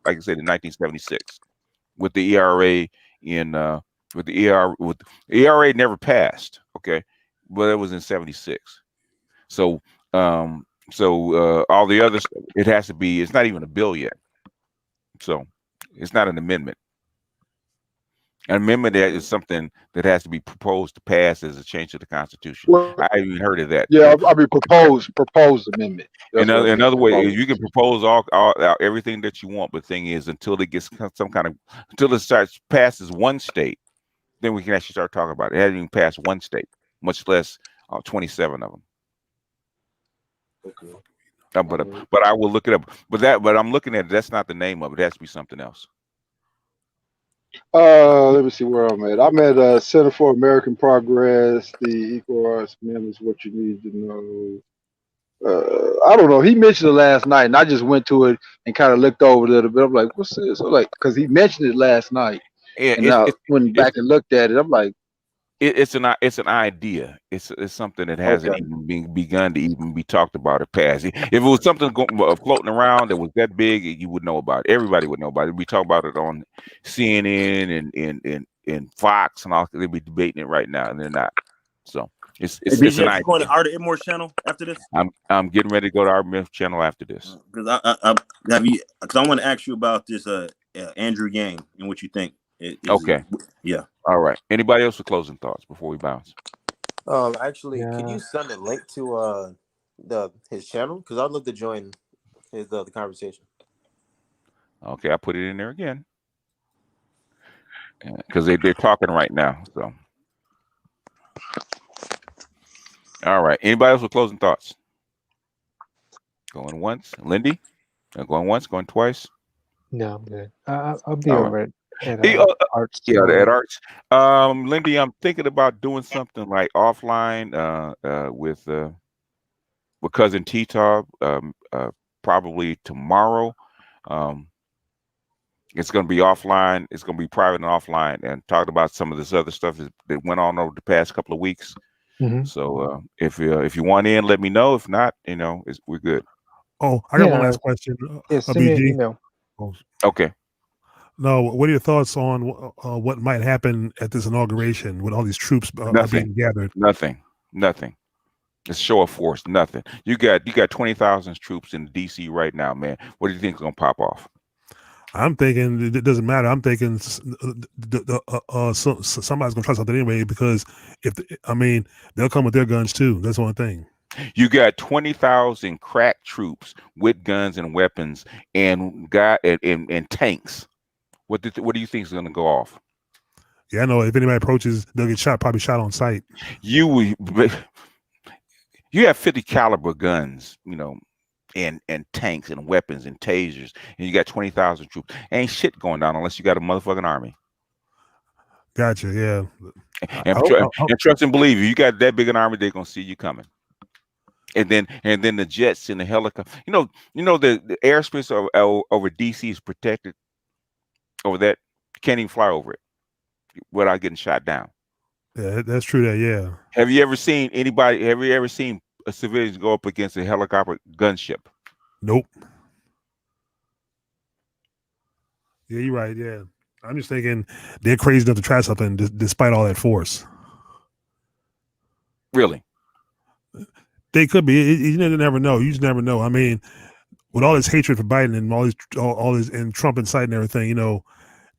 like I said, in 1976 with the ERA with the ERA never passed. Okay, but it was in '76. So all the others, it has to be. It's not even a bill yet. So it's not an amendment. An amendment that is something that has to be proposed to pass as a change to the Constitution. Well, I haven't even heard of that. Yeah, I mean proposed amendment. In other words, you can propose all everything that you want, but the thing is, until it gets until it starts passes one state, then we can actually start talking about it. It hasn't even passed one state, much less 27 of them. Okay. But I will look it up. But I'm looking at it. That's not the name of it. It has to be something else. Let me see where I'm at. I'm at Center for American Progress. The Equal Rights Amendment is what you need to know. I don't know. He mentioned it last night, and I just went to it and kind of looked over it a little bit. I'm like, what's this? I'm like, because he mentioned it last night, and I went back and looked at it. I'm like, it's an idea. It's something that hasn't even begun to even be talked about or passed. If it was something floating around that was that big, you would know about it. Everybody would know about it. We talk about it on CNN and Fox and all. They'd be debating it right now, and they're not. So it's an idea. Going to Art of Immortal channel after this? I'm getting ready to go to our Myth channel after this. Because I want to ask you about this Andrew Yang and what you think. Okay. Yeah. All right. Anybody else with closing thoughts before we bounce? Actually, can you send a link to his channel? Because I'd love to join the conversation. Okay, I put it in there again because they're talking right now. So, all right. Anybody else with closing thoughts? Going once, Lindy. Going once, going twice. No, I'm good. I'll be All over right. at Arts. Yeah, at Arts. Lindy, I'm thinking about doing something like offline with cousin T-Top probably tomorrow. It's going to be offline. It's going to be private and offline, and talk about some of this other stuff that went on over the past couple of weeks. Mm-hmm. So if you want in, let me know. If not, we're good. Oh, I got one last question. Send me an email. Oh. Okay. No, what are your thoughts on what might happen at this inauguration with all these troops being gathered? Nothing. It's show of force. Nothing. You got 20,000 troops in DC right now, man. What do you think is gonna pop off? I'm thinking it doesn't matter. I'm thinking somebody's gonna try something anyway, because they'll come with their guns too. That's one thing. You got 20,000 crack troops with guns and weapons and tanks. What do you think is going to go off? Yeah, I know. If anybody approaches, they'll get shot. Probably shot on sight. You have 50 caliber guns, and tanks and weapons and tasers, and you got 20,000 troops. Ain't shit going down unless you got a motherfucking army. Gotcha. Yeah. And trust and believe you got that big an army, they're gonna see you coming. And then the jets and the helicopter. You know the airspace over DC is protected. Over that, you can't even fly over it without getting shot down. Yeah, that's true. That yeah. Have you ever seen anybody? Have you ever seen a civilian go up against a helicopter gunship? Nope. Yeah, you're right. Yeah, I'm just thinking they're crazy enough to try something despite all that force. Really? They could be. You never know. You just never know. I mean, with all this hatred for Biden and all this and Trump inside and everything,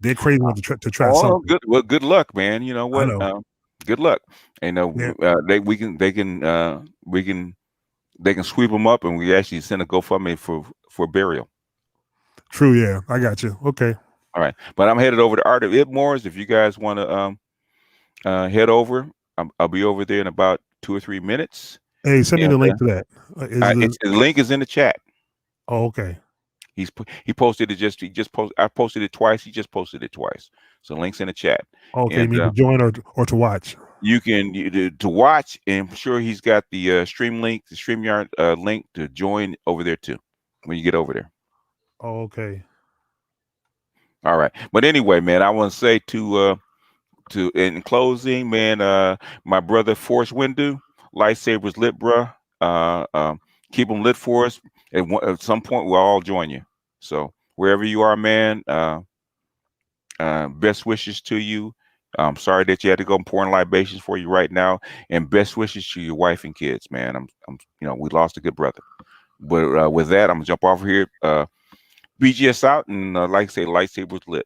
they're crazy enough to try something. Good luck, man. You know what? Good luck. And they can sweep them up, and we actually send a GoFundMe for burial. True. Yeah, I got you. Okay. All right, but I'm headed over to Art of Itmore's. If you guys want to head over, I'll be over there in about 2 or 3 minutes. Hey, send me the link to that. The link is in the chat. Oh, okay. He posted it I posted it twice. He just posted it twice. So link's in the chat. Okay, you mean to join or to watch? You can to watch, and I'm sure he's got the stream link, the StreamYard link to join over there too when you get over there. Oh, okay. All right. But anyway, man, I want to say to in closing, man, my brother Forrest Windu, lightsabers lit, bruh. Keep them lit for us. At some point, we'll all join you. So wherever you are, man, best wishes to you. I'm sorry that you had to go pouring libations for you right now, and best wishes to your wife and kids, man. We lost a good brother. But with that, I'm gonna jump off here. BGS out, and like I say, lightsabers lit.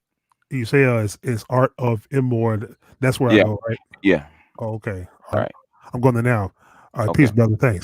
You say it's Art of Immore. That's where I go, right? Yeah. Oh, okay. All right. I'm going there now. All right. Okay. Peace, brother. Thanks.